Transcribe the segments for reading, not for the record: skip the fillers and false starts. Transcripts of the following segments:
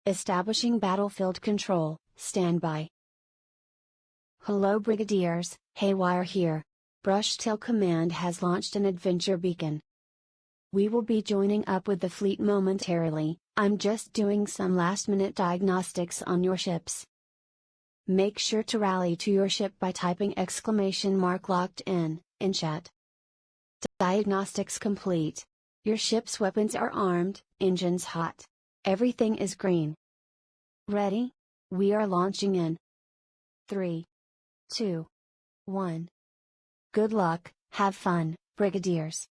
Establishing battlefield control, standby. Hello Brigadiers, Haywire here. Brushtail Command has launched an adventure beacon. We will be joining up with the fleet momentarily. I'm just doing some last-minute diagnostics on your ships. Make sure to rally to your ship by typing !locked in chat. Diagnostics complete. Your ship's weapons are armed, engines hot. Everything is green. Ready? We are launching in 3, 2, 1. Good luck, have fun, Brigadiers.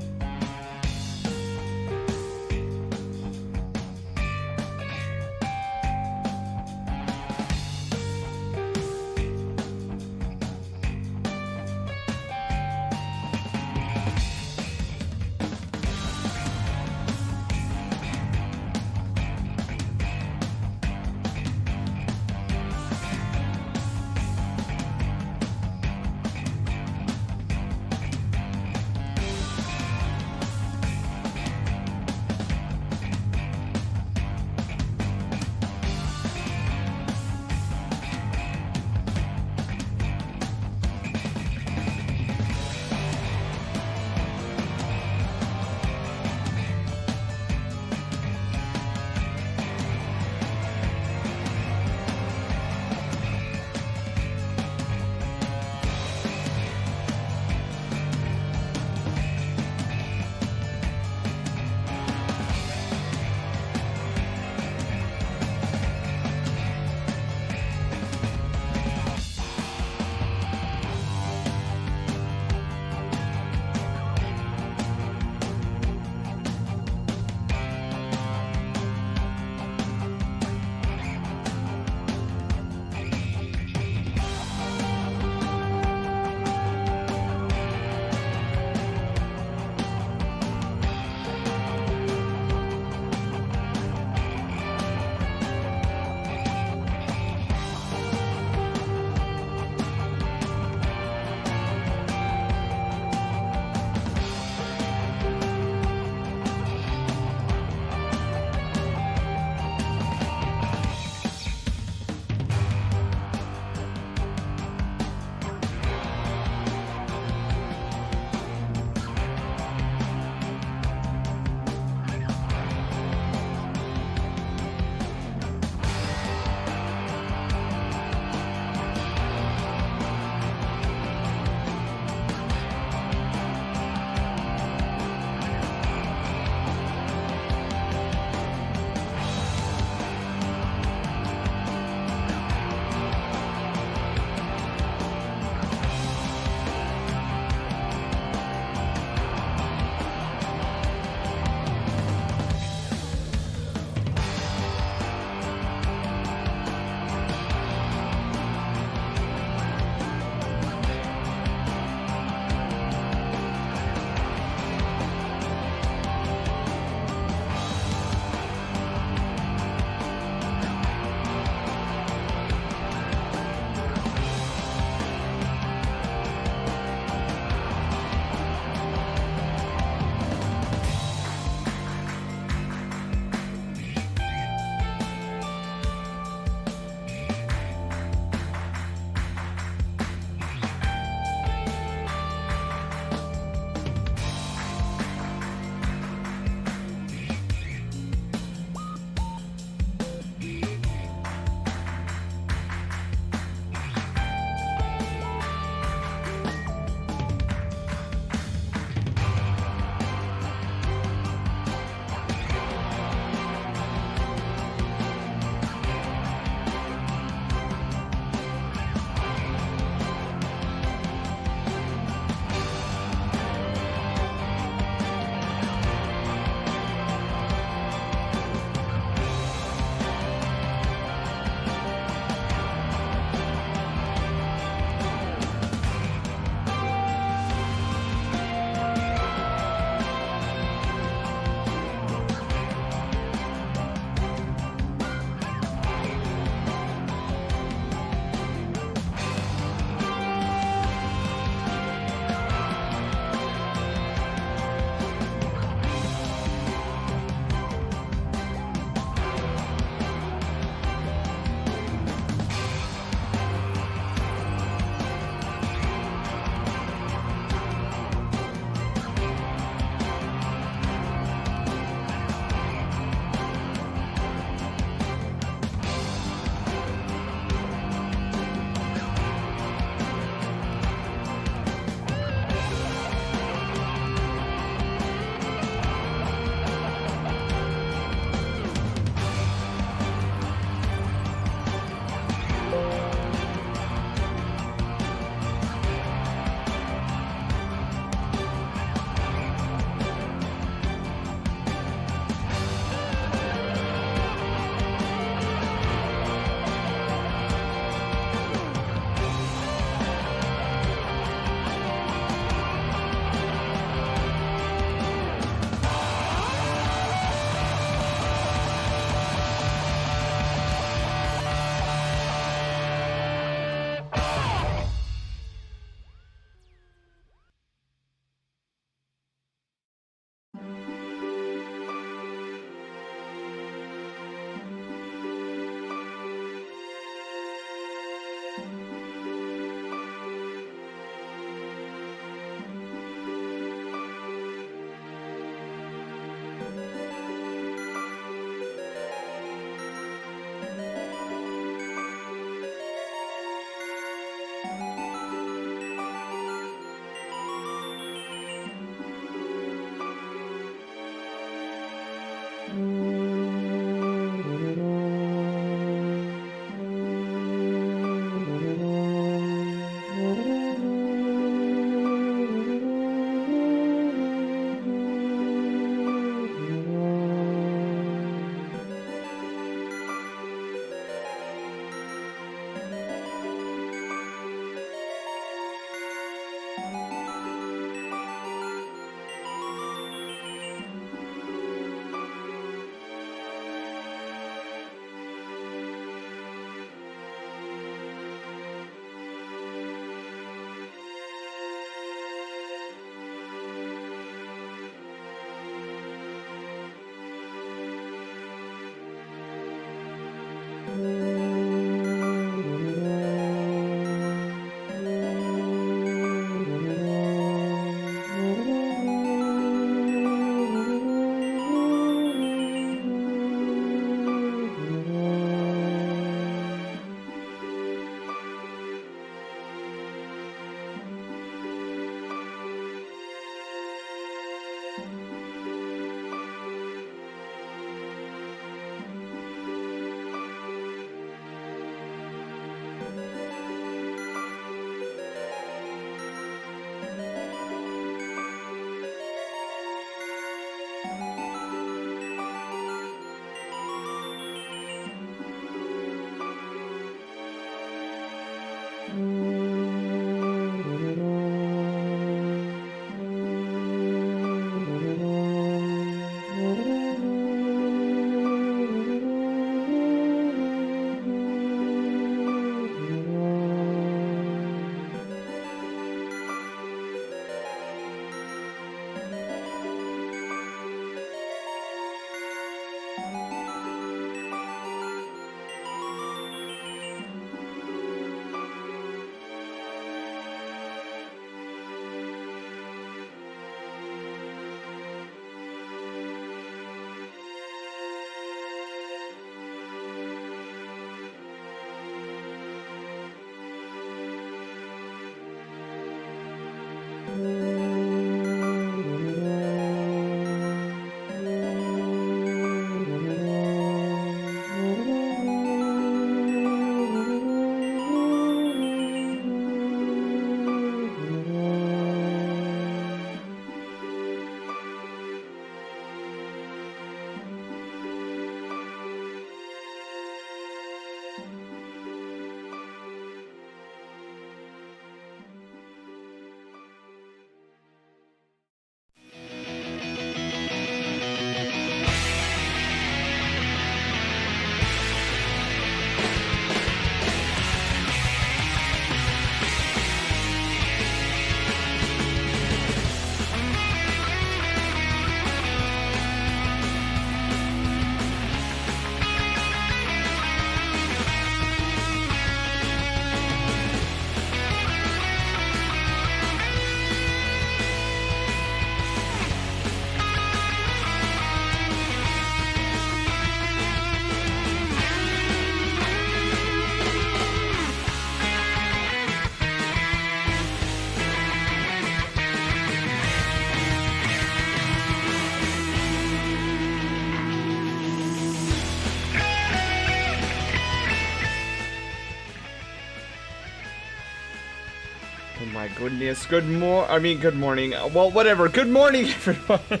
Oh my goodness. Good morning. Well, whatever. Good morning, everyone.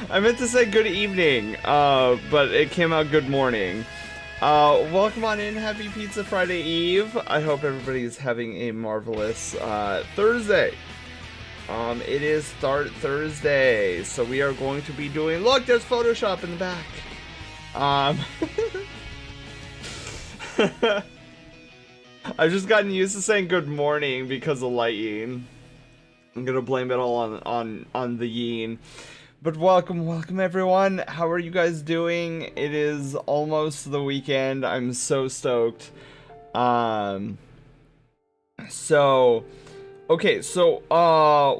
I meant to say good evening, but it came out good morning. Welcome on in. Happy Pizza Friday Eve. I hope everybody's having a marvelous Thursday. It is Start Thursday, so we are going to be doing... Look, there's Photoshop in the back. I've just gotten used to saying good morning because of lighting. I'm gonna blame it all on the yin. But welcome everyone. How are you guys doing? It is almost the weekend. I'm so stoked. Okay, so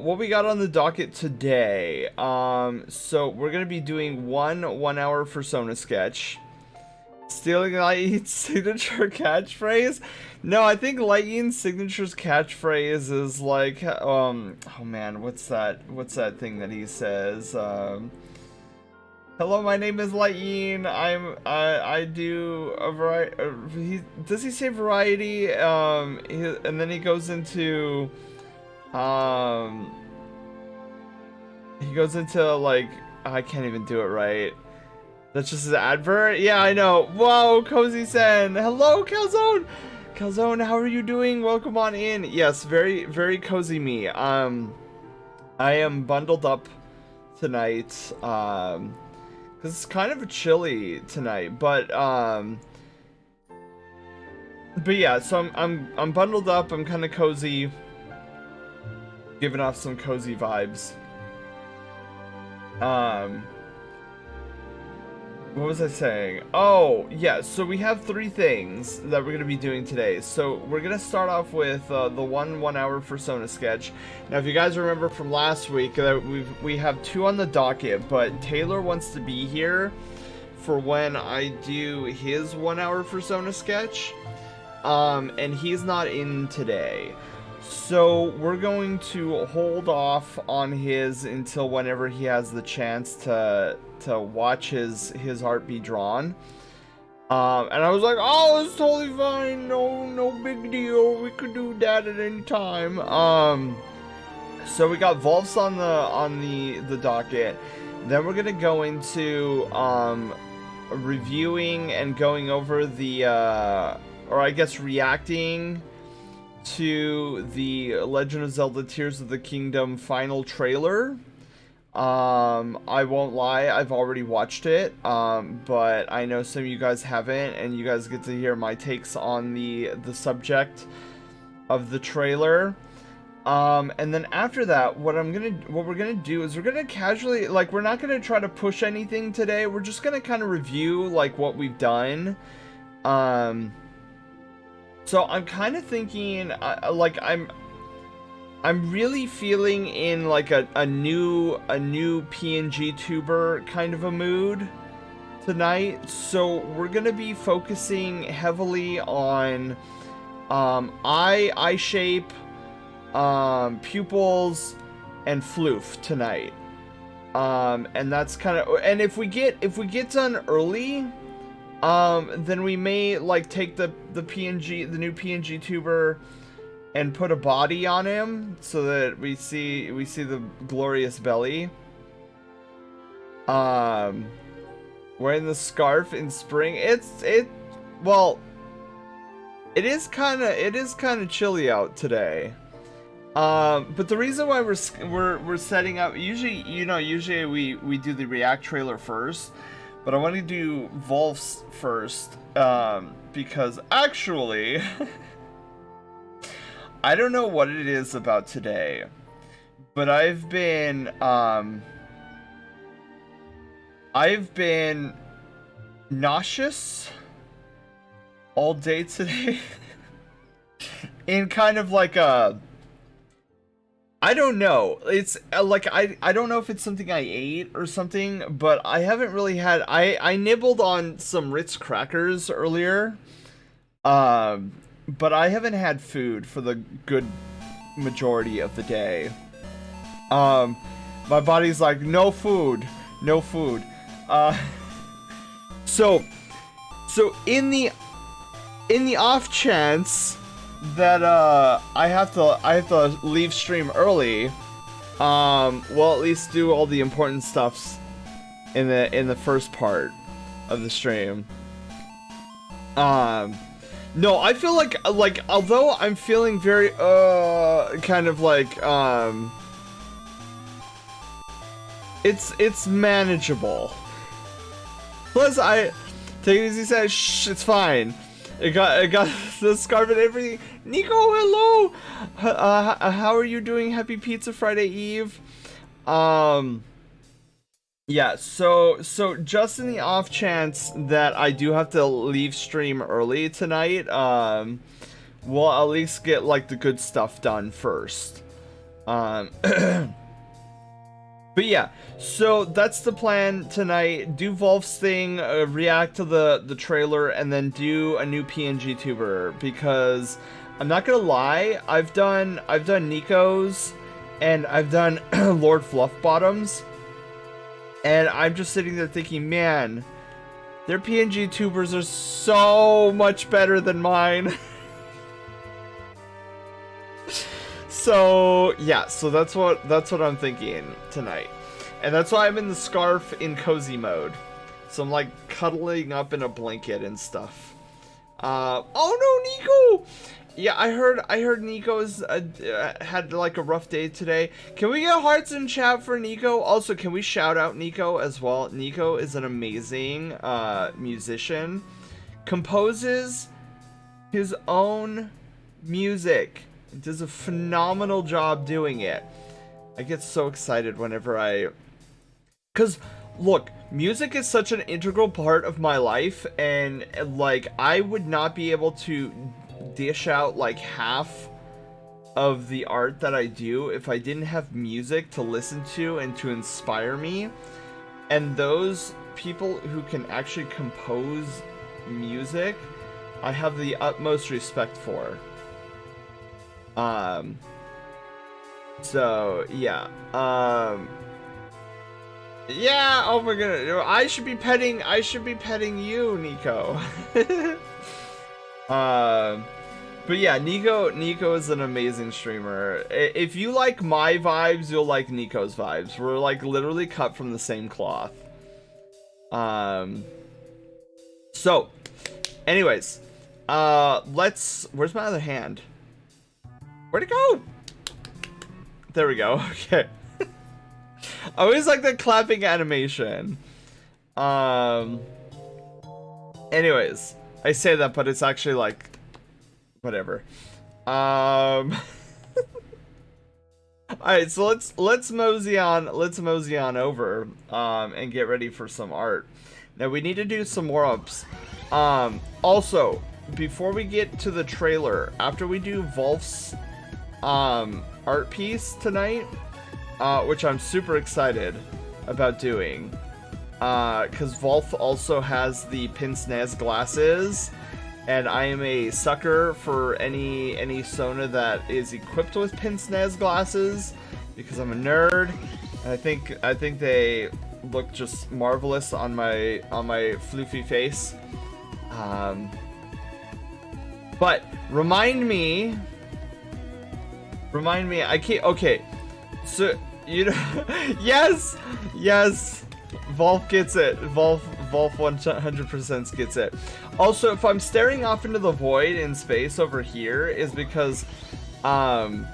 what we got on the docket today? So we're gonna be doing one hour Fursona sketch. Stealing Lightye's signature catchphrase? No, I think Lightye's signature's catchphrase is like, oh man, what's that thing that he says? Hello, my name is Lightyin. I do a variety. Does he say variety? And then he goes into um like, I can't even do it right. That's just his advert? Yeah, I know. Whoa, Cozy Sen. Hello, Calzone. Calzone, how are you doing? Welcome on in. Yes, very, very cozy me. I am bundled up tonight. Cause it's kind of chilly tonight, but yeah. So I'm bundled up. I'm kind of cozy, giving off some cozy vibes. What was I saying? Oh, yeah, so we have 3 things that we're going to be doing today. So we're going to start off with the 1-hour Fursona sketch. Now, if you guys remember from last week, we have 2 on the docket, but Taylor wants to be here for when I do his 1-hour Fursona sketch. And he's not in today. So we're going to hold off on his until whenever he has the chance to watch his art be drawn. And I was like, oh, it's totally fine, no big deal, we could do that at any time. So we got Volfs on the docket. Then we're gonna go into reviewing and going over the or I guess reacting to the Legend of Zelda Tears of the Kingdom final trailer. I won't lie, I've already watched it, but I know some of you guys haven't, and you guys get to hear my takes on the subject of the trailer. And then after that, what we're gonna do is we're gonna casually, like, we're not gonna try to push anything today, we're just gonna kind of review, like, what we've done. So I'm kind of thinking, like, I'm really feeling in like a new PNG tuber kind of a mood tonight. So we're gonna be focusing heavily on eye shape, pupils, and floof tonight. And that's kind of, and if we get done early, then we may like take the new PNG tuber and put a body on him so that we see the glorious belly. Wearing the scarf in spring. Well, it is kind of chilly out today. But the reason why we're setting up, usually we do the React trailer first, but I want to do Volf's first, because actually I don't know what it is about today, but I've been nauseous all day today. In kind of like a, I don't know. It's like, I don't know if it's something I ate or something, but I haven't really had, I nibbled on some Ritz crackers earlier. But I haven't had food for the good majority of the day. My body's like, no food, no food. So in the off chance that I have to leave stream early, we'll at least do all the important stuffs in the first part of the stream. No, I feel like although I'm feeling very kind of like it's manageable. Plus I take it easy, said shh, it's fine. It got the scarf and everything. Nico, hello. How are you doing? Happy Pizza Friday Eve. Yeah, so just in the off chance that I do have to leave stream early tonight, we'll at least get like the good stuff done first. But yeah, so that's the plan tonight. Do Volf's thing, react to the trailer, and then do a new PNG tuber, because I'm not gonna lie, I've done Nico's and I've done Lord Fluffbottom's. And I'm just sitting there thinking, man, their PNG tubers are so much better than mine. So yeah, so that's what I'm thinking tonight. And that's why I'm in the scarf in cozy mode. So I'm like cuddling up in a blanket and stuff. Oh no, Nico! Yeah, I heard Nico's had like a rough day today. Can we get hearts in chat for Nico? Also, can we shout out Nico as well? Nico is an amazing musician. Composes his own music. Does a phenomenal job doing it. I get so excited whenever cause look, music is such an integral part of my life, and like I would not be able to dish out like half of the art that I do if I didn't have music to listen to and to inspire me. And those people who can actually compose music, I have the utmost respect for. So yeah. Yeah, oh my god. I should be petting you, Nico. But yeah, Nico is an amazing streamer. If you like my vibes, you'll like Nico's vibes. We're like literally cut from the same cloth. So anyways, where's my other hand? Where'd it go? There we go. Okay. I always like the clapping animation. Anyways, I say that, but it's actually like whatever. Alright, so let's mosey on over and get ready for some art. Now we need to do some warm-ups. Also, before we get to the trailer, after we do Volf's art piece tonight, which I'm super excited about doing, because Volf also has the pince nez glasses, and I am a sucker for any Sona that is equipped with pince nez glasses, because I'm a nerd, and I think they look just marvelous on my floofy face. But remind me, I can't, okay, so, you know, yes, Volf gets it, Volf 100% gets it. Also, if I'm staring off into the void in space over here, is because, yeah,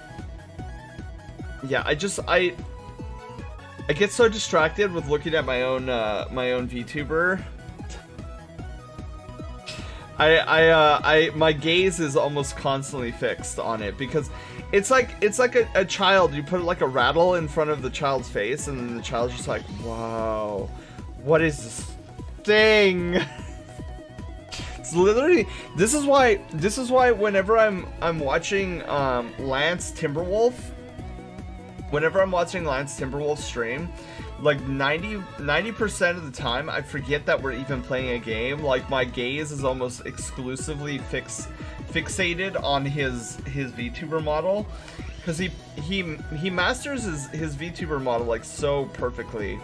I get so distracted with looking at my own VTuber. My gaze is almost constantly fixed on it, because it's like a child. You put like a rattle in front of the child's face, and then the child's just like, wow, what is this thing? It's literally, this is why whenever I'm watching Lance Timberwolf stream, like 90% of the time I forget that we're even playing a game. Like my gaze is almost exclusively fixated on his VTuber model, because he masters his VTuber model like so perfectly.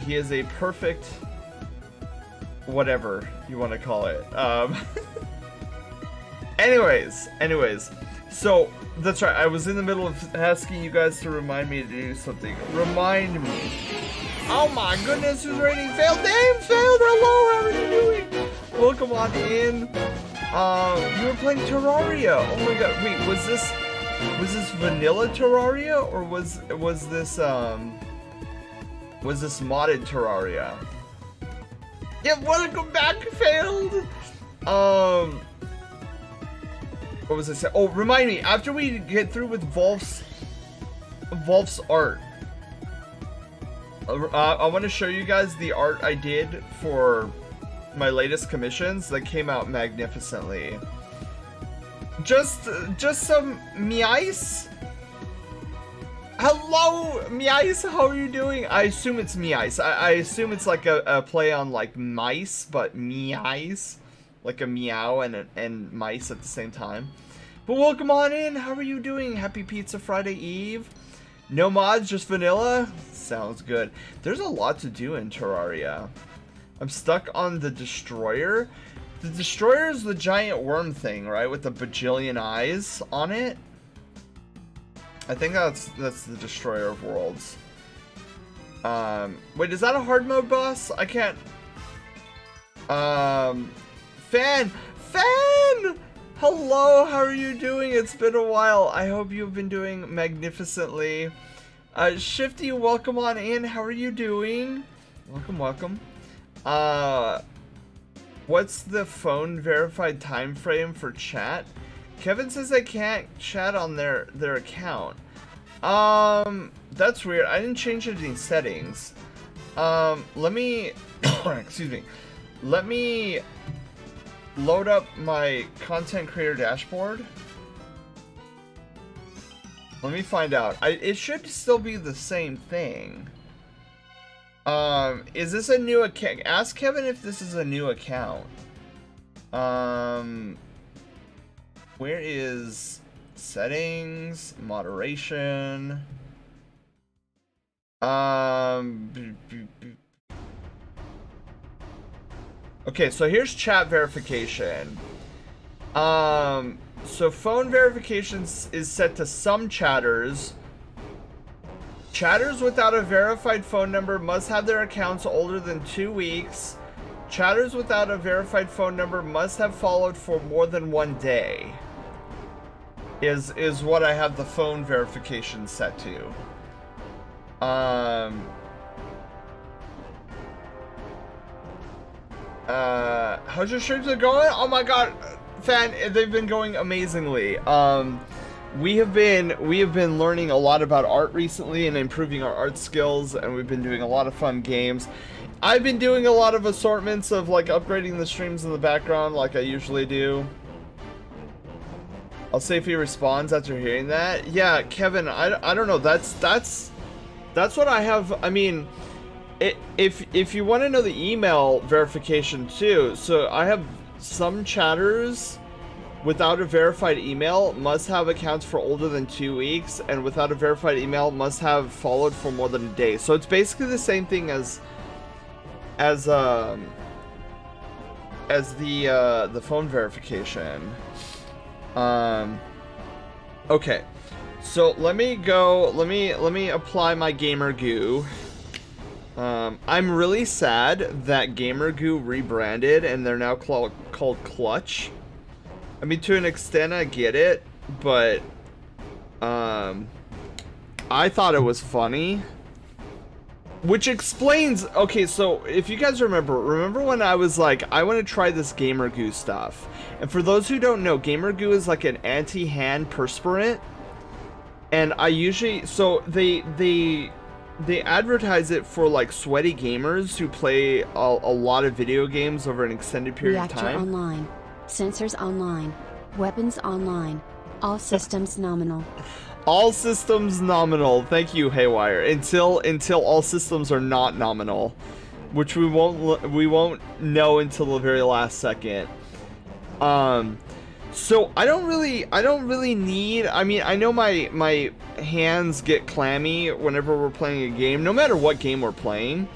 He is a perfect whatever you want to call it. Anyways, so that's right, I was in the middle of asking you guys to remind me to do something. Remind me. Oh my goodness, who's rating failed? Name failed. Hello, how are you doing? Welcome on in. You were playing Terraria. Oh my god, wait, was this vanilla Terraria, or was this modded Terraria? Yeah, welcome back, failed. What was I saying? Oh, remind me, after we get through with Volf's art, I want to show you guys the art I did for my latest commissions that came out magnificently. Just some Mice. Hello, Mice, how are you doing? I assume it's Mice. I assume it's like a play on like mice, but Mice. Like a meow and mice at the same time. But welcome on in. How are you doing? Happy Pizza Friday Eve. No mods, just vanilla? Sounds good. There's a lot to do in Terraria. I'm stuck on the Destroyer. The Destroyer is the giant worm thing, right? With the bajillion eyes on it. I think that's the Destroyer of Worlds. Wait, is that a hard mode boss? I can't... Fan! Hello, how are you doing? It's been a while. I hope you've been doing magnificently. Shifty, welcome on in. How are you doing? Welcome. What's the phone verified time frame for chat? Kevin says they can't chat on their account. That's weird. I didn't change any settings. Let me excuse me. Let me load up my content creator dashboard. Let me find out. It should still be the same thing. Is this a new account? Ask Kevin if this is a new account. Where is settings, moderation? Okay, so here's chat verification. So phone verification is set to some chatters. Chatters without a verified phone number must have their accounts older than 2 weeks. Chatters without a verified phone number must have followed for more than 1 day. Is what I have the phone verification set to. How's your streams are going? Oh my god, fan, they've been going amazingly. We have been learning a lot about art recently and improving our art skills, and we've been doing a lot of fun games. I've been doing a lot of assortments of like upgrading the streams in the background like I usually do. I'll see if he responds after hearing that. Yeah, Kevin, I don't know. That's what I have. I mean, if you want to know the email verification too, so I have some chatters without a verified email must have accounts for older than 2 weeks, and without a verified email must have followed for more than a day. So it's basically the same thing as the phone verification. Okay, so let me apply my gamer goo. I'm really sad that gamer goo rebranded and they're now called Clutch. I mean, to an extent I get it, but I thought it was funny. Which explains, okay, so if you guys remember when I was like, I want to try this gamer goo stuff. And for those who don't know, gamer goo is like an anti-hand perspirant. And I usually, so they advertise it for like sweaty gamers who play a lot of video games over an extended period Reactor of time. online. Sensors online. Weapons online. All systems nominal. All systems nominal. Thank you, Haywire. Until all systems are not nominal, which we won't know until the very last second. So I don't really need. I mean, I know my hands get clammy whenever we're playing a game, no matter what game we're playing.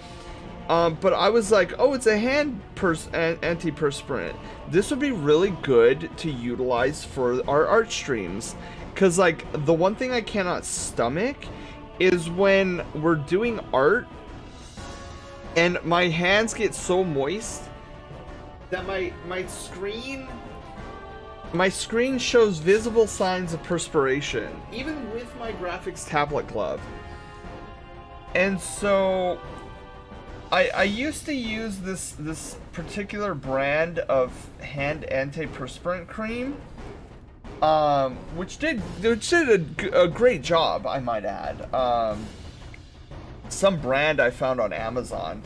But I was like, oh, it's a hand antiperspirant. This would be really good to utilize for our art streams. Because, like, the one thing I cannot stomach is when we're doing art and my hands get so moist that my screen shows visible signs of perspiration, even with my graphics tablet glove. And so I used to use this particular brand of hand antiperspirant cream, which did a great job, I might add. Some brand I found on Amazon.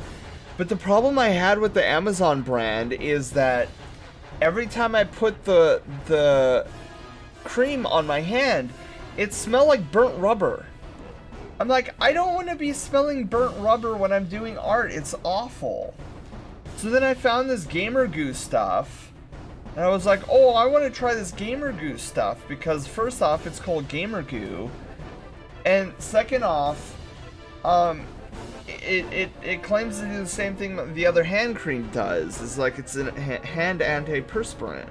But the problem I had with the Amazon brand is that every time I put the cream on my hand, it smelled like burnt rubber. I'm like, I don't want to be smelling burnt rubber when I'm doing art. It's awful. So then I found this gamer goo stuff, and I was like, oh, I want to try this gamer goo stuff because first off, it's called gamer goo, And second off, it claims to do the same thing the other hand cream does. It's like it's a hand antiperspirant.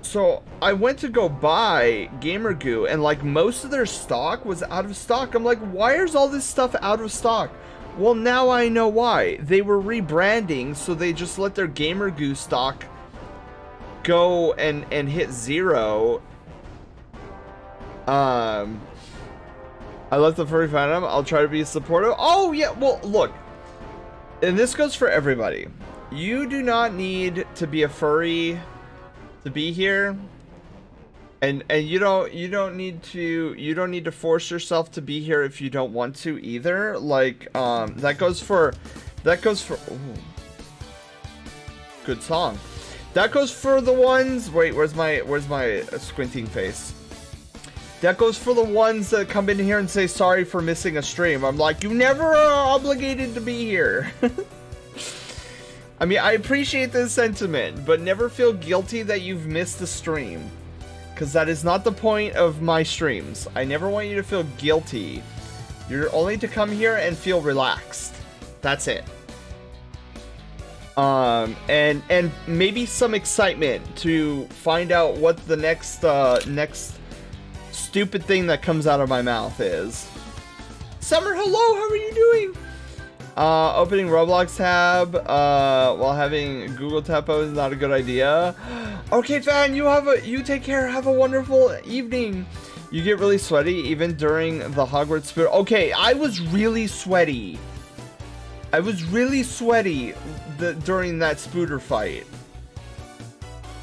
So I went to go buy Gamer Goo, and like most of their stock was out of stock. I'm like, why is all this stuff out of stock? Well, now I know why. They were rebranding, so they just let their Gamer Goo stock go and hit zero. I left the furry fandom. I'll try to be supportive. Oh yeah, well look, and this goes for everybody. You do not need to be a furry to be here, and you don't need to force yourself to be here if you don't want to either. Like that goes for ooh, good song. That goes for the ones. Wait, where's my squinting face? That goes for the ones that come in here and say sorry for missing a stream. I'm like, you never are obligated to be here. I mean, I appreciate this sentiment, but never feel guilty that you've missed a stream. Because that is not the point of my streams. I never want you to feel guilty. You're only to come here and feel relaxed. That's it. And maybe some excitement to find out what the next stupid thing that comes out of my mouth is. Summer, hello, how are you doing? Opening Roblox tab while having Google Tempo is not a good idea. Okay, fan, you take care. Have a wonderful evening. You get really sweaty even during the Hogwarts spirit. Okay, I was really sweaty. During that Spooter fight.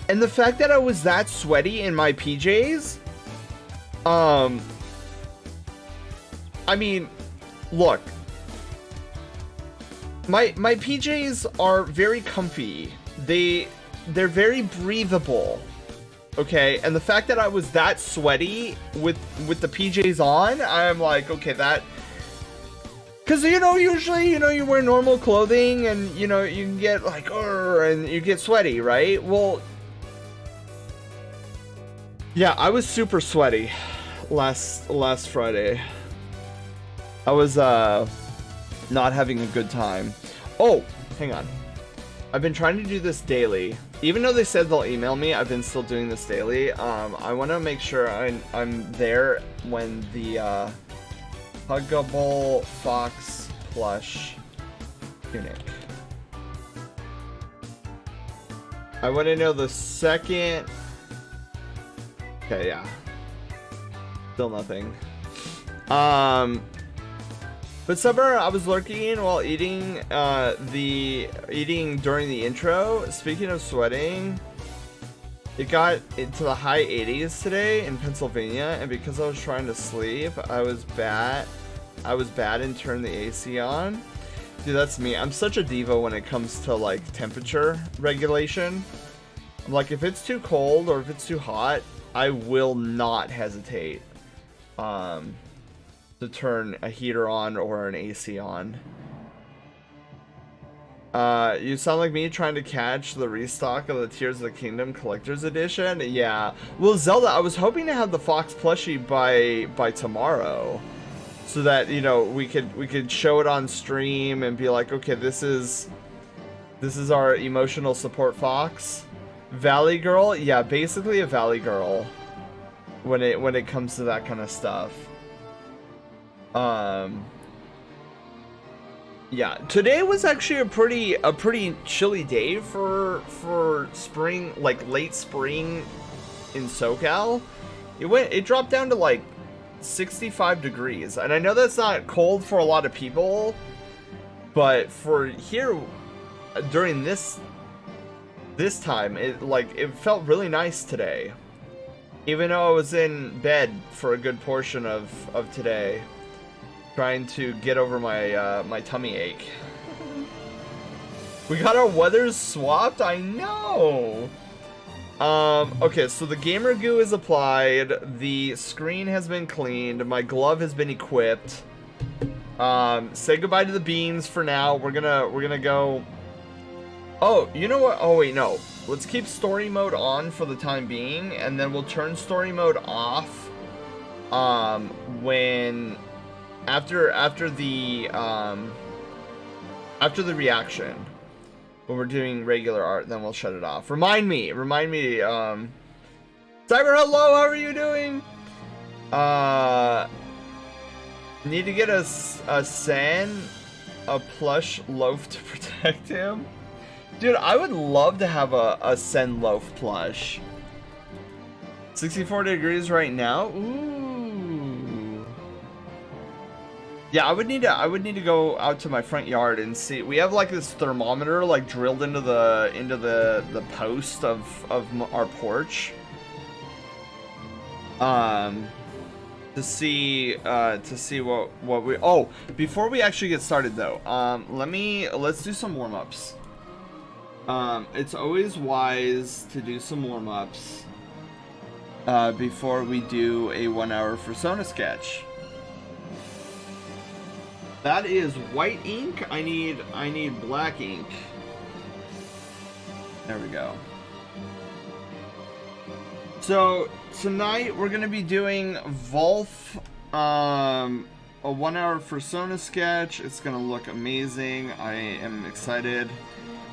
And the fact that I was that sweaty in my PJs, I mean, look, my PJs are very comfy. They're very breathable. Okay, and the fact that I was that sweaty with the PJs on, I'm like, okay, that, because usually you wear normal clothing and you can get like and you get sweaty, right? Well, yeah, I was super sweaty last Friday. I was not having a good time. Oh, hang on. I've been trying to do this daily. Even though they said they'll email me, I've been still doing this daily. I want to make sure I'm there when the Huggable Fox plush tunic. I want to know the second. Okay, yeah. Still nothing. But summer, I was lurking while eating during the intro. Speaking of sweating, it got into the high 80s today in Pennsylvania, and because I was trying to sleep, I was bad and turned the AC on. Dude, that's me. I'm such a diva when it comes to like temperature regulation. I'm like, if it's too cold or if it's too hot, I will not hesitate to turn a heater on or an AC on. You sound like me trying to catch the restock of the Tears of the Kingdom Collector's Edition. Yeah. Well, Zelda, I was hoping to have the Fox plushie by tomorrow, so that we could show it on stream and be like, okay, this is our emotional support Fox. Valley Girl, yeah, basically a Valley Girl when it comes to that kind of stuff. Yeah, today was actually a pretty chilly day for spring, like late spring in SoCal. It dropped down to like 65 degrees, and I know that's not cold for a lot of people, but for here during this time, it felt really nice today, even though I was in bed for a good portion of today, trying to get over my my tummy ache. We got our weathers swapped. I know. Okay, so the Gamer Goo is applied, the screen has been cleaned, my glove has been equipped. Say goodbye to the beans for now. We're gonna go. Oh, you know what? Oh wait, no. Let's keep story mode on for the time being, and then we'll turn story mode off when after the reaction, when we're doing regular art, then we'll shut it off. Remind me, Cyber, hello, how are you doing? Need to get a San, a plush loaf to protect him. Dude, I would love to have a Sen loaf plush. 64 degrees right now. Ooh. Yeah, I would need to go out to my front yard and see. We have like this thermometer like drilled into the post of our porch. To see what we. Oh, before we actually get started though, let's do some warm-ups. It's always wise to do some warm-ups before we do a 1-hour Fursona sketch. That is white ink. I need black ink. There we go. So tonight we're gonna be doing Volf, a 1-hour Fursona sketch. It's gonna look amazing. I am excited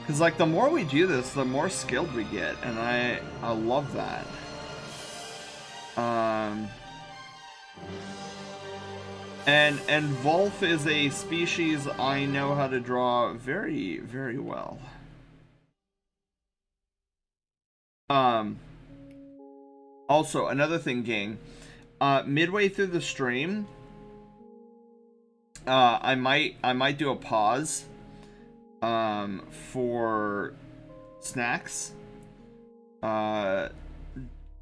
because like the more we do this, the more skilled we get, and I love that. And Volf is a species I know how to draw very, very well. Also, another thing, gang. Midway through the stream, I might do a pause for snacks.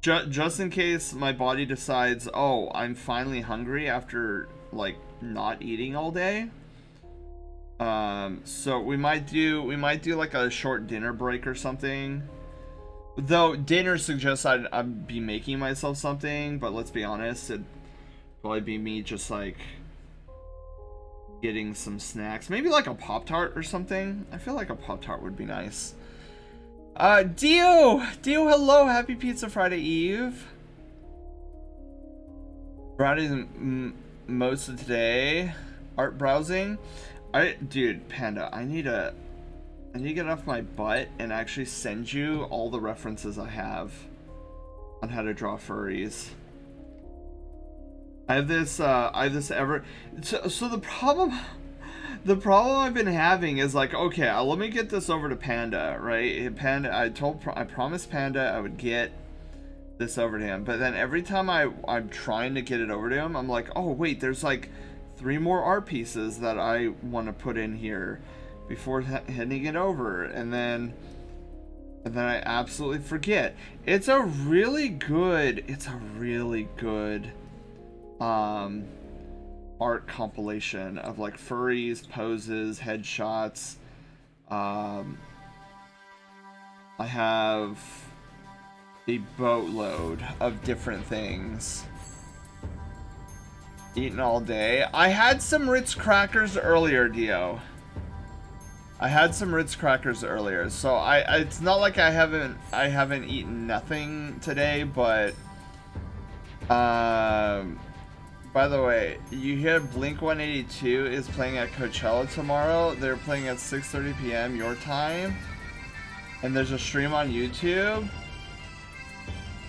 Just in case my body decides, oh, I'm finally hungry after like not eating all day. So we might do like a short dinner break or something. Though dinner suggests I'd be making myself something, but let's be honest, it'd probably be me just like getting some snacks. Maybe like a Pop-Tart or something. I feel like a Pop-Tart would be nice. Dio, hello, happy Pizza Friday Eve. Friday's most of today. Art browsing. Dude, Panda, I need to get off my butt and actually send you all the references I have on how to draw furries. I have this so the problem I've been having is like, okay, let me get this over to Panda, right? Panda, I promised Panda I would get this over to him, but then every time I'm trying to get it over to him, I'm like, oh wait, there's like 3 more art pieces that I want to put in here before handing it over, and then I absolutely forget. It's a really good art compilation of like furries, poses, headshots. I have a boatload of different things. Eaten all day. I had some Ritz crackers earlier, Dio. I had some Ritz crackers earlier, so it's not like I haven't eaten nothing today, but by the way, you hear Blink 182 is playing at Coachella tomorrow. They're playing at 6:30 p.m. your time, and there's a stream on YouTube.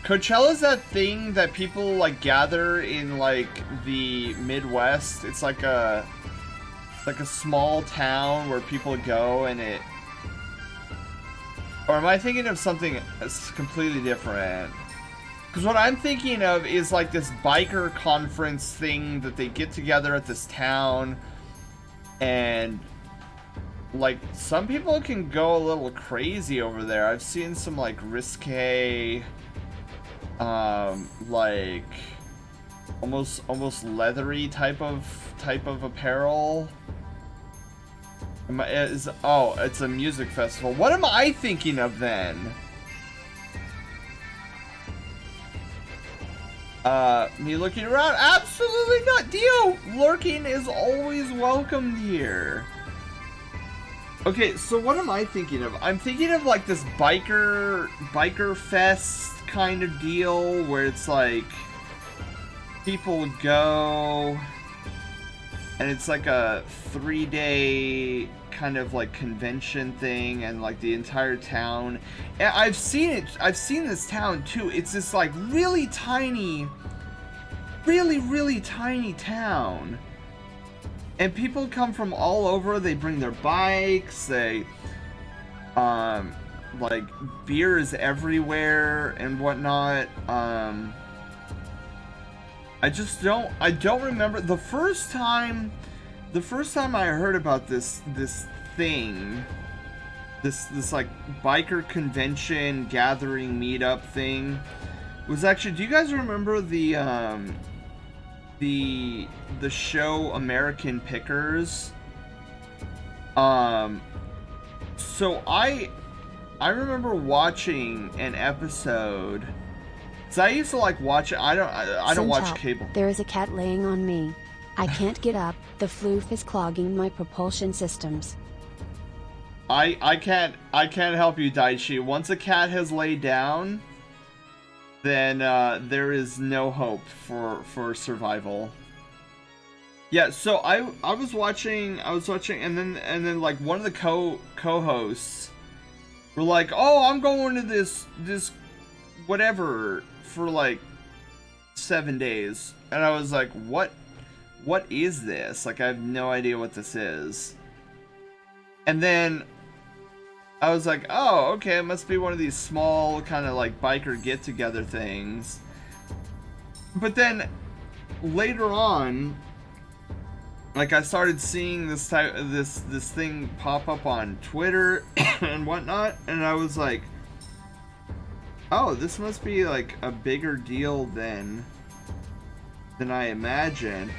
Coachella's that thing that people like gather in like the Midwest. It's like a small town where people go, and it. Or am I thinking of something that's completely different? Because what I'm thinking of is like this biker conference thing that they get together at this town, and like some people can go a little crazy over there. I've seen some like risque, like almost leathery type of apparel. It's a music festival. What am I thinking of then? Me looking around? Absolutely not. Dio, lurking is always welcomed here. Okay, so what am I thinking of? I'm thinking of like this biker fest kind of deal where it's like people would go, and it's like a 3-day kind of like convention thing, and like the entire town. And I've seen it. I've seen this town too. It's this like really tiny, really tiny town. And people come from all over. They bring their bikes. They, like, beer is everywhere and whatnot. I don't remember the first time I heard about this thing, this like biker convention gathering meetup thing, was actually, do you guys remember the show American Pickers? So I remember watching an episode. So I used to like watch it. I don't watch cable. There is a cat laying on me. I can't get up. The floof is clogging my propulsion systems. I can't help you, Daichi. Once a cat has laid down, then there is no hope for survival. Yeah, so I was watching, and then like one of the co-hosts were like, "Oh, I'm going to this whatever for like 7 days," and I was like, "What is this? Like, I have no idea what this is." And then I was like, "Oh, okay, it must be one of these small kind of like biker get-together things." But then later on, like, I started seeing this thing pop up on Twitter and whatnot, and I was like, "Oh, this must be like a bigger deal than I imagined."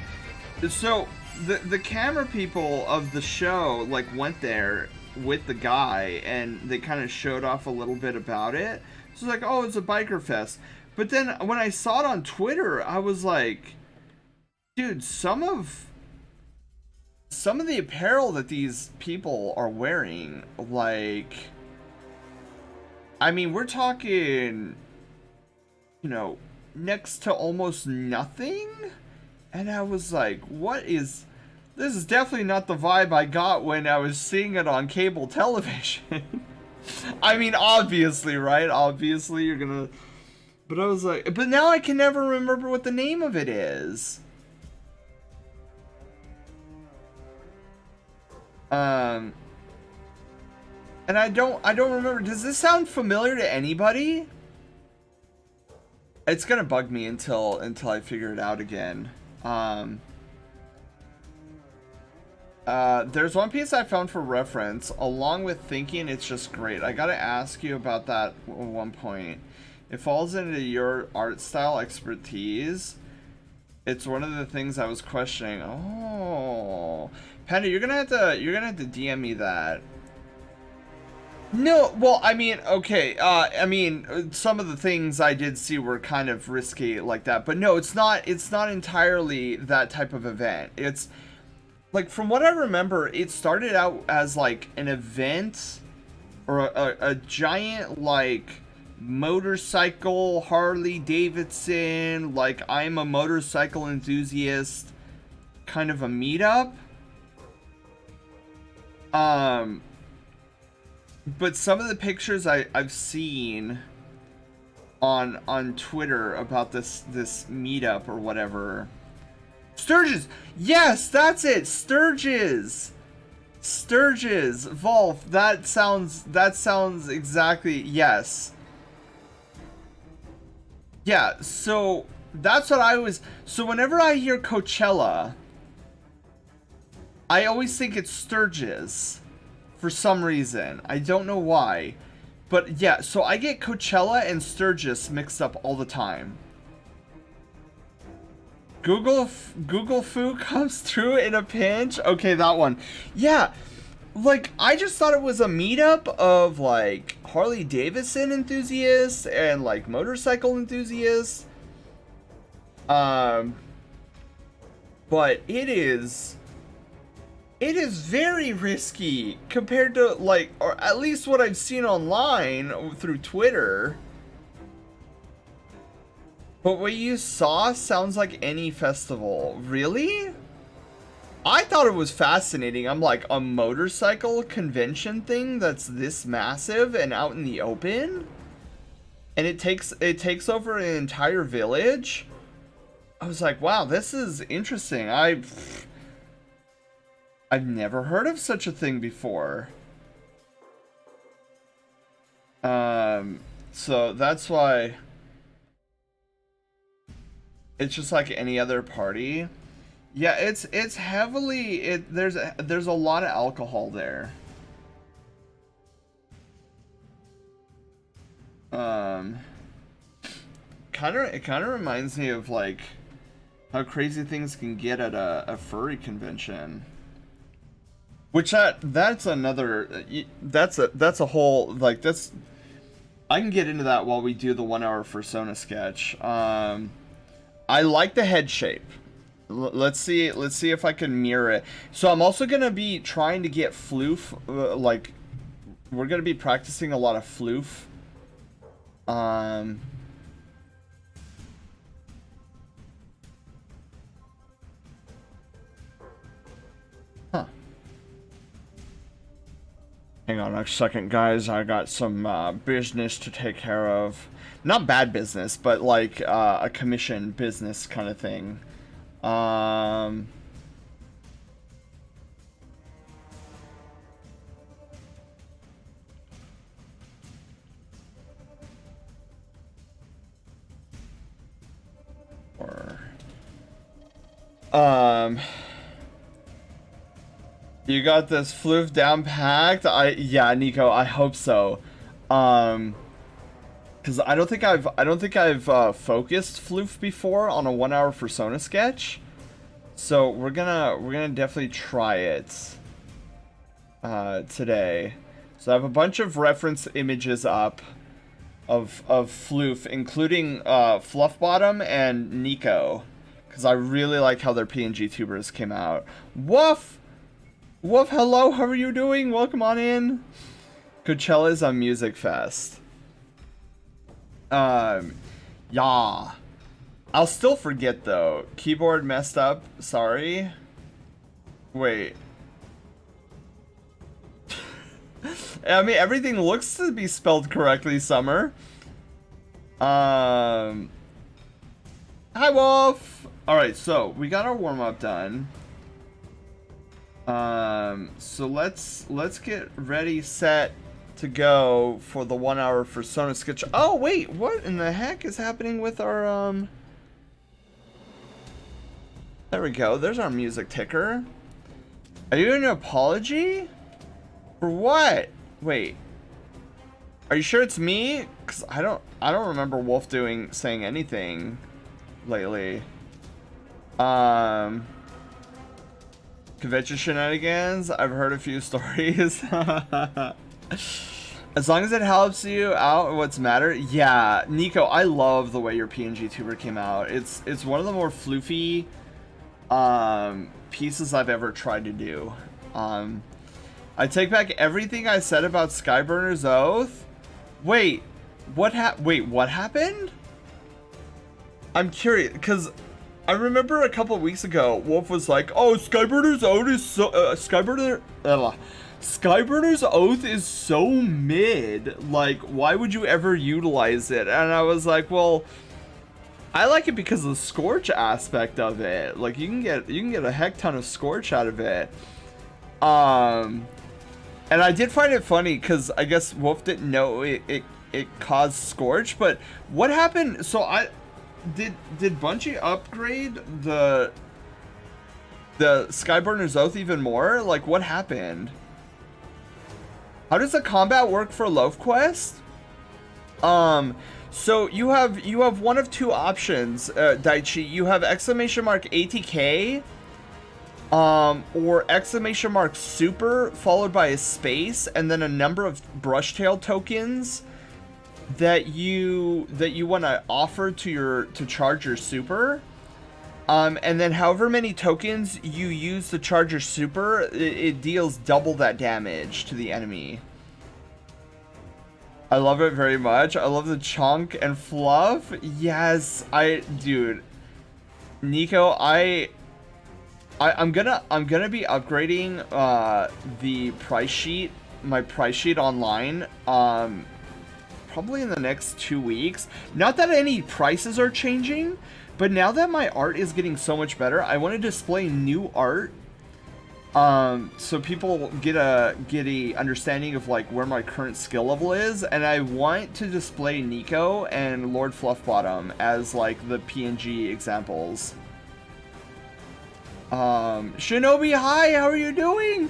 So the camera people of the show like went there with the guy, and they kind of showed off a little bit about it. So it's like, "Oh, it's a biker fest." But then when I saw it on Twitter, I was like, dude, some of the apparel that these people are wearing, like, I mean, we're talking, you know, next to almost nothing. And I was like, this is definitely not the vibe I got when I was seeing it on cable television. I mean, obviously, right? Obviously, you're gonna... But I was like... But now I can never remember what the name of it is. And I don't remember. Does this sound familiar to anybody? It's gonna bug me until I figure it out again. There's one piece I found for reference, along with thinking it's just great. I gotta ask you about that at one point. It falls into your art style expertise. It's one of the things I was questioning. Oh, Panda, you're gonna have to DM me that. No, well, I mean, okay, I mean, some of the things I did see were kind of risky like that, but no, it's not entirely that type of event. It's, like, from what I remember, it started out as, like, an event, or a giant, like, motorcycle, Harley Davidson, like, I'm a motorcycle enthusiast, kind of a meetup. But some of the pictures I've seen on Twitter about this meetup or whatever. Sturges! Yes, that's it! Sturges! Volf, that sounds exactly, yes. Yeah, so that's what I was... So whenever I hear Coachella, I always think it's Sturges. For some reason. I don't know why. But yeah, so I get Coachella and Sturgis mixed up all the time. Google Foo comes through in a pinch? Okay, that one. Yeah, like, I just thought it was a meetup of, like, Harley Davidson enthusiasts and, like, motorcycle enthusiasts. But it is very risky compared to, like, or at least what I've seen online through Twitter. But what you saw sounds like any festival. Really? I thought it was fascinating. I'm like, a motorcycle convention thing that's this massive and out in the open? And it takes over an entire village? I was like, wow, this is interesting. I've never heard of such a thing before. So that's why it's just like any other party. Yeah, it's heavily there's a lot of alcohol there. It kind of reminds me of like how crazy things can get at a furry convention. Which that's another that's a whole like that's I can get into that while we do the 1 hour Fursona sketch. I like the head shape. Let's see if I can mirror it. So I'm also gonna be trying to get floof. Like we're gonna be practicing a lot of floof. Huh. Hang on a second, guys. I got some business to take care of. Not bad business, but like a commission business kind of thing. You got this floof down packed? Yeah, Nico, I hope so. Because I don't think I've focused floof before on a 1 hour Fursona sketch. So we're gonna definitely try it today. So I have a bunch of reference images up of floof, including Fluffbottom and Nico, because I really like how their PNG tubers came out. Woof! Woof, hello, how are you doing? Welcome on in. Coachella's a music fest. Yeah. I'll still forget though. Keyboard messed up, sorry. Wait. I mean, everything looks to be spelled correctly, Summer. Hi, Wolf! Alright, so we got our warm-up done. So let's get ready, set to go for the 1 hour Fursona sketch. Oh wait, what in the heck is happening with our There we go. There's our music ticker. Are you doing an apology? For what? Wait. Are you sure it's me? Cause I don't remember Wolf saying anything lately. Convention shenanigans. I've heard a few stories. As long as it helps you out, what's matter? Yeah, Nico, I love the way your PNG tuber came out. It's one of the more floofy pieces I've ever tried to do. I take back everything I said about Skyburner's Oath. Wait, what happened? I'm curious, because I remember a couple of weeks ago, Wolf was like, "Oh, Skyburner's Oath is so Skyburner's Oath is so mid. Like, why would you ever utilize it?" And I was like, "Well, I like it because of the Scorch aspect of it. Like, you can get a heck ton of Scorch out of it." And I did find it funny because I guess Wolf didn't know it caused Scorch, but what happened? So did Bungie upgrade the Skyburner's Oath even more? Like, what happened? How does the combat work for Loaf Quest? So you have one of two options, Daichi. You have !ATK, or !super followed by a space and then a number of brushtail tokens that you want to offer to charge your super. And then however many tokens you use to charge your super, it deals double that damage to the enemy. I love it very much. I love the chunk and fluff. Yes, dude, Nico, I'm gonna be upgrading the price sheet, my price sheet online, probably in the next 2 weeks. Not that any prices are changing, but now that my art is getting so much better, I want to display new art. So people get a understanding of like where my current skill level is, and I want to display Nico and Lord Fluffbottom as like the PNG examples. Shinobi, hi, how are you doing?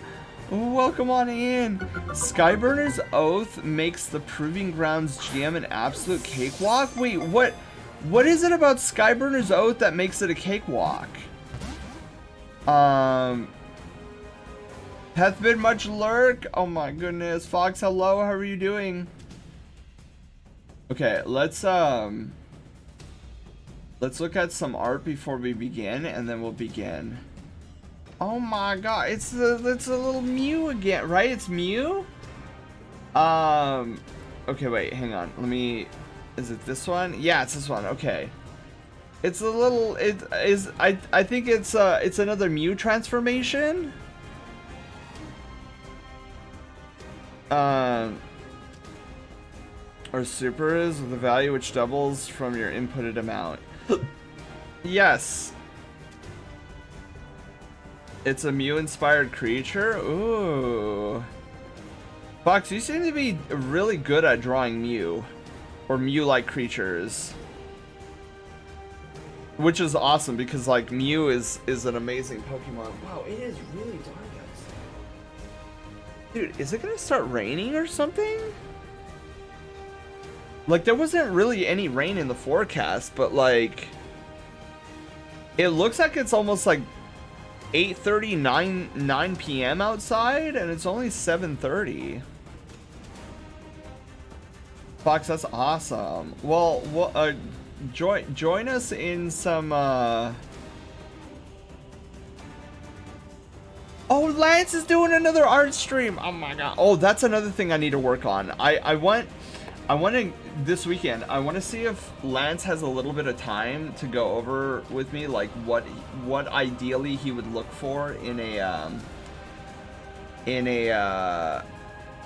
Welcome on in. Skyburner's Oath makes the Proving Grounds GM an absolute cakewalk? Wait, what is it about Skyburner's Oath that makes it a cakewalk? Hath been much lurk? Oh my goodness. Fox, hello, how are you doing? Okay, let's look at some art before we begin, and then we'll begin. Oh my god, it's a little Mew again, right? It's Mew? Okay, wait, hang on. Let me, is it this one? Yeah, it's this one. Okay. It's a little, I think it's another Mew transformation. Or super is with a value which doubles from your inputted amount. Yes. It's a Mew-inspired creature? Ooh. Fox, you seem to be really good at drawing Mew. Or Mew-like creatures. Which is awesome, because, like, Mew is an amazing Pokemon. Wow, it is really dark outside. Dude, is it gonna start raining or something? Like, there wasn't really any rain in the forecast, but, like... It looks like it's almost, like, 8:30, 9 p.m. outside, and it's only 7:30. Fox, that's awesome. Well, join us in some, Oh, Lance is doing another art stream! Oh my god. Oh, that's another thing I need to work on. I want to, this weekend, I want to see if Lance has a little bit of time to go over with me, like, what ideally he would look for in a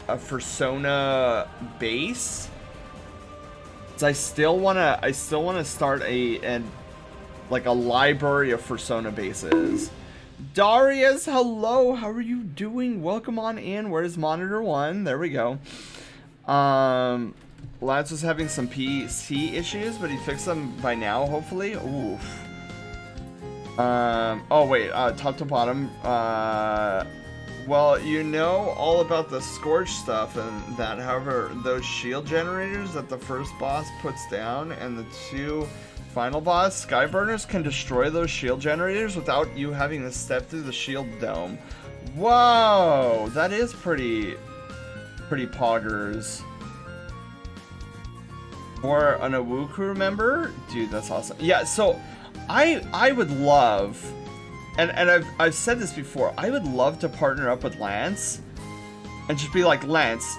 Fursona base. I still wanna start a library of Fursona bases. Darius, hello, how are you doing? Welcome on in. Where's monitor 1? There we go. Lance was having some PC issues, but he fixed them by now, hopefully. Oof. Oh wait, top to bottom. Well, you know all about the Scorch stuff and that, however, those shield generators that the first boss puts down and the 2 final boss, Skyburners, can destroy those shield generators without you having to step through the shield dome. Whoa! That is pretty poggers. For an Awuku member? Dude, that's awesome. Yeah, so I would love... And I've said this before, I would love to partner up with Lance and just be like, Lance,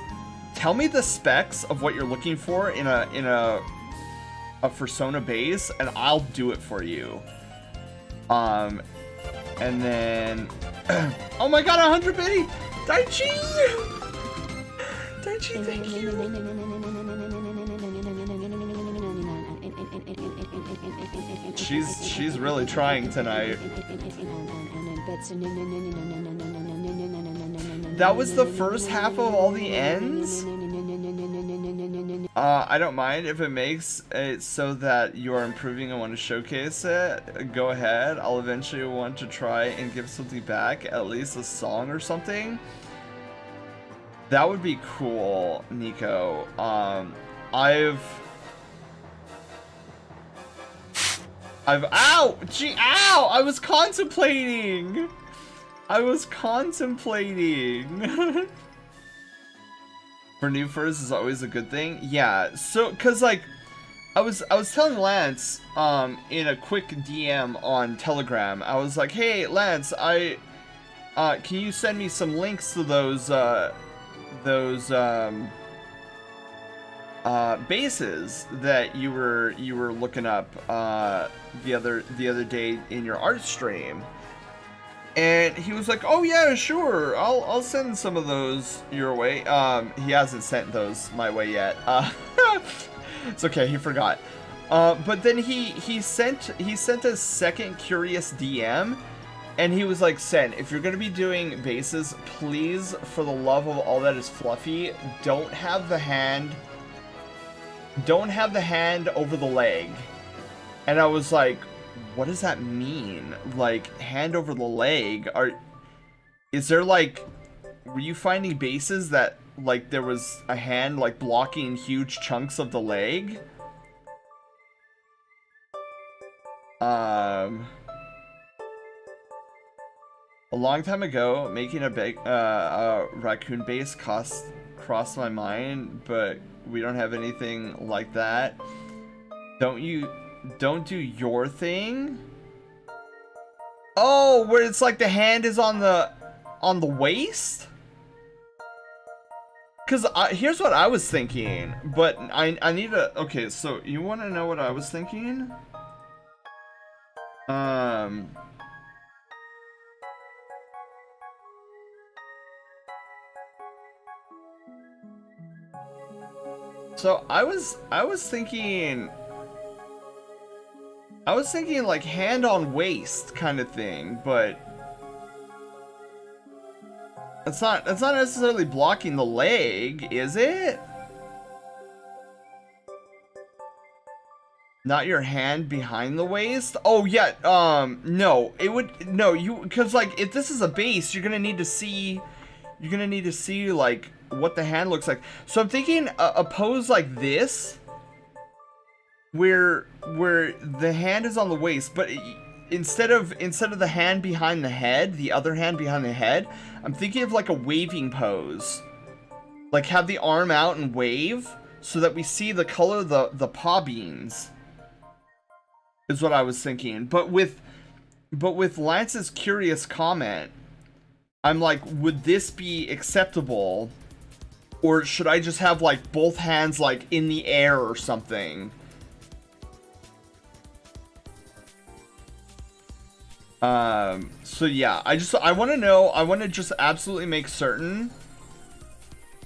tell me the specs of what you're looking for in a Fursona base, and I'll do it for you. And then, oh my god, 100 biddy, Daichi, thank you. She's really trying tonight. That was the first half of all the ends? I don't mind if it makes it so that you are improving and want to showcase it. Go ahead. I'll eventually want to try and give something back, at least a song or something. That would be cool, Nico. Ow! Gee, ow! I was contemplating! For new furs is always a good thing. Yeah, so, cause like, I was telling Lance, in a quick DM on Telegram, I was like, hey, Lance, can you send me some links to those bases that you were looking up the other day in your art stream. And he was like, "Oh yeah, sure. I'll send some of those your way." He hasn't sent those my way yet. It's okay, he forgot. But then he sent a second curious DM, and he was like, "Sen, if you're gonna be doing bases, please, for the love of all that is fluffy, don't have the hand over the leg." And I was like, what does that mean? Like, hand over the leg? Is there like, were you finding bases that like there was a hand like blocking huge chunks of the leg? A long time ago, making a big raccoon base crossed my mind, but we don't have anything like that. Don't do your thing? Oh, where it's like the hand is on the waist? Cause here's what I was thinking, but I need to. Okay, so you want to know what I was thinking? So I was thinking like hand on waist kind of thing, but it's not necessarily blocking the leg, is it? Not your hand behind the waist? Oh yeah, no, it would, no, because like if this is a base, you're gonna need to see like what the hand looks like. So I'm thinking a pose like this, where the hand is on the waist, but instead of the hand behind the head, the other hand behind the head, I'm thinking of like a waving pose. Like have the arm out and wave so that we see the color of the paw beans. Is what I was thinking. But with Lance's curious comment, I'm like, would this be acceptable? Or should I just have like both hands like in the air or something? So yeah, I want to just absolutely make certain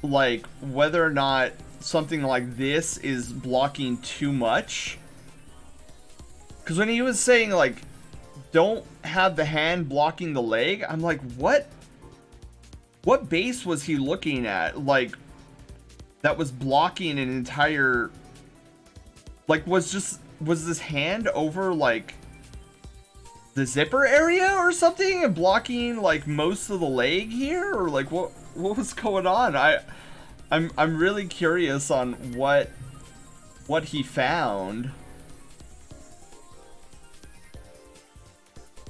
like whether or not something like this is blocking too much. Because when he was saying like don't have the hand blocking the leg, I'm like, what base was he looking at? Like that was blocking an entire, like was this hand over like the zipper area or something and blocking like most of the leg here, or like what was going on? I'm really curious on what he found.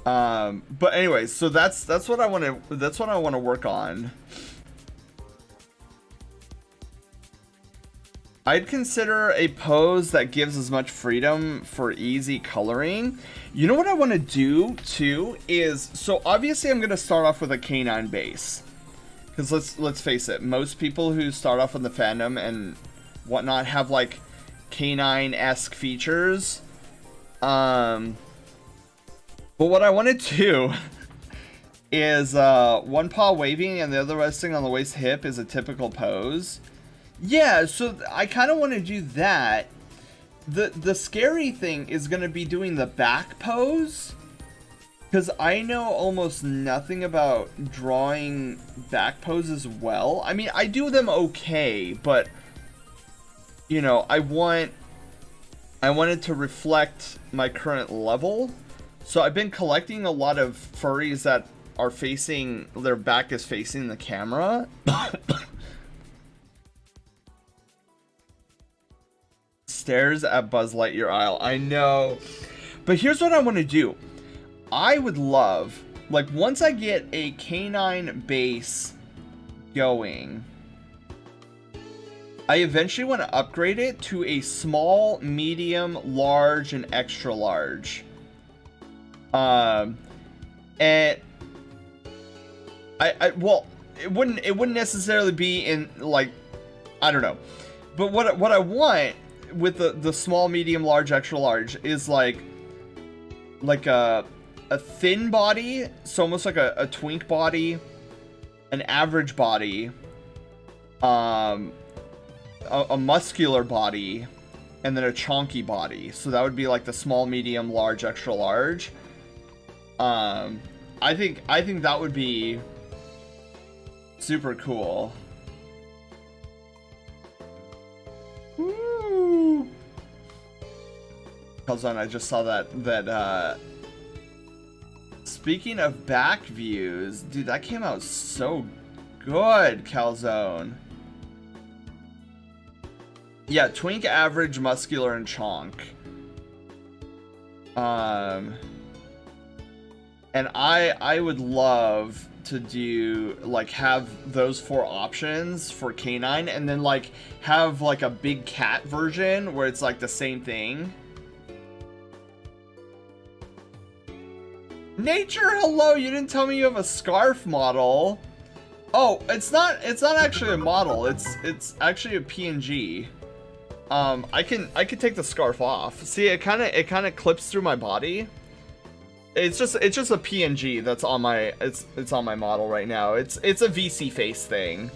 But anyway, so that's what I want to work on. I'd consider a pose that gives as much freedom for easy coloring. You know what I want to do too is, so obviously I'm going to start off with a canine base, because let's face it, most people who start off in the fandom and whatnot have like canine-esque features. But what I want to do is one paw waving and the other resting on the waist hip is a typical pose. Yeah, so I kind of want to do that. The scary thing is going to be doing the back pose, because I know almost nothing about drawing back poses well. I mean, I do them okay, but you know, I wanted to reflect my current level. So I've been collecting a lot of furries that are facing, their back is facing the camera. Stares at Buzz Lightyear aisle. I know. But here's what I want to do. I would love, like, once I get a canine base going, I eventually want to upgrade it to a small, medium, large, and extra large. And well, it wouldn't necessarily be in, like, I don't know. But what I want with the small, medium, large, extra large is like a thin body, so almost like a twink body, an average body, a muscular body, and then a chonky body. So that would be like the small, medium, large, extra large. I think that would be super cool. Woo! Calzone, I just saw that speaking of back views, dude, that came out so good, Calzone. Yeah, twink, average, muscular, and chonk. And I would love to do, like, have those 4 options for canine, and then, like, have, like, a big cat version where it's, like, the same thing. Nature, hello, you didn't tell me you have a scarf model. Oh, it's not actually a model, it's actually a PNG. I can take the scarf off. See, it kind of clips through my body. It's just a PNG that's on my it's on my model right now. It's a VC face thing.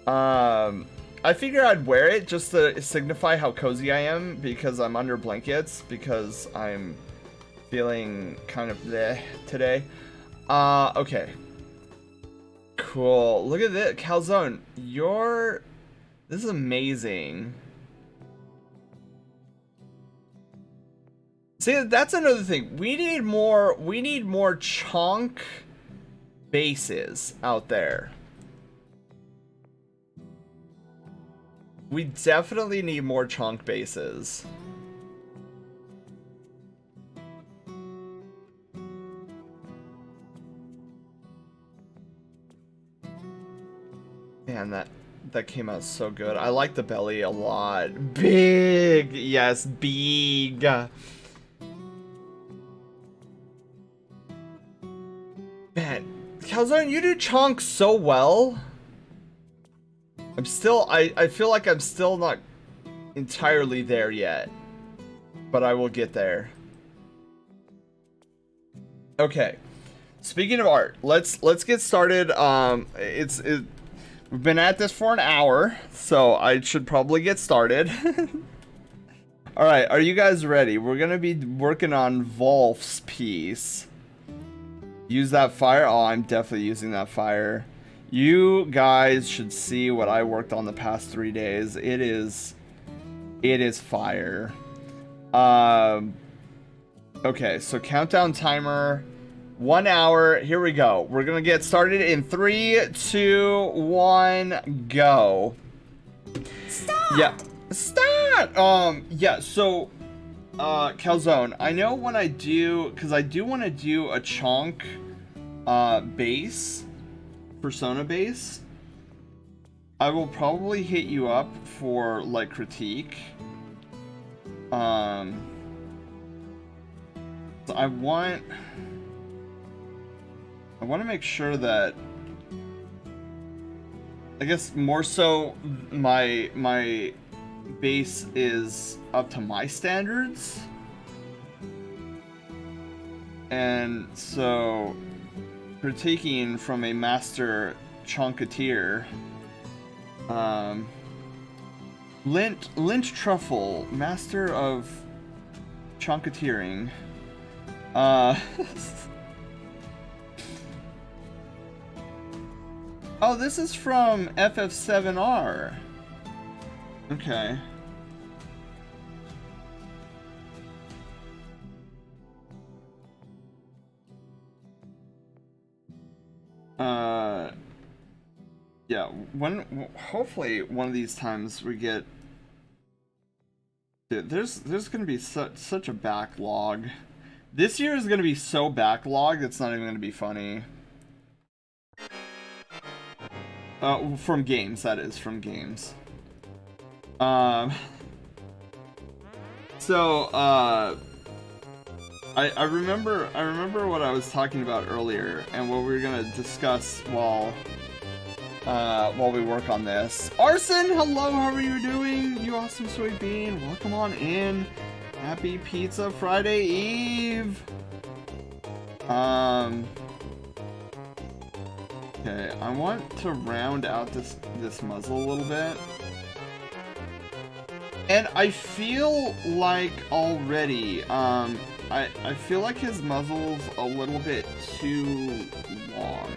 I figure I'd wear it just to signify how cozy I am because I'm under blankets because I'm feeling kind of bleh today. Okay. Cool. Look at this, Calzone. This is amazing. See, that's another thing. We need more chonk bases out there. We definitely need more chonk bases. Man, that came out so good. I like the belly a lot. Big! Yes, big! Man, Calzone, you do chonk so well. I feel like I'm still not entirely there yet. But I will get there. Okay. Speaking of art, let's get started. We've been at this for an hour, so I should probably get started. Alright, are you guys ready? We're gonna be working on Wolf's piece. Use that fire? Oh, I'm definitely using that fire. You guys should see what I worked on the past 3 days. It is fire. Okay, so countdown timer. 1 hour. Here we go. We're gonna get started in 3, 2, 1, go. Stop! Yeah. Stop! Yeah, so Calzone, I know when I do, because I do want to do a chonk base, Fursona base, I will probably hit you up for, like, critique. So I want to make sure that, I guess more so my base is up to my standards. And so critiquing from a master chonketeer, Lint Truffle, master of chonketeering. Oh, this is from FF7R. Okay. Yeah, hopefully one of these times we get... Dude, there's gonna be such a backlog. This year is gonna be so backlogged, it's not even gonna be funny. From games, that is, from games. So, I remember what I was talking about earlier, and what we were gonna discuss while while we work on this. Arson, hello, how are you doing? You awesome sweet bean. Welcome on in. Happy Pizza Friday Eve. Okay, I want to round out this muzzle a little bit. And I feel like already, I feel like his muzzle's a little bit too long.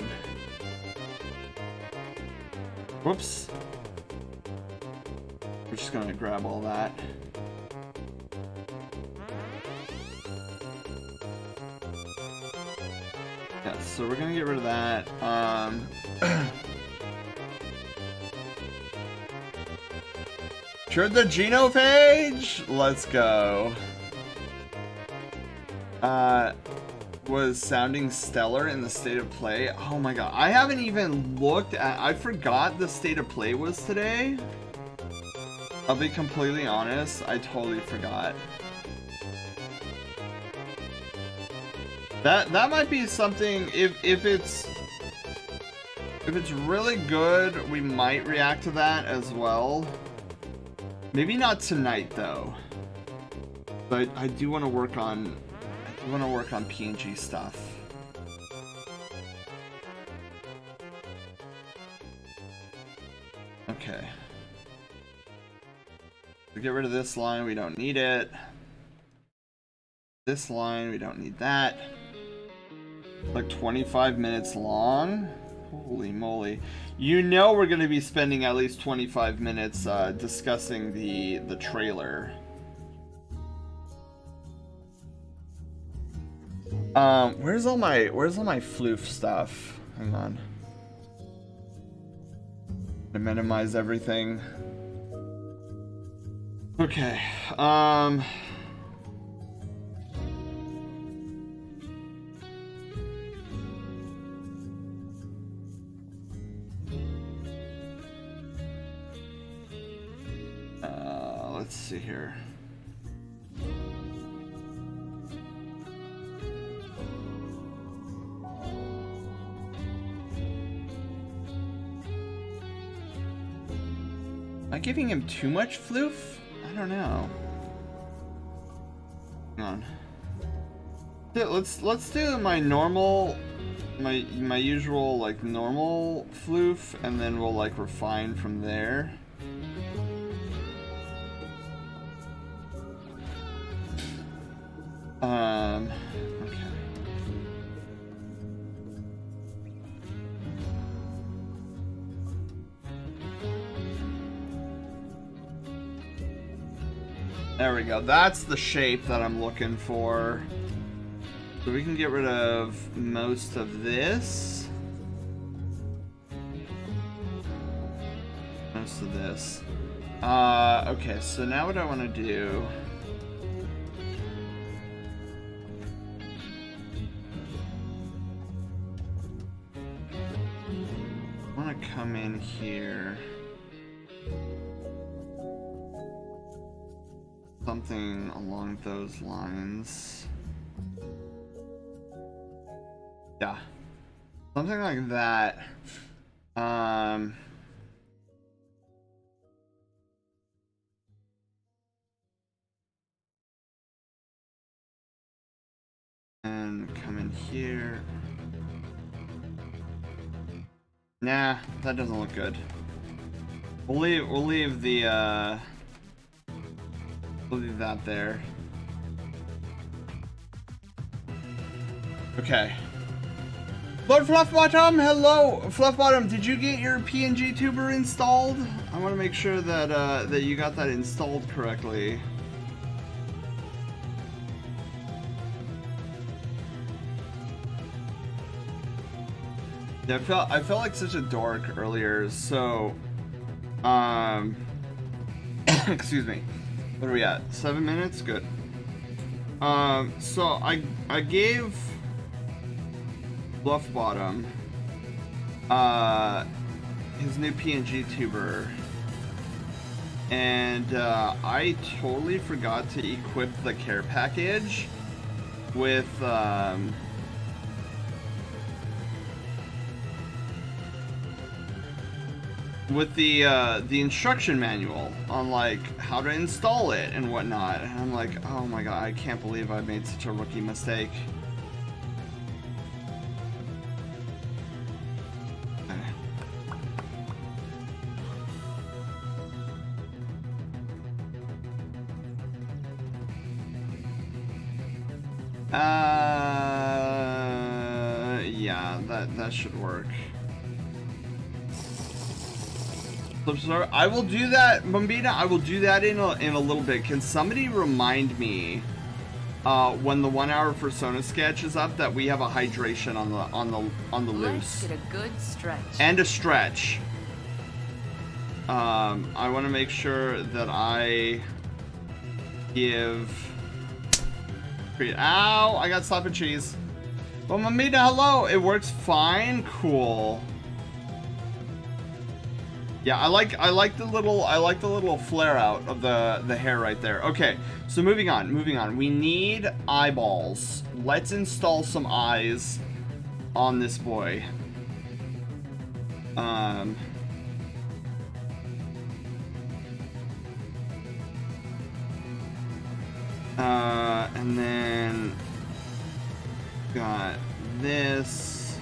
Whoops. We're just gonna grab all that. Yeah, so we're gonna get rid of that. Cured the genophage? Let's go. Was sounding stellar in the state of play. Oh my god, I haven't even looked at. I forgot the state of play was today. I'll be completely honest, I totally forgot. That might be something. If it's really good, we might react to that as well. Maybe not tonight though. But I do want to work on PNG stuff. Okay. We get rid of this line, we don't need it. This line, we don't need that. Like 25 minutes long? Holy moly. You know we're gonna be spending at least 25 minutes discussing the trailer. Where's all my floof stuff? Hang on. To minimize everything. Okay. Let's see here. Am I giving him too much floof? I don't know. Hang on. Let's do my normal, my usual like normal floof, and then we'll like refine from there. Okay. There we go. That's the shape that I'm looking for. So we can get rid of most of this. Most of this. Okay, so now what I want to do... I want to come in here. Something along those lines. Yeah. Something like that. And come in here. Nah, that doesn't look good. We'll leave the we'll leave that there. Okay. Lord Fluffbottom, hello! Fluffbottom, did you get your PNG tuber installed? I want to make sure that that you got that installed correctly. Yeah, I felt like such a dork earlier, so excuse me. What are we at? 7 minutes? Good. So I gave Fluffbottom his new PNG tuber, and I totally forgot to equip the care package with with the instruction manual on like how to install it and whatnot, and I'm like, oh my god, I can't believe I made such a rookie mistake. Yeah, that should work. So I will do that, Bombina. I will do that in a little bit. Can somebody remind me when the 1 hour Fursona sketch is up that we have a hydration on the loose? Let's get a good stretch. And a stretch. I want to make sure that I give. Ow! I got slap and cheese. Well, Mamita, hello. It works fine. Cool. Yeah, I like the little flare out of the hair right there. Okay, so moving on. We need eyeballs. Let's install some eyes on this boy. And then got this.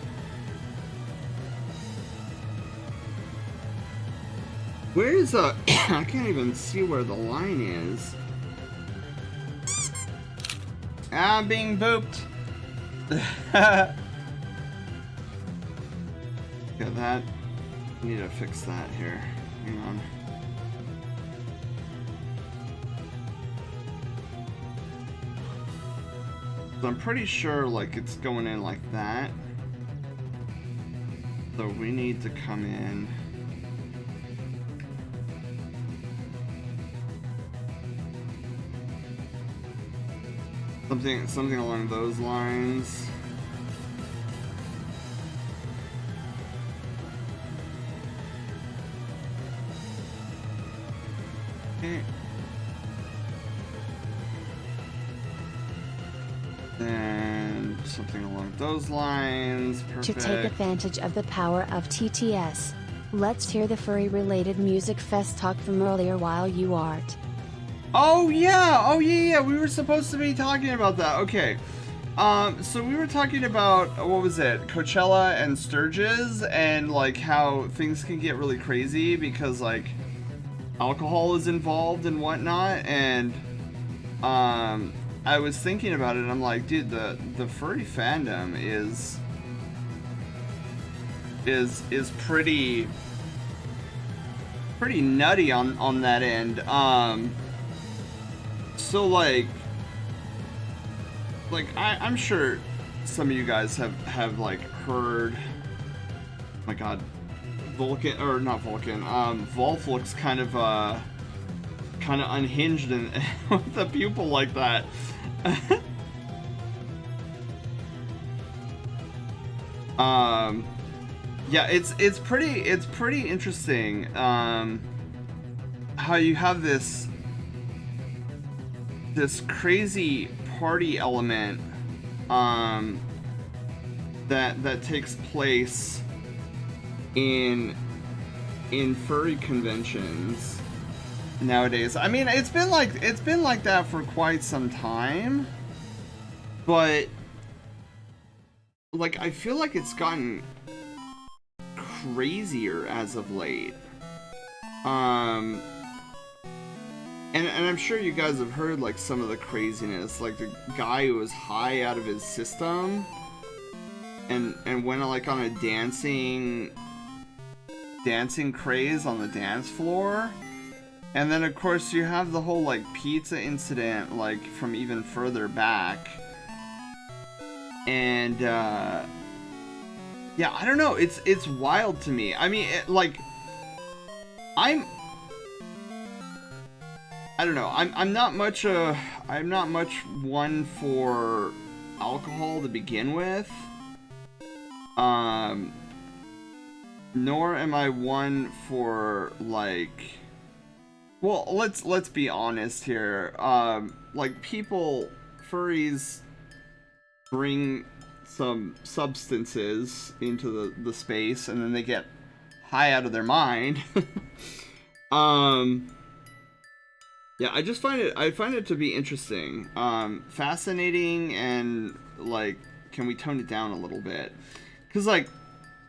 Where is I can't even see where the line is. I'm being booped. Got that. I need to fix that here. Hang on. I'm pretty sure like it's going in like that. So we need to come in. Something along those lines. Okay. And something along those lines. Perfect. To take advantage of the power of TTS, let's hear the furry-related music fest talk from earlier while you art. Oh yeah, we were supposed to be talking about that. Okay. So we were talking about, what was it? Coachella and Sturgis, and like how things can get really crazy because like alcohol is involved and whatnot, and I was thinking about it and I'm like, dude, the furry fandom is pretty nutty on that end. So like I'm sure some of you guys have like heard, oh my god, Vulcan, or not Vulcan, Volf looks kind of unhinged and with a pupil like that. Yeah, it's pretty interesting how you have this crazy party element that takes place in furry conventions nowadays. I mean, it's been like that for quite some time, but like I feel like it's gotten crazier as of late. And I'm sure you guys have heard like some of the craziness, like the guy who was high out of his system and went like on a dancing craze on the dance floor. And then of course you have the whole like pizza incident like from even further back. And yeah, I don't know, it's wild to me. I mean, I don't know. I'm not much one for alcohol to begin with. Nor am I one for like, well, let's be honest here. Like furries bring some substances into the space and then they get high out of their mind. Yeah, I find it to be interesting, fascinating, and like, can we tone it down a little bit? Because like,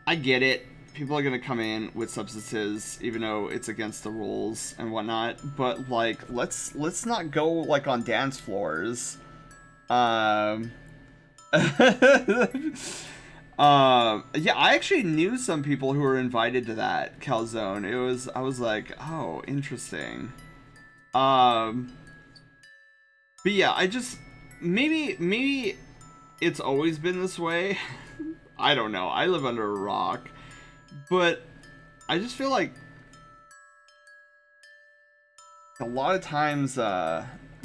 I get it. People are gonna come in with substances, even though it's against the rules and whatnot. But like, let's not go like on dance floors. Yeah, I actually knew some people who were invited to that calzone. I was like, oh, interesting. But yeah, maybe it's always been this way. I don't know. I live under a rock, but I just feel like a lot of times,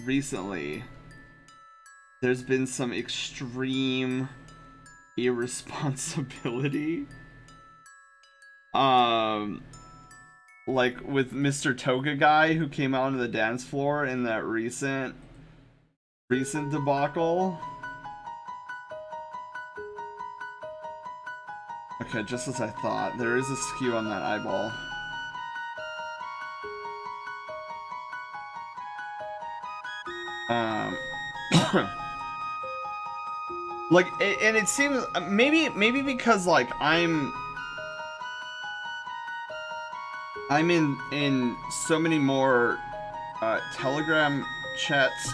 recently, there's been some extreme irresponsibility. Like with Mr. Toga guy who came out onto the dance floor in that recent debacle. Okay, just as I thought, there is a skew on that eyeball. Like, and it seems maybe because like I'm in so many more Telegram chats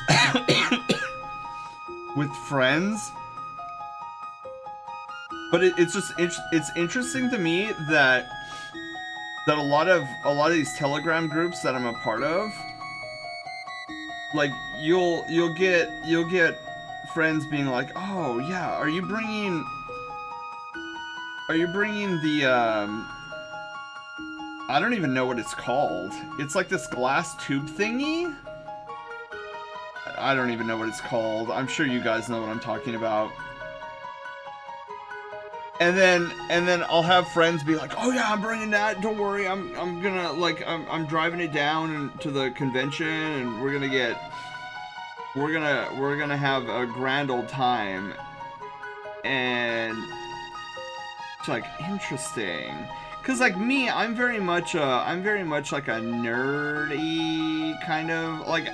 with friends, but it's interesting to me that a lot of these Telegram groups that I'm a part of, like you'll get friends being like, oh yeah, are you bringing the I don't even know what it's called. It's like this glass tube thingy. I don't even know what it's called. I'm sure you guys know what I'm talking about. And then I'll have friends be like, "Oh yeah, I'm bringing that. Don't worry. I'm gonna like I'm driving it down to the convention, and we're gonna have a grand old time." And it's like interesting. Cause like me, I'm very much like a nerdy kind of like.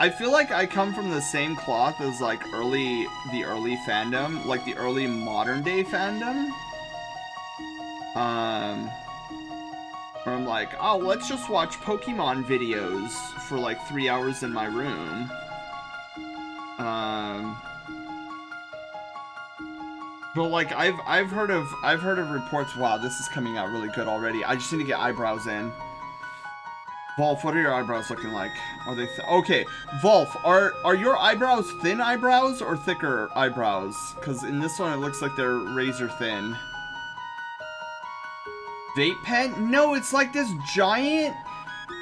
I feel like I come from the same cloth as like the early fandom, like the early modern day fandom. Where I'm like, oh, let's just watch Pokemon videos for like 3 hours in my room. But like I've heard of reports. Wow, this is coming out really good already. I just need to get eyebrows in. Volf, what are your eyebrows looking like? Are they okay? Volf, are your eyebrows thin eyebrows or thicker eyebrows? Because in this one it looks like they're razor thin. Vape pen? No, it's like this giant.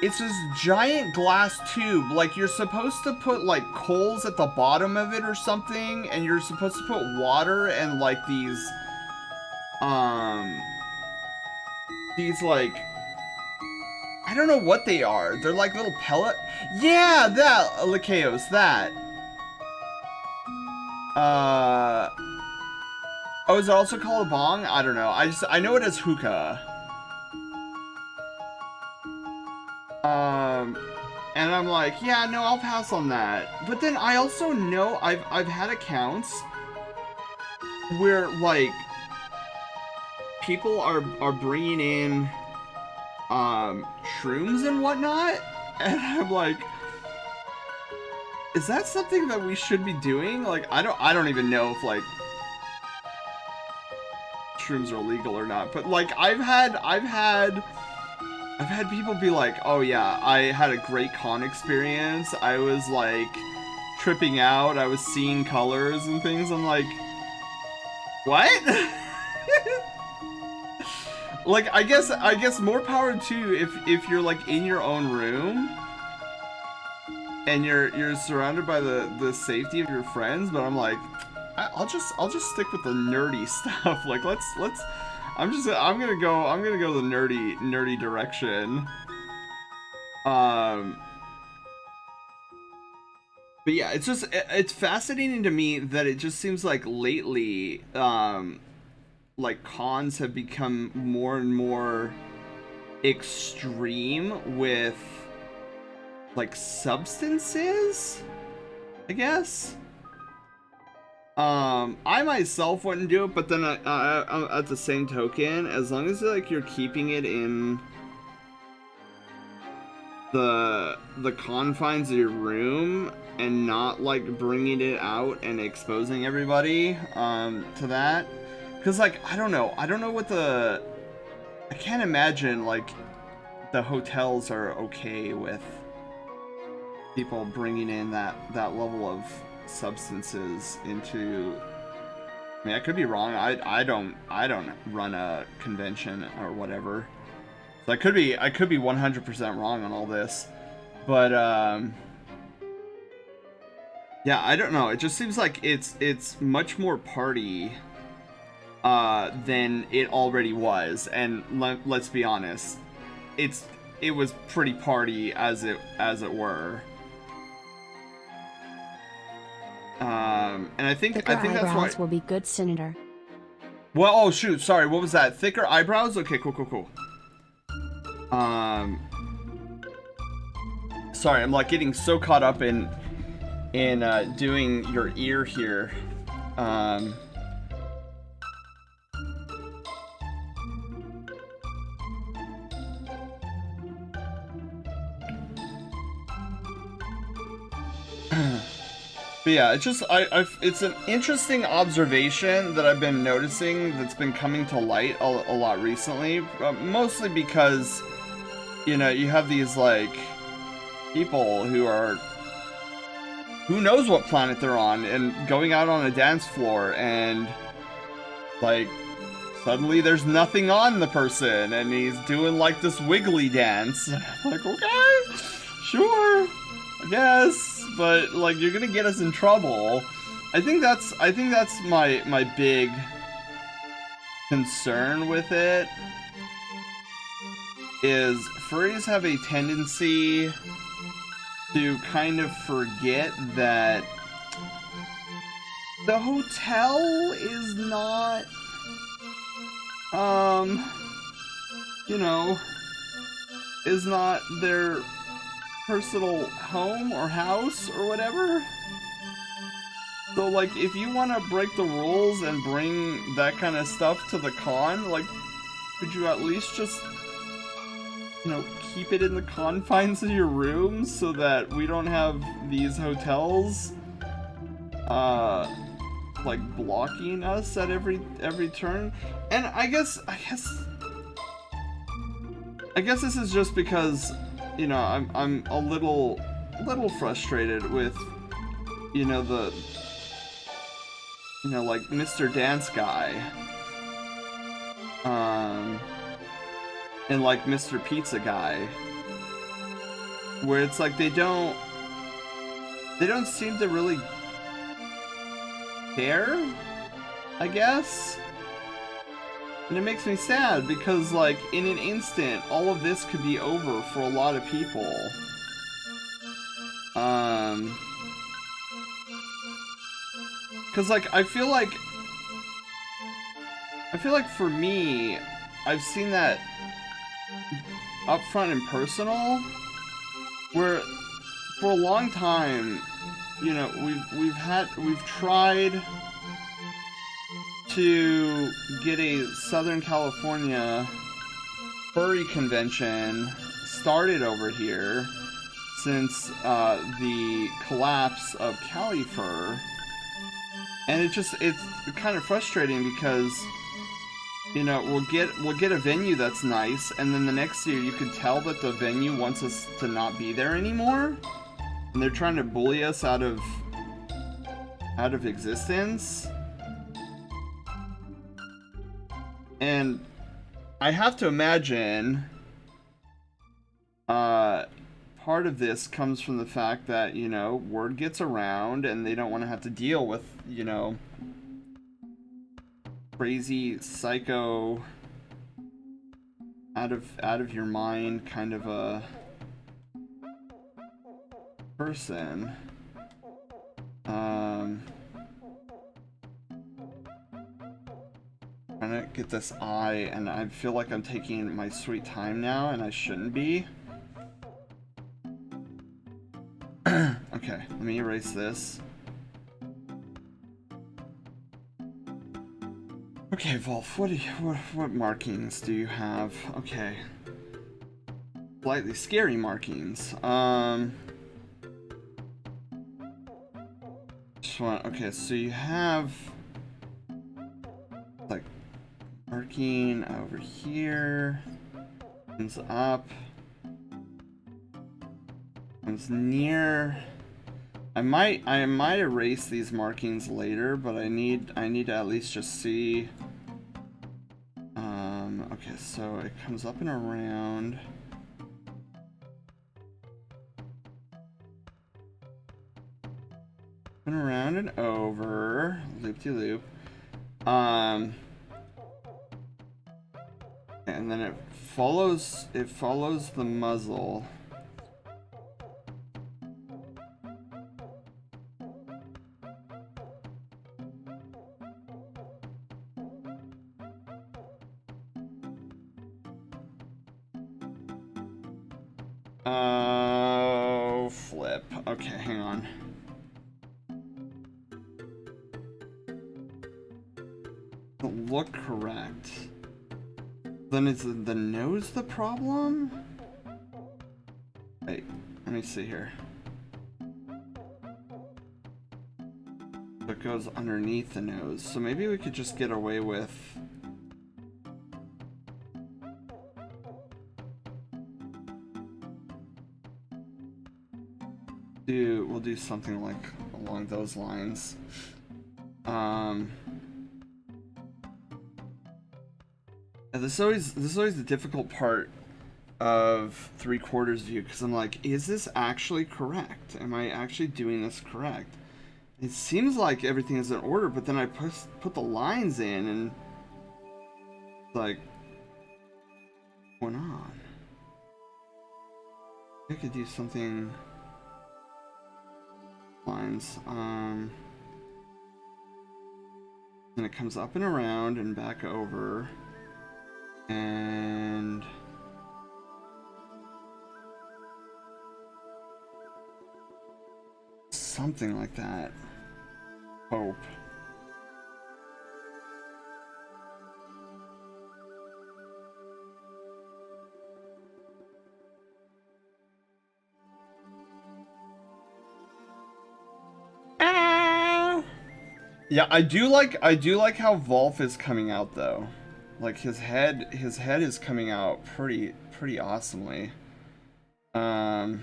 It's this giant glass tube. Like you're supposed to put like coals at the bottom of it or something, and you're supposed to put water and like these like, I don't know what they are. They're like little pellet. Yeah, that Lakeos, that. Oh, is it also called a bong? I don't know. I know it as hookah. And I'm like, yeah, no, I'll pass on that. But then I also know I've had accounts where like people are bringing in shrooms and whatnot, and I'm like, is that something that we should be doing? Like, I don't even know if like shrooms are illegal or not, but like I've had people be like, oh yeah, I had a great con experience. I was like tripping out. I was seeing colors and things. I'm like, what? Like, I guess more power to if you're like in your own room and you're surrounded by the safety of your friends. But I'm like, I'll just stick with the nerdy stuff. Like, let's I'm gonna go the nerdy direction. But yeah, it's fascinating to me that it just seems like lately, like cons have become more and more extreme with like substances, I guess. I myself wouldn't do it, but then at the same token, as long as like you're keeping it in the confines of your room and not like bringing it out and exposing everybody to that, because like I don't know what I can't imagine like the hotels are okay with people bringing in that level of substances into. I mean, I could be wrong. I don't run a convention or whatever, so I could be 100% wrong on all this, but yeah, I don't know. It just seems like it's much more party than it already was, and let's be honest, it was pretty party as it were. And I think Thicker that's why. eyebrows will be good, Senator. Well, oh shoot, sorry, what was that? Thicker eyebrows? Okay, cool. Sorry, I'm like getting so caught up in doing your ear here. But yeah, it's just it's an interesting observation that I've been noticing that's been coming to light a lot recently, mostly because you know you have these like people who are who knows what planet they're on and going out on a dance floor and like suddenly there's nothing on the person and he's doing like this wiggly dance. I'm like, okay, sure, I guess, but like you're gonna get us in trouble. I think that's my big concern with it is furries have a tendency to kind of forget that the hotel is not you know, is not their personal home or house or whatever. So like if you want to break the rules and bring that kind of stuff to the con, like could you at least just, you know, keep it in the confines of your room so that we don't have these hotels like blocking us at every turn. And I guess this is just because, you know, I'm a little frustrated with, you know, like Mr. Dance Guy, and like Mr. Pizza Guy, where it's like they don't seem to really care, I guess. And it makes me sad because like in an instant all of this could be over for a lot of people. Cause like I feel like for me, I've seen that up front and personal, where for a long time, you know, we've tried to get a Southern California furry convention started over here since the collapse of Califer, and it's kind of frustrating because, you know, we'll get a venue that's nice, and then the next year you could tell that the venue wants us to not be there anymore, and they're trying to bully us out of existence. And I have to imagine part of this comes from the fact that, you know, word gets around and they don't want to have to deal with, you know, crazy psycho out of your mind kind of a person. this eye, and I feel like I'm taking my sweet time now, and I shouldn't be. Okay, let me erase this. Okay, Wolf, what markings do you have? Okay. Slightly scary markings. Just want, okay, so you have like marking over here. Comes up. Comes near. I might erase these markings later, but I need to at least just see. Okay, so it comes up and around. And around and over, loop-de-loop. And then it follows the muzzle. Oh, flip. Okay, hang on. Look correct. Then is the nose the problem? Wait, let me see here. It goes underneath the nose, so maybe we could just get away with we'll do something like along those lines. This is always the difficult part of 3/4 view, because I'm like, is this actually correct? Am I actually doing this correct? It seems like everything is in order, but then I put the lines in and like, what's going on? I could do something lines. And it comes up and around and back over. And something like that. Hope. Yeah, I do like how Volf is coming out though. Like his head is coming out pretty awesomely. Okay,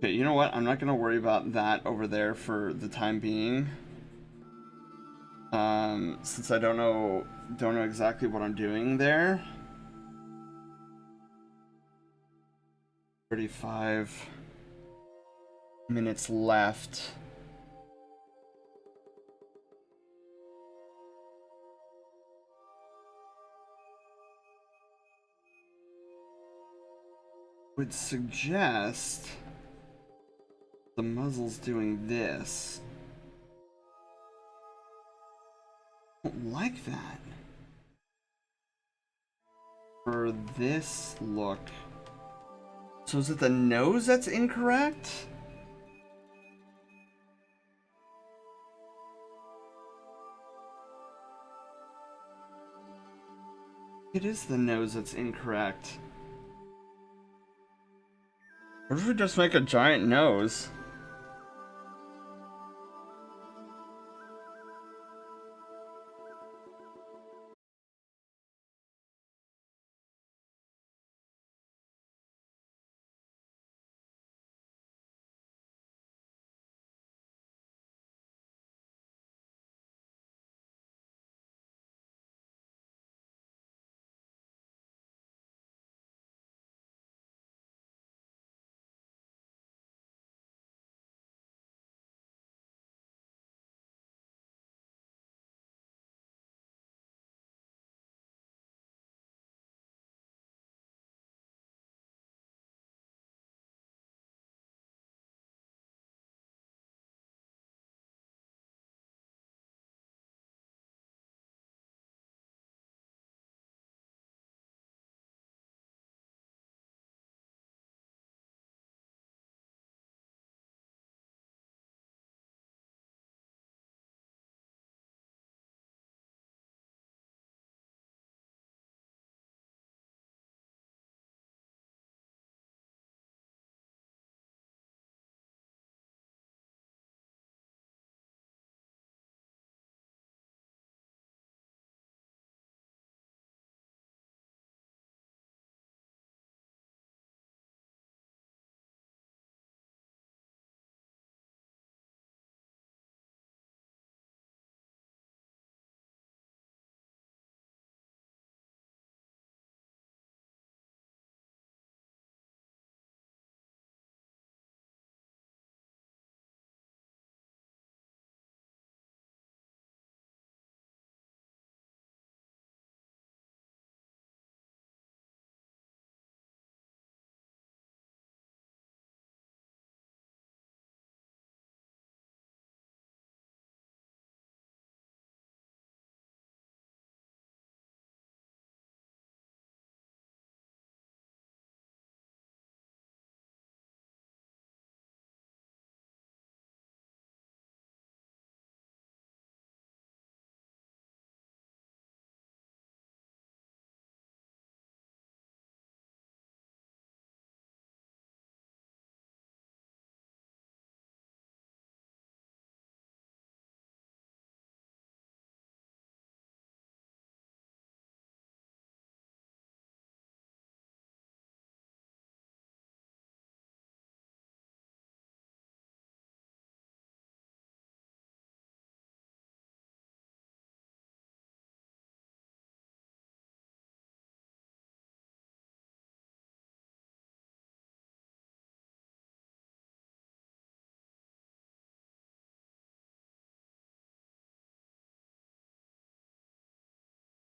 you know what? I'm not gonna worry about that over there for the time being. Since I don't know exactly what I'm doing there. 35 minutes left. Would suggest the muzzle's doing this. I don't like that. For this look. So is it the nose that's incorrect? It is the nose that's incorrect. What if we just make a giant nose?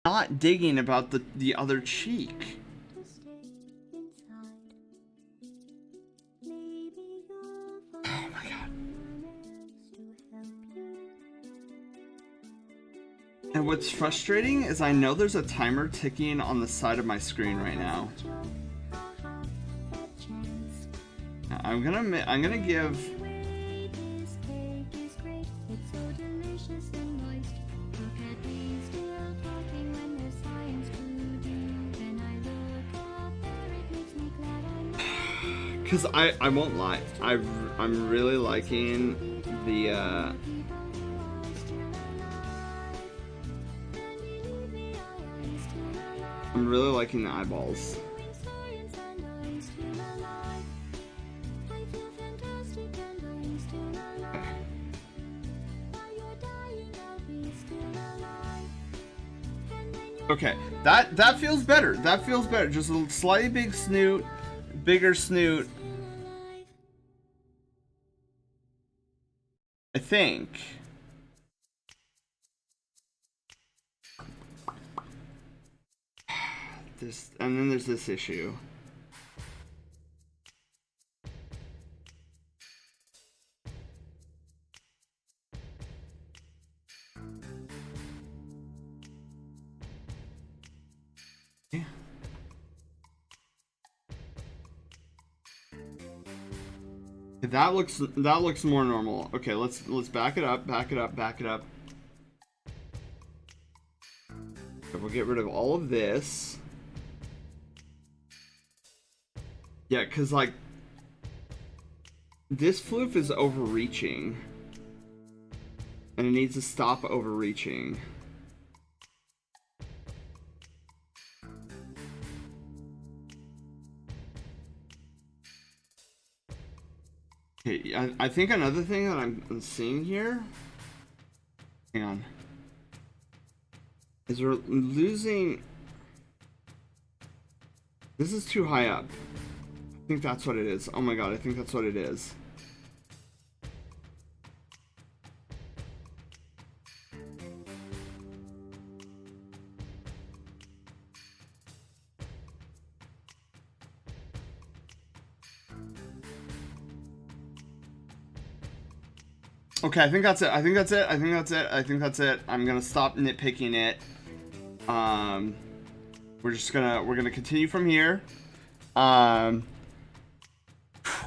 not digging about the other cheek. Oh my god. And what's frustrating is I know there's a timer ticking on the side of my screen right now. I'm gonna give. Cause I won't lie, I'm really liking the I'm really liking the eyeballs. Okay, that feels better. That feels better. Just a slightly big snoot, bigger snoot. I think. This, and then there's this issue. Yeah. That looks more normal. Okay, let's back it up, back it up, back it up. Okay, we'll get rid of all of this. Yeah, cause like this floof is overreaching, and it needs to stop overreaching. Okay, I think another thing that I'm seeing here, hang on, is we're losing, this is too high up. I think that's what it is. Oh my god, I think that's what it is. Okay, I think that's it. I think that's it. I think that's it. I think that's it. I'm gonna stop nitpicking it. We're gonna continue from here.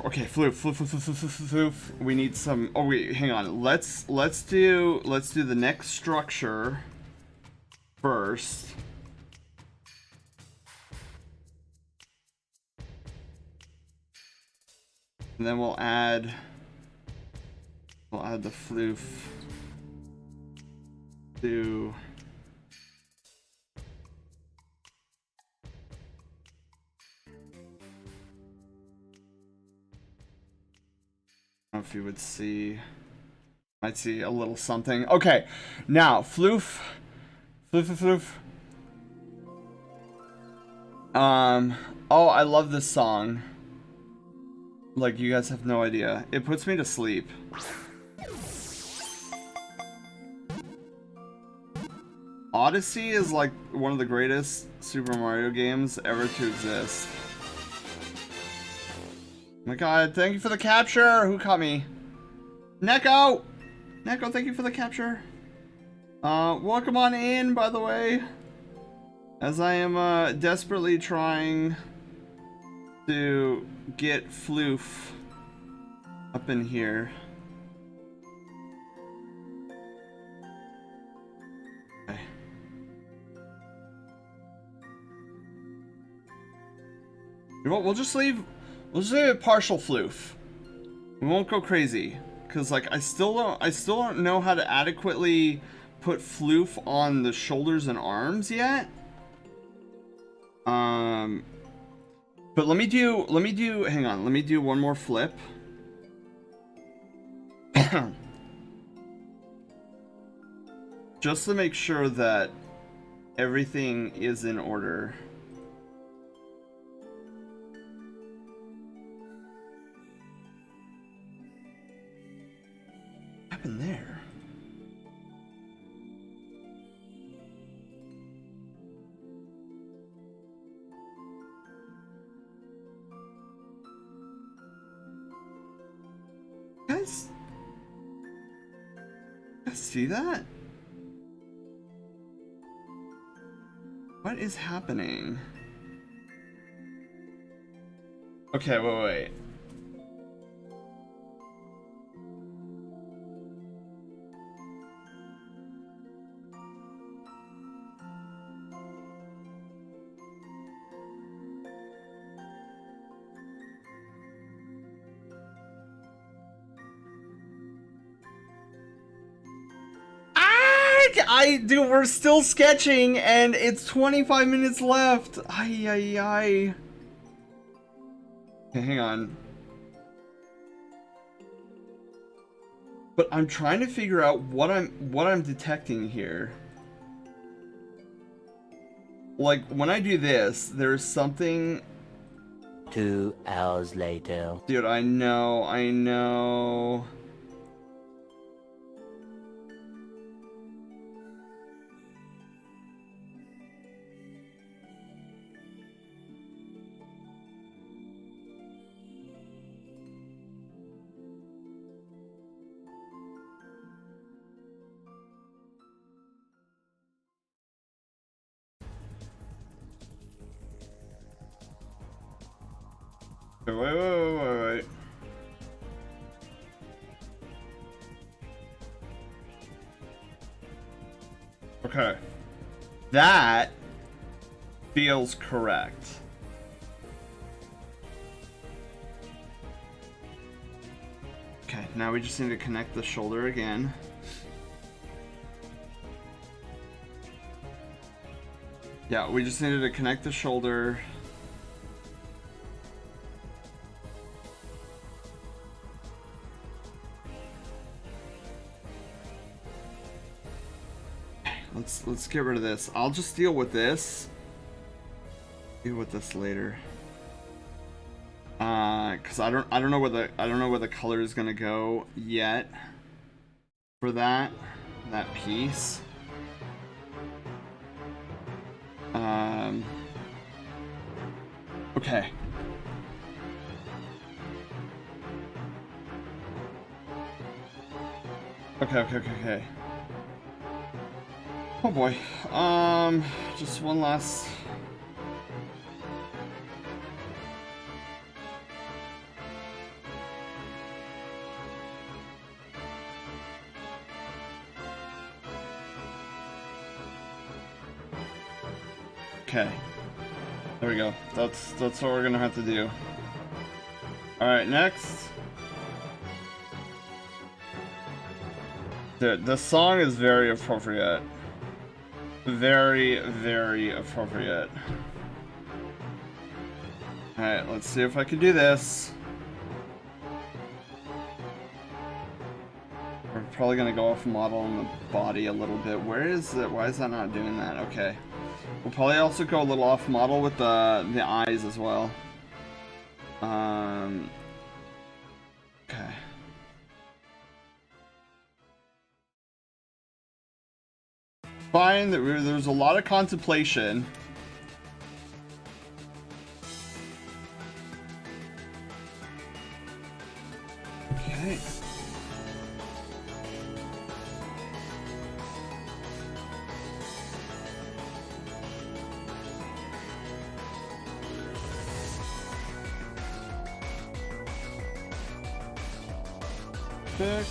Okay, floof. We need some. Oh wait, hang on. Let's do the next structure first. And then we'll add the floof to I don't know if you would see, might see a little something. Okay, now floof. Oh, I love this song. Like, you guys have no idea. It puts me to sleep. Odyssey is like one of the greatest Super Mario games ever to exist. Oh my god, thank you for the capture! Who caught me? Neko! Neko, thank you for the capture. Welcome on in, by the way. As I am, desperately trying to get floof up in here. Okay. You know what, we'll just leave a partial floof. We won't go crazy. Cause like I still don't know how to adequately put floof on the shoulders and arms yet. But let me do, hang on, let me do one more flip. Just to make sure that everything is in order. What happened there? guys see that? What is happening? Okay, wait. Dude, we're still sketching and it's 25 minutes left. Ay. Okay, hang on. But I'm trying to figure out what I'm detecting here. Like, when I do this, there's something... 2 hours later. Dude, I know. Wait. Okay. That feels correct. Okay, now we just need to connect the shoulder again. Yeah, we just needed to connect the shoulder. Let's get rid of this. I'll just deal with this. Deal with this later. Cause I don't know where the color is gonna go yet for that piece. Okay. Okay. Oh boy. Just one last. Okay. There we go. That's what we're gonna have to do. Alright, next. Dude, the song is very appropriate. Very, very appropriate. Alright, let's see if I can do this. We're probably gonna go off model on the body a little bit. Where is it? Why is that not doing that? Okay. We'll probably also go a little off model with the eyes as well. Okay. Fine, there's a lot of contemplation. Okay. Perfect.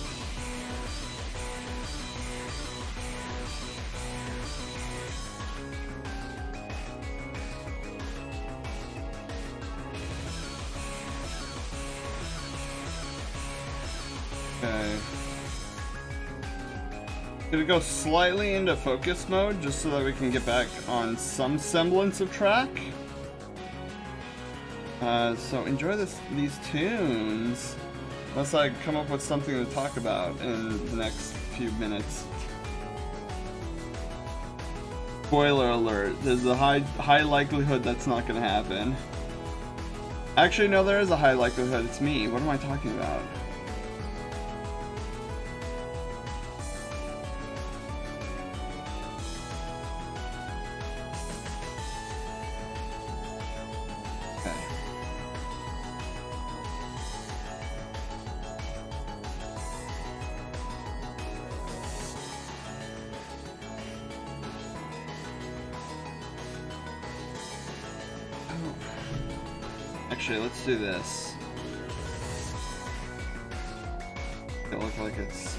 Okay. Gonna go slightly into focus mode just so that we can get back on some semblance of track. So enjoy these tunes. Unless I come up with something to talk about in the next few minutes. Spoiler alert, there's a high likelihood that's not gonna happen. Actually, no, there is a high likelihood it's me. What am I talking about? Actually, let's do this. It looks like it's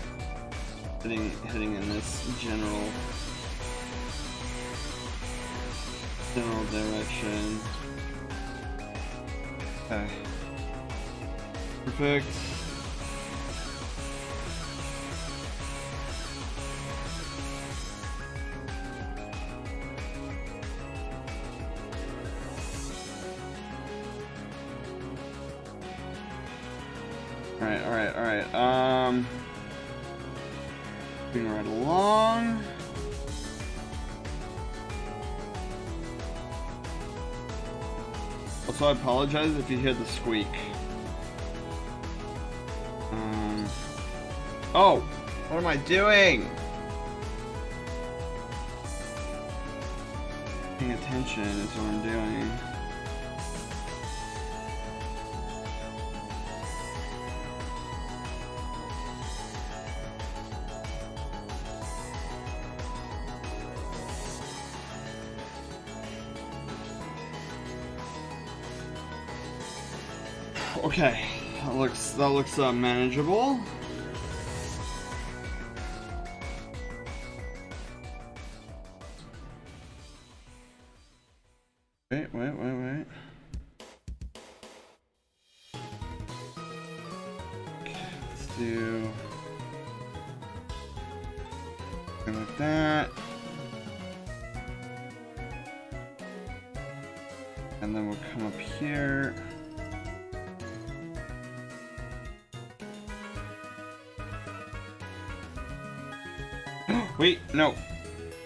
hitting in this general direction. Okay. Perfect. Alright. Moving right along. Also, I apologize if you hear the squeak. Oh! What am I doing? Paying attention is what I'm doing. Okay, that looks manageable. Wait. Okay, let's do something like that. And then we'll come up here. Wait, no.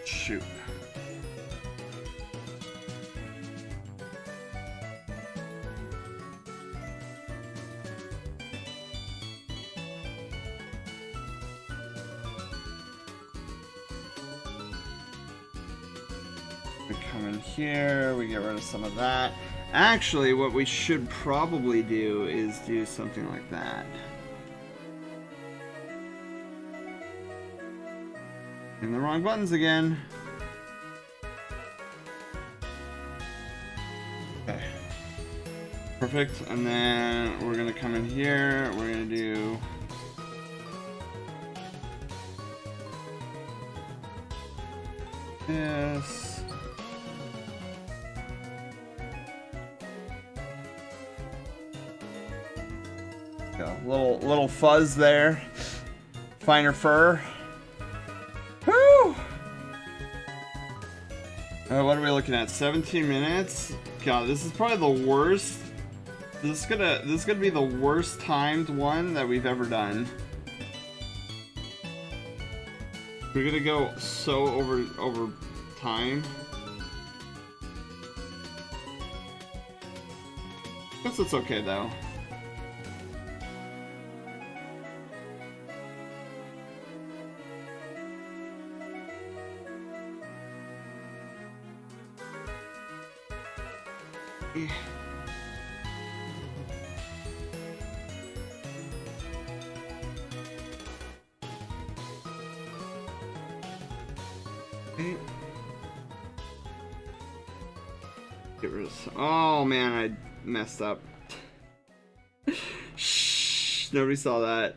Shoot. We come in here, we get rid of some of that. Actually, what we should probably do is do something like that. In the wrong buttons again. Okay. Perfect. And then we're gonna come in here. We're gonna do this. Got a little fuzz there. Finer fur. What are we looking at? 17 minutes? God, this is probably the worst. This is gonna be the worst timed one that we've ever done. We're gonna go so over time. Guess it's okay though. Get rid of some. Oh man, I messed up. Shh, nobody saw that.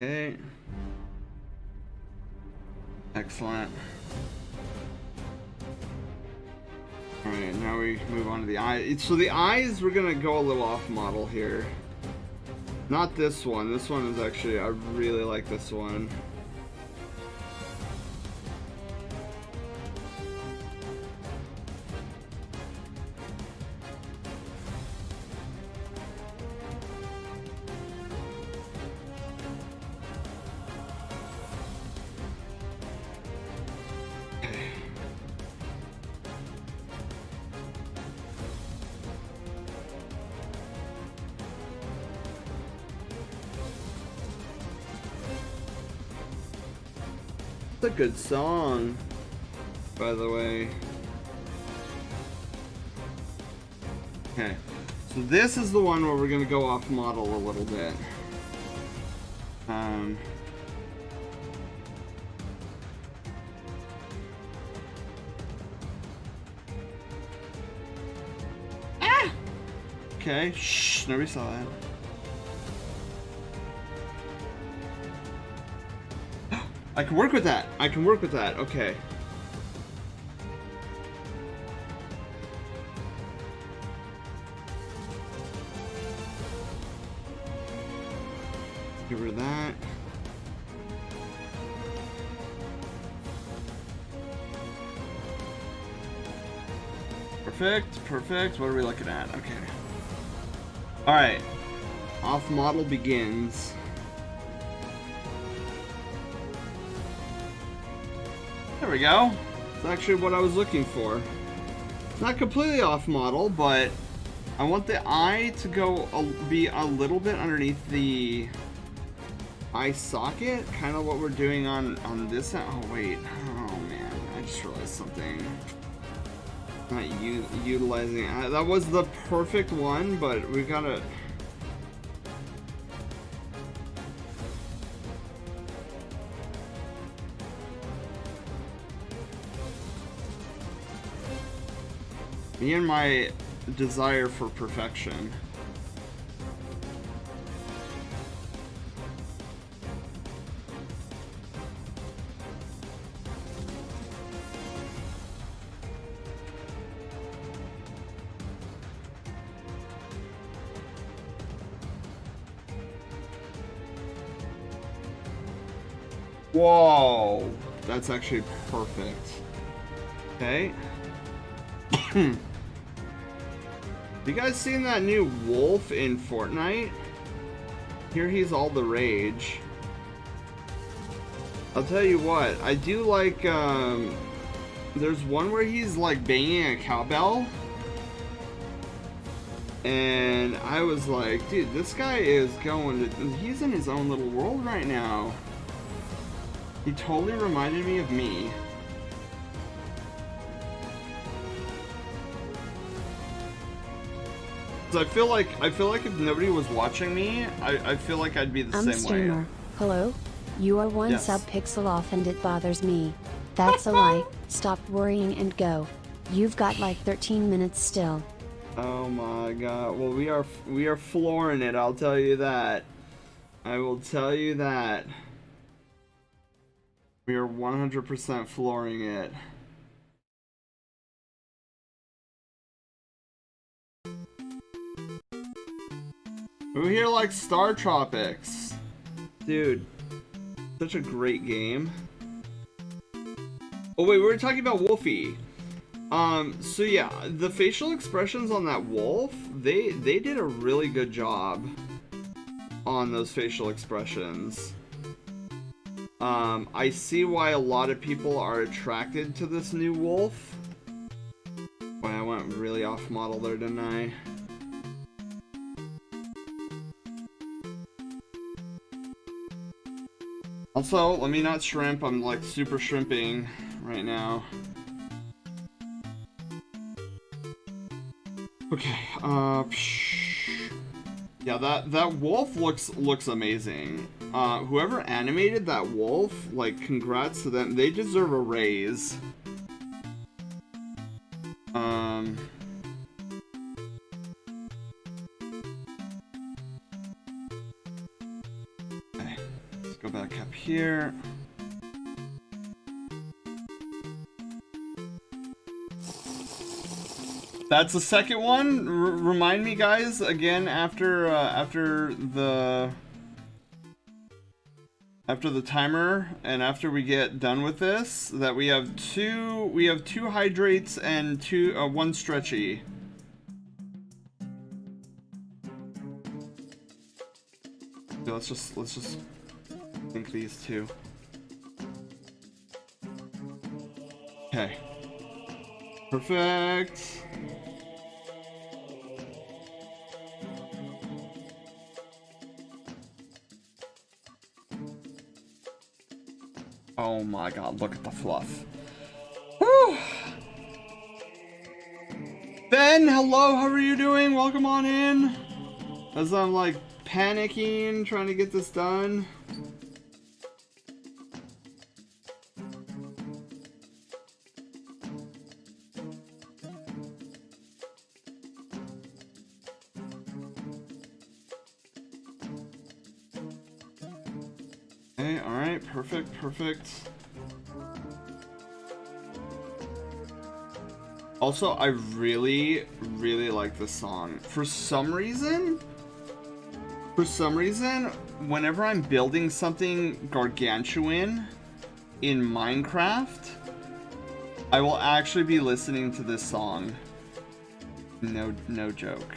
Okay. Excellent. Alright, now we move on to the eyes. So the eyes, we're gonna go a little off model here. Not this one. This one is actually, I really like this one. It's a good song, by the way. Okay, so this is the one where we're gonna go off model a little bit. Okay. Shh, nobody saw that. I can work with that. I can work with that. Okay. Get rid of that. Perfect, perfect. What are we looking at? Okay. Alright. Off model begins. There we go. That's actually what I was looking for. It's not completely off model, but I want the eye to be a little bit underneath the eye socket. Kind of what we're doing on this end. Oh, wait. Oh, man. I just realized something. Not utilizing that was the perfect one, but we gotta. Me and my desire for perfection. Whoa, that's actually perfect. Okay. You guys seen that new wolf in Fortnite? Here he's all the rage. I'll tell you what, I do like, there's one where he's like banging a cowbell. And I was like, dude, this guy is he's in his own little world right now. He totally reminded me of me. So I feel like if nobody was watching me, I feel like I'd be the same streamer. way. Hello? You are one Yes. sub-pixel off and it bothers me. That's a lie. Stop worrying and go. You've got like 13 minutes still. Oh my god. Well, we are flooring it, I'll tell you that. I will tell you that. We are 100% flooring it. Over here like Star Tropics. Dude, such a great game. Oh wait, we were talking about Wolfie. So yeah, the facial expressions on that wolf, they did a really good job on those facial expressions. I see why a lot of people are attracted to this new wolf. Boy, I went really off model there, didn't I? Also, let me not shrimp, I'm like super shrimping right now. Okay, yeah, that wolf looks amazing. Whoever animated that wolf, like, congrats to them. They deserve a raise. Okay, let's go back up here. That's the second one. Remind me, guys, again after the timer and after we get done with this, that we have two hydrates and one stretchy. So let's just think these two. Okay. Perfect. Oh my god, look at the fluff. Whew. Ben, hello, how are you doing? Welcome on in. As I'm like panicking, trying to get this done. Okay, alright, perfect, perfect. Also, I really, really like this song. For some reason, whenever I'm building something gargantuan in Minecraft, I will actually be listening to this song. No joke.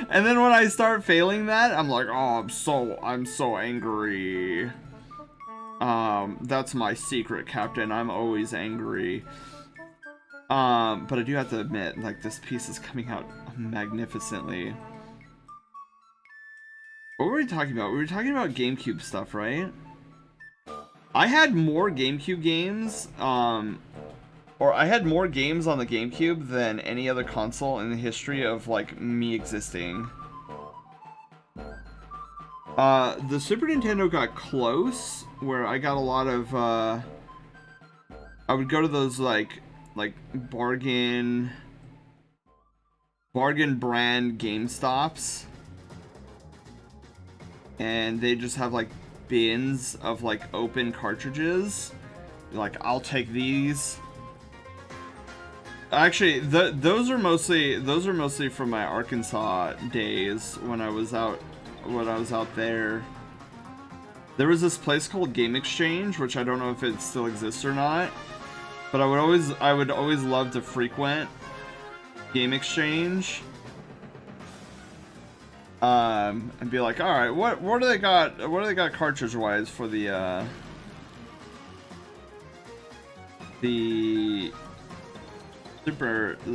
And then when I start failing that, I'm like, oh, I'm so angry. That's my secret, Captain. I'm always angry. But I do have to admit, like, this piece is coming out magnificently. What were we talking about? We were talking about GameCube stuff, right? I had more GameCube games, or I had more games on the GameCube than any other console in the history of, like, me existing. The Super Nintendo got close, where I got a lot of, I would go to those, like bargain brand GameStops, and they just have, like, bins of, like, open cartridges. Like, I'll take these. Actually, those are mostly from my Arkansas days when I was out there. There was this place called Game Exchange, which I don't know if it still exists or not, but I would always love to frequent Game Exchange. And be like, all right, what do they got? What do they got cartridge wise for the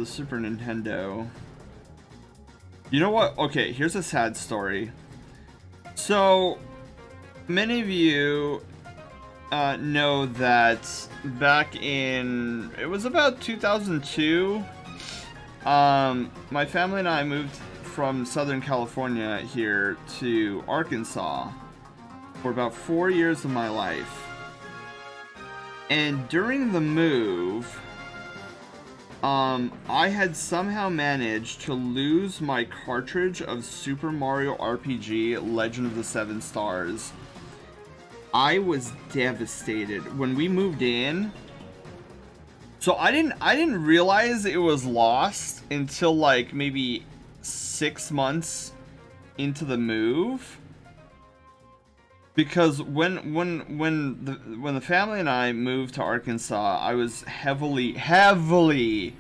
Super Nintendo? You know what? Okay, here's a sad story. So, many of you know that back in, it was about 2002, my family and I moved from Southern California here to Arkansas for about 4 years of my life. And during the move, I had somehow managed to lose my cartridge of Super Mario RPG Legend of the Seven Stars. I was devastated when we moved in. So I didn't realize it was lost until like maybe 6 months into the move. Because when the family and I moved to Arkansas, I was heavily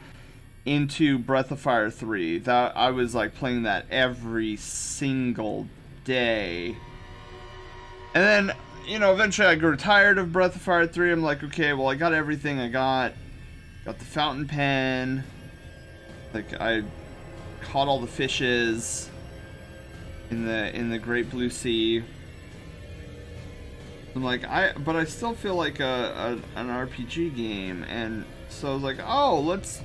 into Breath of Fire 3. That I was like playing that every single day. And then, you know, eventually I grew tired of Breath of Fire 3. I'm like, okay, well, I got everything. I got the fountain pen. Like, I caught all the fishes in the Great Blue Sea. I'm like, but I still feel like an RPG game, and so I was like, oh, let's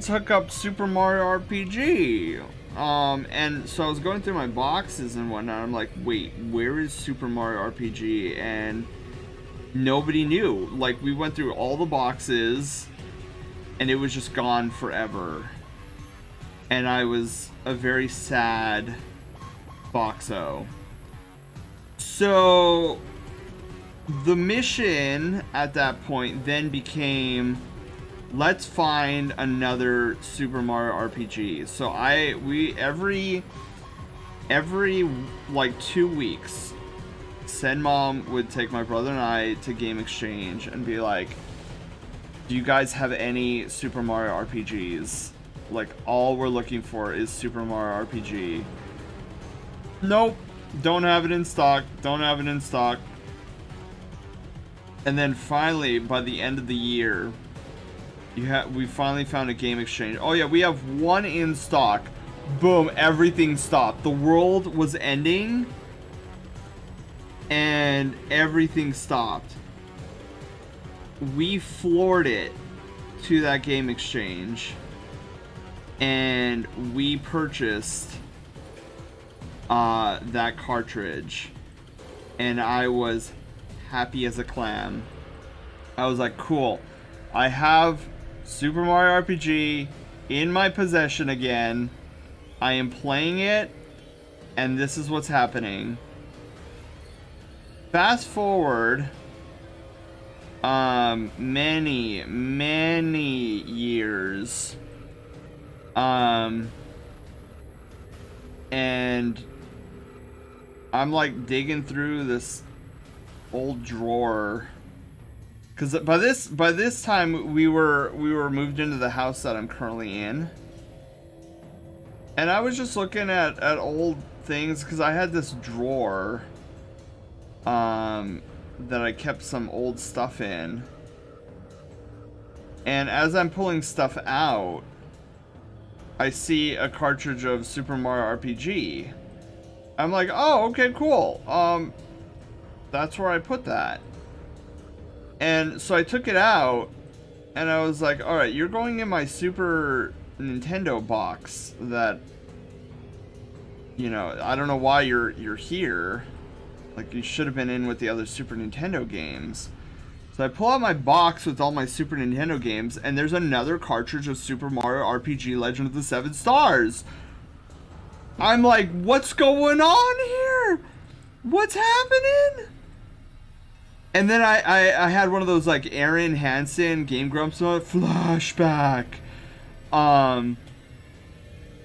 hook up Super Mario RPG. And so I was going through my boxes and whatnot. I'm like, wait, where is Super Mario RPG? And nobody knew. Like, we went through all the boxes, and it was just gone forever. And I was a very sad boxo. So the mission at that point then became, let's find another Super Mario RPG. So we every like 2 weeks, Sen Mom would take my brother and I to Game Exchange and be like, do you guys have any Super Mario RPGs? Like, all we're looking for is Super Mario RPG. Nope, don't have it in stock, don't have it in stock. And then finally, by the end of the year, we finally found a Game Exchange. Oh yeah, we have one in stock. Boom, everything stopped. The world was ending, and everything stopped. We floored it to that Game Exchange, and we purchased that cartridge, and I was happy as a clam. I was like, cool, I have Super Mario RPG in my possession again. I am playing it, and this is what's happening. Fast forward many years, and I'm like digging through this old drawer, because by this time we were moved into the house that I'm currently in, and I was just looking at old things, because I had this drawer that I kept some old stuff in, and as I'm pulling stuff out, I see a cartridge of Super Mario RPG. I'm like, oh, okay, cool. That's where I put that. And so I took it out, and I was like, alright, you're going in my Super Nintendo box that, you know, I don't know why you're here. Like, you should have been in with the other Super Nintendo games. So I pull out my box with all my Super Nintendo games, and there's another cartridge of Super Mario RPG Legend of the Seven Stars. I'm like, what's going on here? What's happening? And then I had one of those, like, Aaron Hansen Game Grumps flashback. So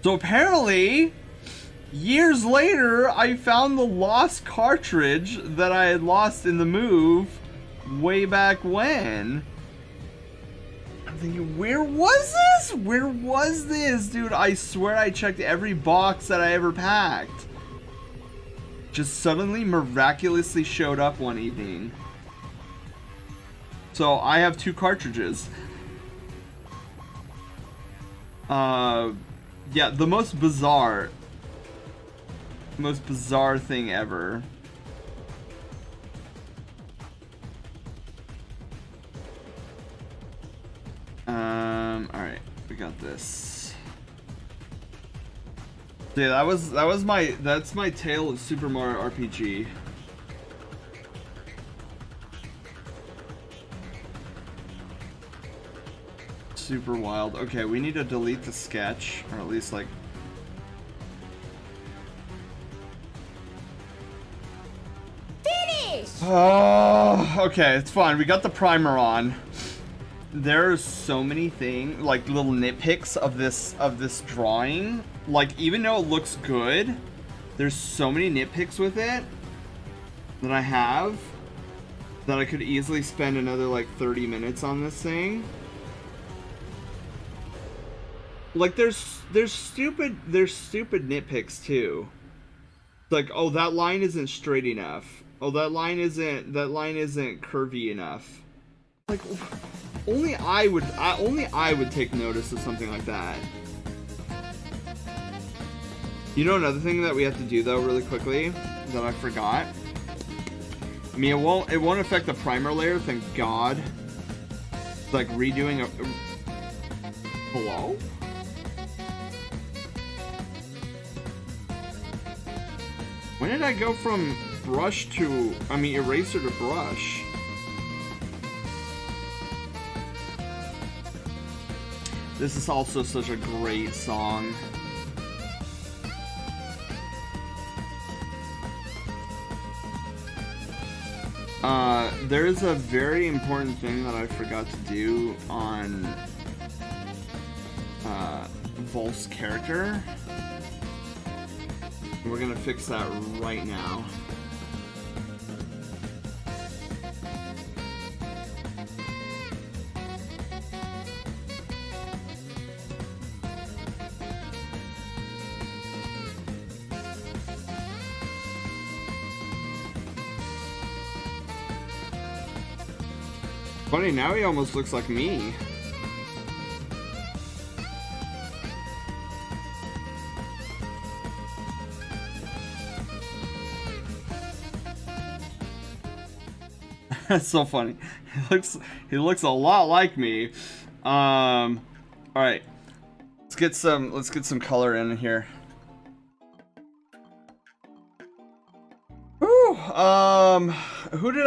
apparently, years later, I found the lost cartridge that I had lost in the move way back when. I'm thinking, where was this? Where was this? Dude, I swear I checked every box that I ever packed. Just suddenly, miraculously showed up one evening. So, I have 2 cartridges. Yeah, the most bizarre Most bizarre thing ever. Alright, we got this. Yeah, that's my tale of Super Mario RPG. Super wild. Okay, we need to delete the sketch, or at least like. Finish! Oh, okay, it's fine. We got the primer on. There's so many things, like little nitpicks of this drawing. Like, even though it looks good, there's so many nitpicks with it that I have that I could easily spend another like 30 minutes on this thing. Like, there's stupid nitpicks too. Like, oh, that line isn't straight enough. Oh, that line isn't curvy enough. Like, only I would take notice of something like that. You know, another thing that we have to do though, really quickly, that I forgot. I mean, it won't affect the primer layer, thank God. It's like redoing a. Hello? When did I go from brush to, I mean, eraser to brush? This is also such a great song. There is a very important thing that I forgot to do on Volf's character. We're gonna fix that right now. Funny, now he almost looks like me. That's so funny. He looks a lot like me. All right. Let's get some color in here. Whew, who did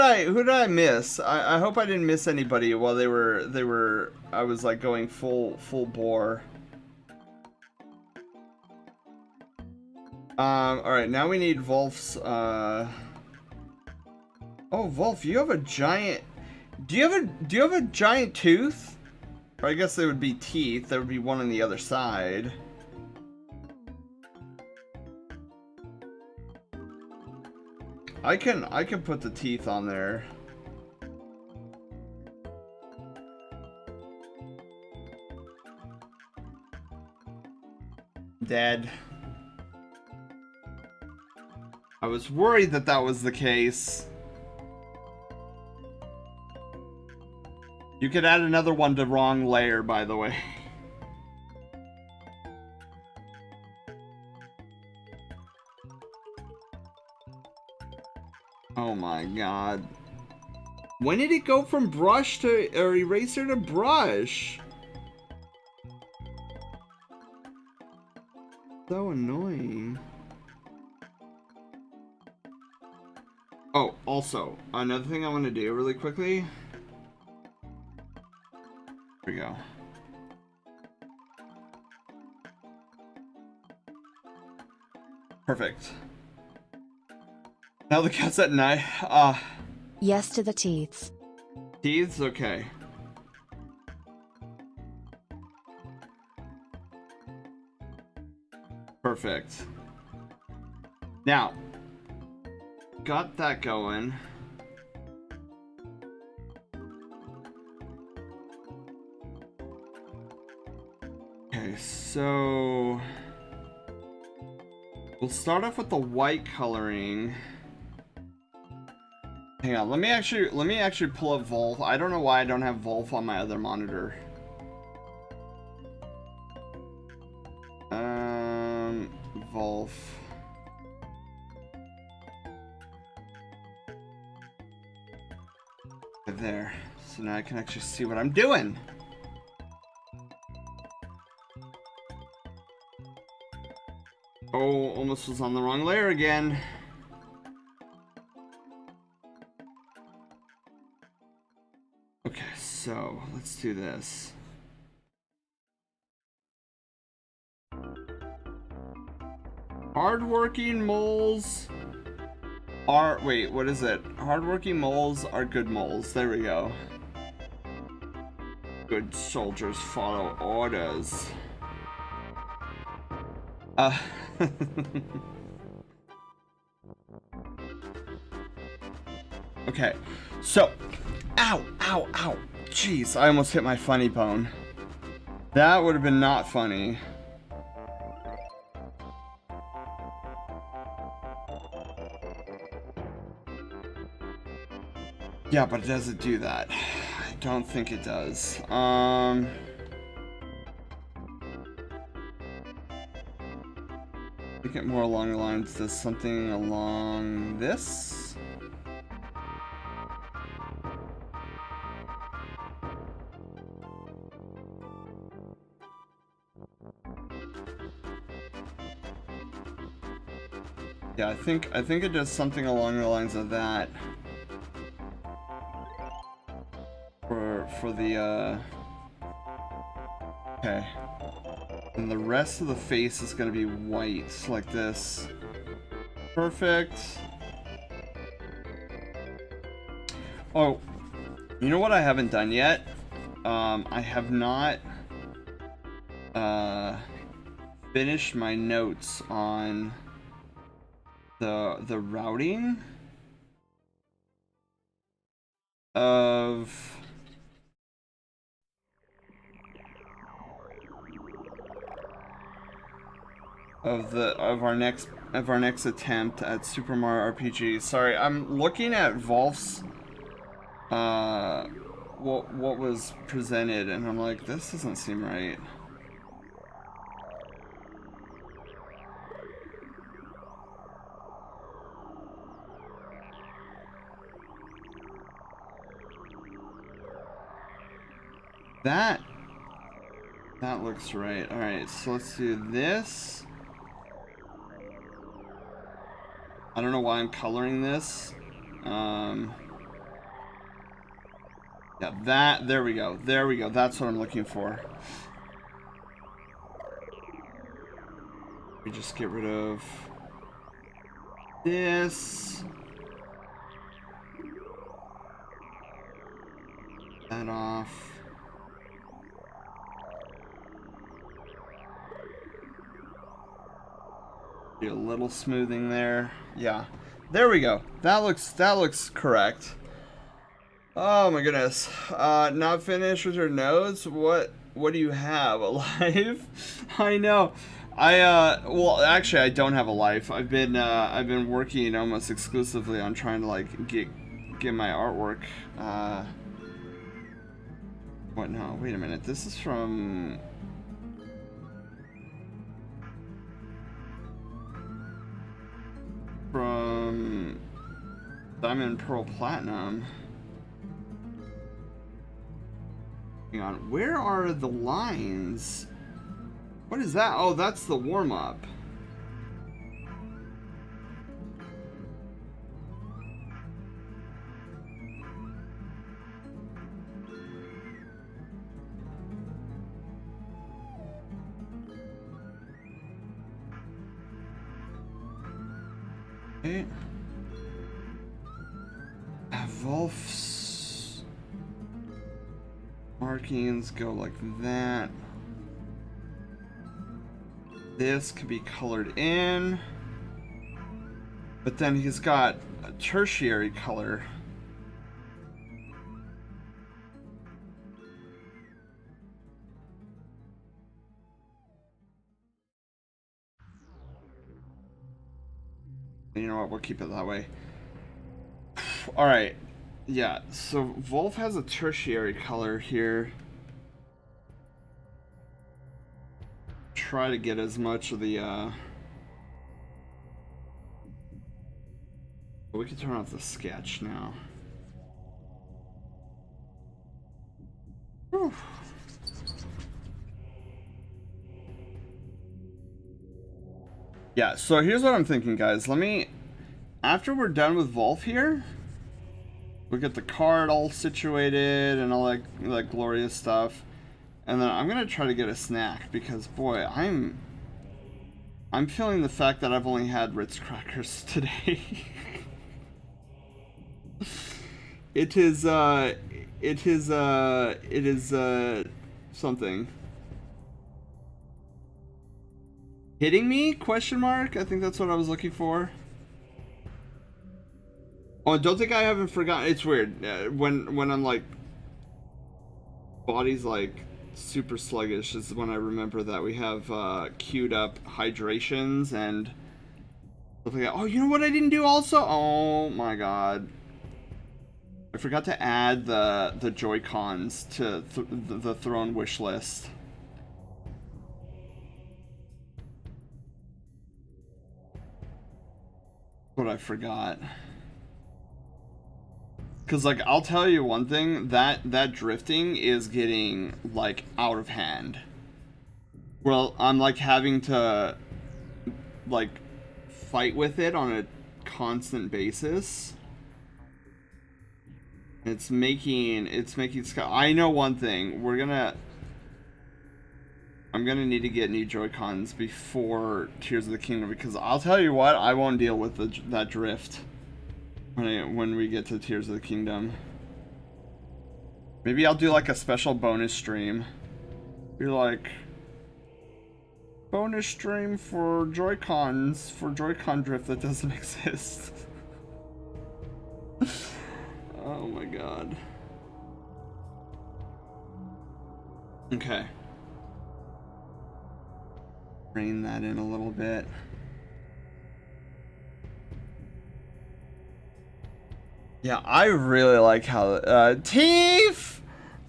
I miss? I hope I didn't miss anybody while I was like going full bore. All right, now we need Volf's Oh, Volf, you have a giant. Do you have a giant tooth? Or I guess they would be teeth. There would be one on the other side. I can put the teeth on there. Dead. I was worried that that was the case. You could add another one to wrong layer, by the way. Oh my god. When did it go from brush to, or eraser to brush? So annoying. Oh, also, another thing I want to do really quickly. Here we go. Perfect. Now the cat's at night. Yes to the teeths. Teeths? Okay. Perfect. Now, got that going. Okay, so we'll start off with the white coloring. Hang on, let me actually pull up Volf. I don't know why I don't have Volf on my other monitor. Volf. there. So now I can actually see what I'm doing. Oh, almost was on the wrong layer again. Okay, so let's do this. Hardworking moles are, wait, what is it? Hardworking moles are good moles. There we go. Good soldiers follow orders. Okay, so, ow, ow, ow. Jeez, I almost hit my funny bone. That would have been not funny. Yeah, but it doesn't do that. I don't think it does. Think it more along the lines, does something along this? Yeah, I think it does something along the lines of that. For the okay. And the rest of the face is gonna be white, like this. Perfect. Oh, you know what I haven't done yet? I have not finished my notes on the routing of our next attempt at Super Mario RPG. Sorry, I'm looking at Volf's what was presented, and I'm like, this doesn't seem right. That looks right. All right, so let's do this. I don't know why I'm coloring this. Yeah, there we go. There we go. That's what I'm looking for. We just get rid of this. That off. Do a little smoothing there. Yeah. There we go. That looks correct. Oh my goodness. Not finished with your notes? What do you have? A life? I know. Well, actually I don't have a life. I've been working almost exclusively on trying to like get my artwork what, no, wait a minute. This is from Diamond, Pearl, Platinum. Hang on, where are the lines? What is that? Oh, that's the warm-up. Okay. Wolf's markings go like that. This can be colored in, but then he's got a tertiary color. You know what, we'll keep it that way. Alright, yeah, so Wolf has a tertiary color here. Try to get as much of the, we can turn off the sketch now. Whew. Yeah, so here's what I'm thinking, guys. After we're done with Volf here, we'll get the card all situated and all that glorious stuff. And then I'm gonna try to get a snack because, boy, I'm feeling the fact that I've only had Ritz crackers today. It is something. Hitting me? Question mark? I think that's what I was looking for. Oh, don't think I haven't forgotten. It's weird. When I'm like, body's like super sluggish is when I remember that we have queued up hydrations and stuff like that. Oh, you know what I didn't do also? Oh my god. I forgot to add the Joy-Cons to the Throne wish list. What I forgot. Cause like I'll tell you one thing, that drifting is getting like out of hand. Well, I'm like having to like fight with it on a constant basis. It's making I know one thing. I'm gonna need to get new Joy-Cons before Tears of the Kingdom because I'll tell you what, I won't deal with that drift when we get to Tears of the Kingdom. Maybe I'll do like a special bonus stream. Be like, bonus stream for Joy-Cons for Joy-Con drift that doesn't exist. Oh my god. Okay. Rein that in a little bit. Yeah, I really like how Teef!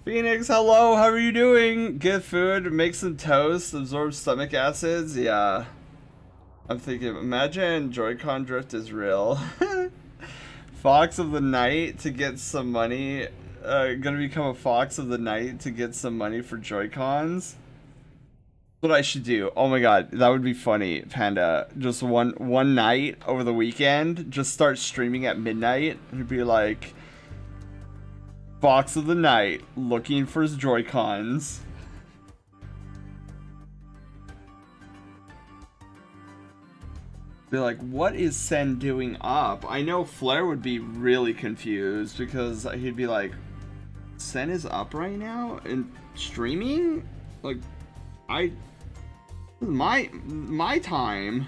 Phoenix, hello, how are you doing? Get food, make some toast, absorb stomach acids. Yeah. I'm thinking, imagine Joy-Con drift is real. Fox of the Night to get some money. Gonna become a Fox of the Night to get some money for Joy-Cons. What I should do. Oh my god, that would be funny, Panda. Just one night over the weekend, just start streaming at midnight and be like, Fox of the Night looking for his Joy-Cons. Be like, what is Sen doing up? I know Flair would be really confused because he'd be like, Sen is up right now and streaming? Like, my time.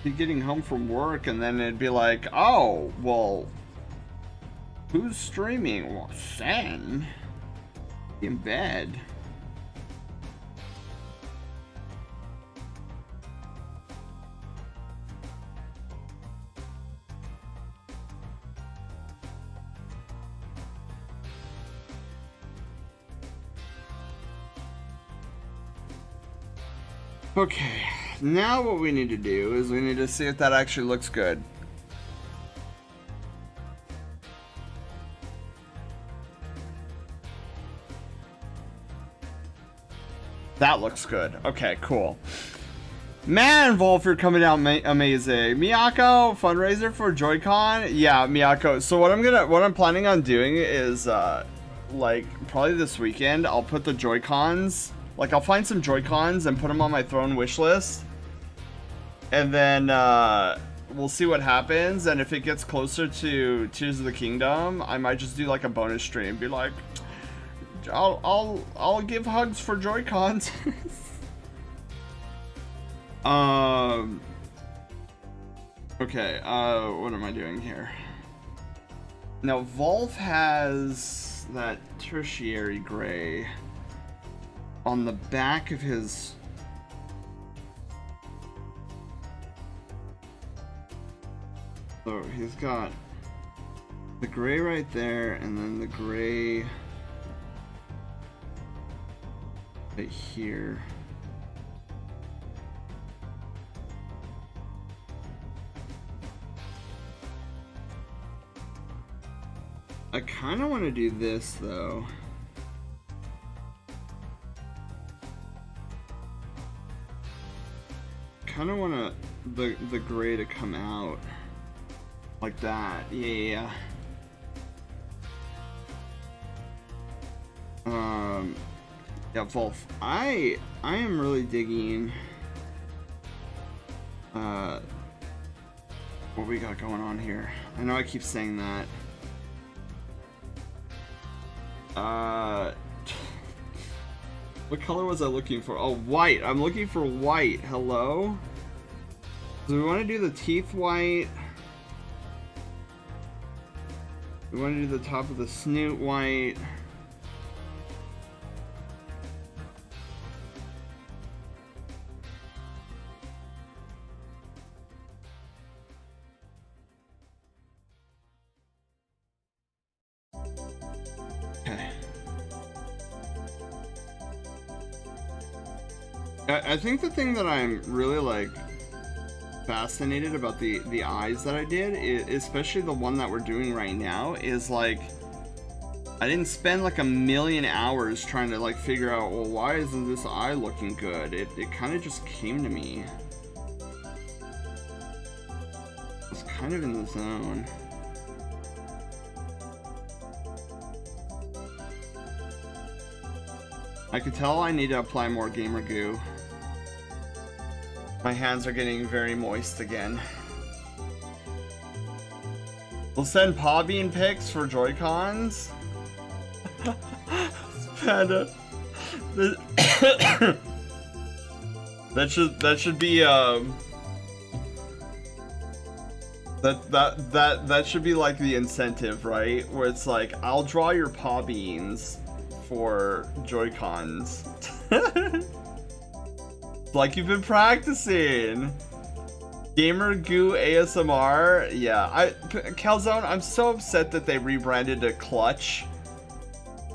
Be getting home from work and then it'd be like, oh, well, who's streaming? Well, Sen. In bed. Okay, now what we need to do is we need to see if that actually looks good. That looks good. Okay, cool. Man, Wolf, you're coming out amazing. Miyako, fundraiser for Joy-Con? Yeah, Miyako. So what I'm planning on doing is, like, probably this weekend, I'll put the Joy-Cons, like, I'll find some Joy-Cons and put them on my Throne wish list. And then, we'll see what happens, and if it gets closer to Tears of the Kingdom, I might just do, like, a bonus stream. Be like, I'll give hugs for Joy-Cons. Okay, what am I doing here? Now, Volf has that tertiary gray on the back of his... So, he's got the gray right there, and then the gray Right here. I kind of want to do this though. Kind of want the gray to come out like that. Yeah. Yeah, Wolf. I am really digging what we got going on here. I know I keep saying that. What color was I looking for? Oh, white. I'm looking for white. Hello? Do we want to do the teeth white? We want to do the top of the snoot white. Okay. I think the thing that I'm really like fascinated about the eyes that I did, especially the one that we're doing right now, is like I didn't spend like a million hours trying to like figure out, well, why isn't this eye looking good? It kind of just came to me. I was kind of in the zone. I could tell I need to apply more gamer goo. My hands are getting very moist again. We'll send paw bean pics for Joy-Cons. Panda. That should be that should be like the incentive, right? Where it's like, I'll draw your paw beans for Joy-Cons. Like you've been practicing. Gamer Goo ASMR. Yeah, Calzone, I'm so upset that they rebranded to Clutch.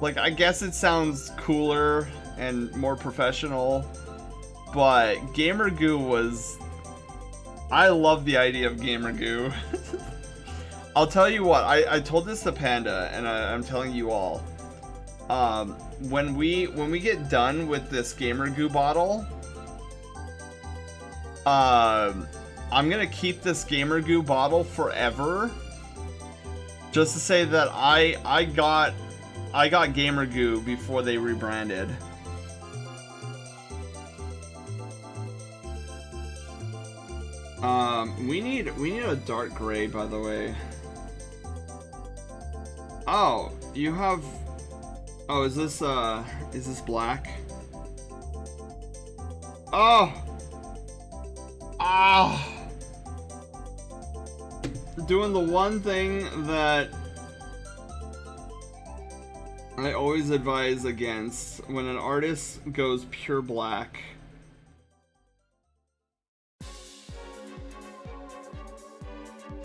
Like, I guess it sounds cooler and more professional, but Gamer Goo was... I love the idea of Gamer Goo. I'll tell you what, I told this to Panda, and I'm telling you all. When we get done with this Gamer Goo bottle, I'm gonna keep this Gamer Goo bottle forever. Just to say that I got Gamer Goo before they rebranded. We need a dark gray, by the way. Oh, you have... Oh, is this black? Oh! Ah! Doing the one thing that I always advise against when an artist goes pure black.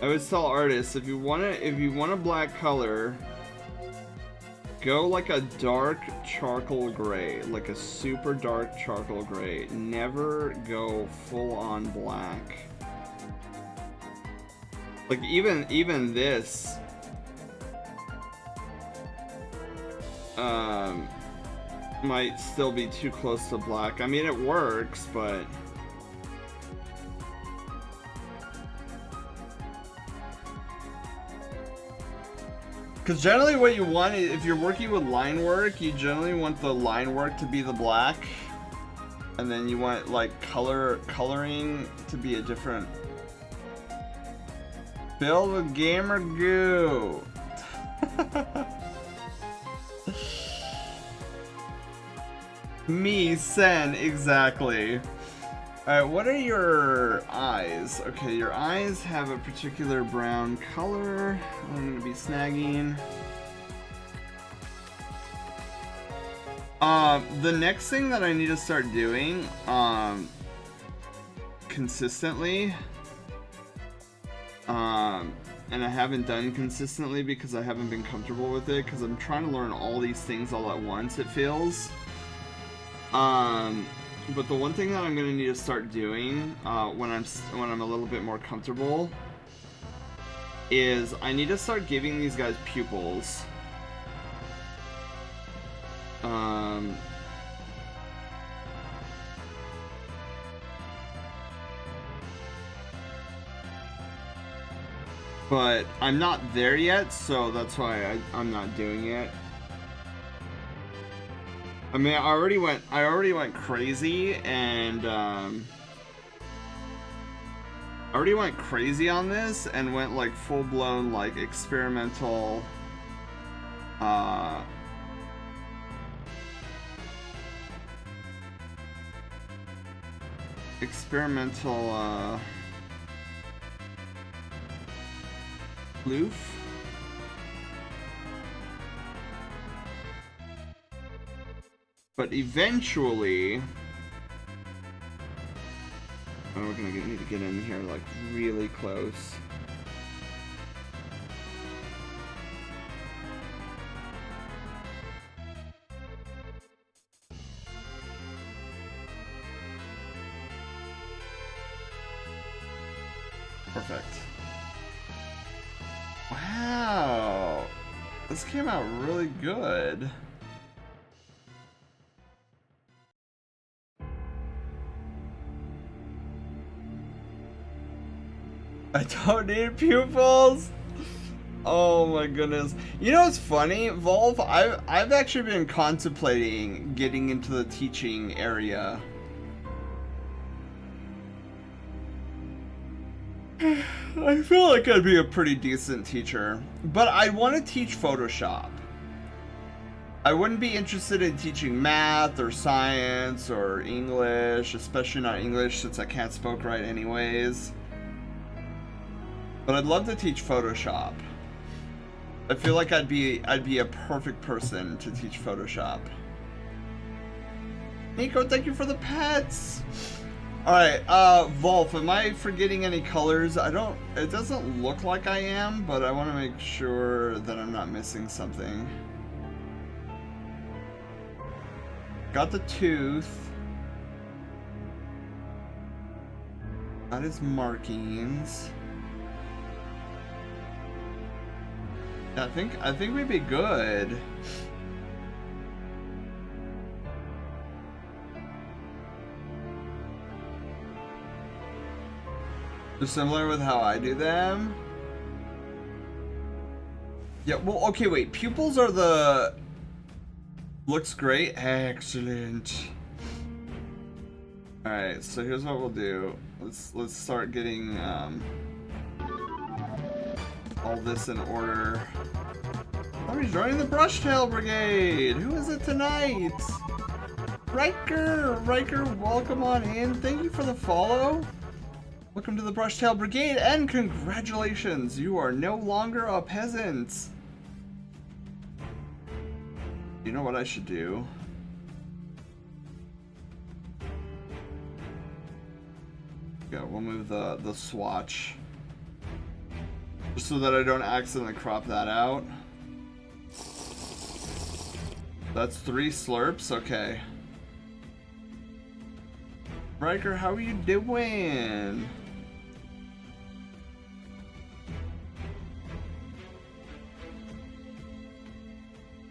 I always tell artists, if you want a black color, go like a dark charcoal gray, like a super dark charcoal gray. Never go full on black. Like even this might still be too close to black. I mean, it works, but because generally what you want, if you're working with line work, you generally want the line work to be the black, and then you want like coloring to be a different. Fill with Gamer Goo. Me, Sen, exactly. Alright, what are your eyes? Okay, your eyes have a particular brown color. I'm gonna be snagging. The next thing that I need to start doing, consistently, and I haven't done consistently because I haven't been comfortable with it, because I'm trying to learn all these things all at once, it feels. But the one thing that I'm gonna need to start doing when I'm a little bit more comfortable is I need to start giving these guys pupils. But I'm not there yet, so that's why I'm not doing it. I mean, I already went crazy, and I already went crazy on this and went like full-blown like experimental loof. But eventually, we're gonna need to get in here like really close. Perfect. Wow, this came out really good. I don't need pupils. Oh my goodness. You know what's funny, Volv? I've actually been contemplating getting into the teaching area. I feel like I'd be a pretty decent teacher, but I want to teach Photoshop. I wouldn't be interested in teaching math or science or English, especially not English since I can't spoke right anyways. But I'd love to teach Photoshop. I feel like I'd be a perfect person to teach Photoshop. Nico, thank you for the pets. All right, Volf, am I forgetting any colors? It doesn't look like I am, but I want to make sure that I'm not missing something. Got the tooth. Got his markings. Yeah, I think we'd be good. They're similar with how I do them. Yeah, well, okay, wait. Pupils are the... Looks great. Excellent. Alright, so here's what we'll do. Let's start getting all this in order. Somebody's joining the Brushtail Brigade! Who is it tonight? Riker! Riker, welcome on in. Thank you for the follow. Welcome to the Brushtail Brigade, and congratulations! You are no longer a peasant! You know what I should do? Yeah, we'll move the swatch. Just so that I don't accidentally crop that out. That's 3 slurps? Okay. Riker, how are you doing?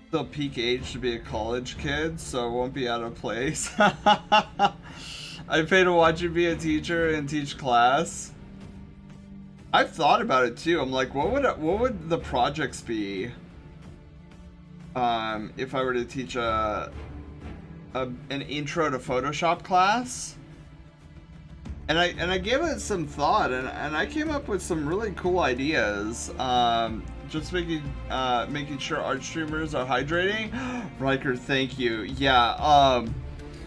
Still peak age to be a college kid, so it won't be out of place. I pay to watch you be a teacher and teach class. I've thought about it too. I'm like, what would the projects be? If I were to teach an intro to Photoshop class. And I gave it some thought, and I came up with some really cool ideas. Just making sure art streamers are hydrating. Riker, thank you. Yeah.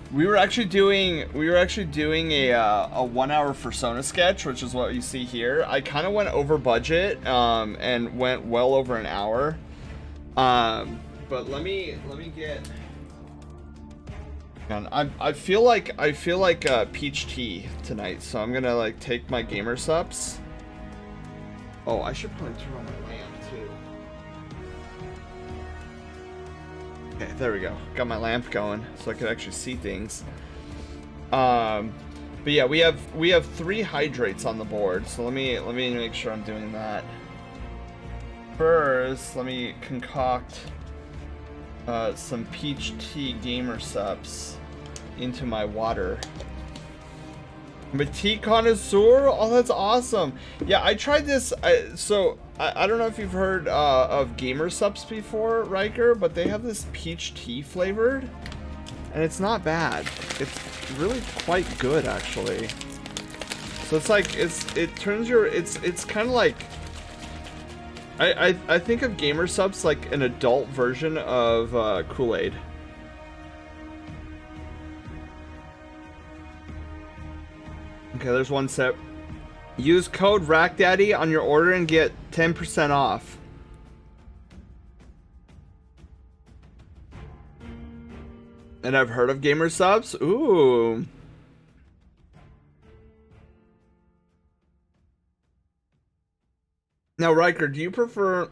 We were actually doing a 1 hour Fursona sketch, which is what you see here. I kind of went over budget and went well over an hour. But let me get. I feel like peach tea tonight, so I'm gonna like take my gamer sups. Oh, I should probably turn on my lamp too. Okay, there we go. Got my lamp going so I could actually see things. But yeah, we have 3 hydrates on the board, so let me make sure I'm doing that. First, let me concoct some peach tea gamer subs into my water. I'm a tea connoisseur? Oh, that's awesome. Yeah, I tried this. I don't know if you've heard of gamer subs before, Riker, but they have this peach tea flavored, and it's not bad. It's really quite good, actually. So it's like it turns your it's kind of like I think of gamer subs like an adult version of Kool-Aid. Okay, there's one sip. Use code RACKDADDY on your order and get 10% off. And I've heard of gamer subs. Ooh. Now, Riker, do you prefer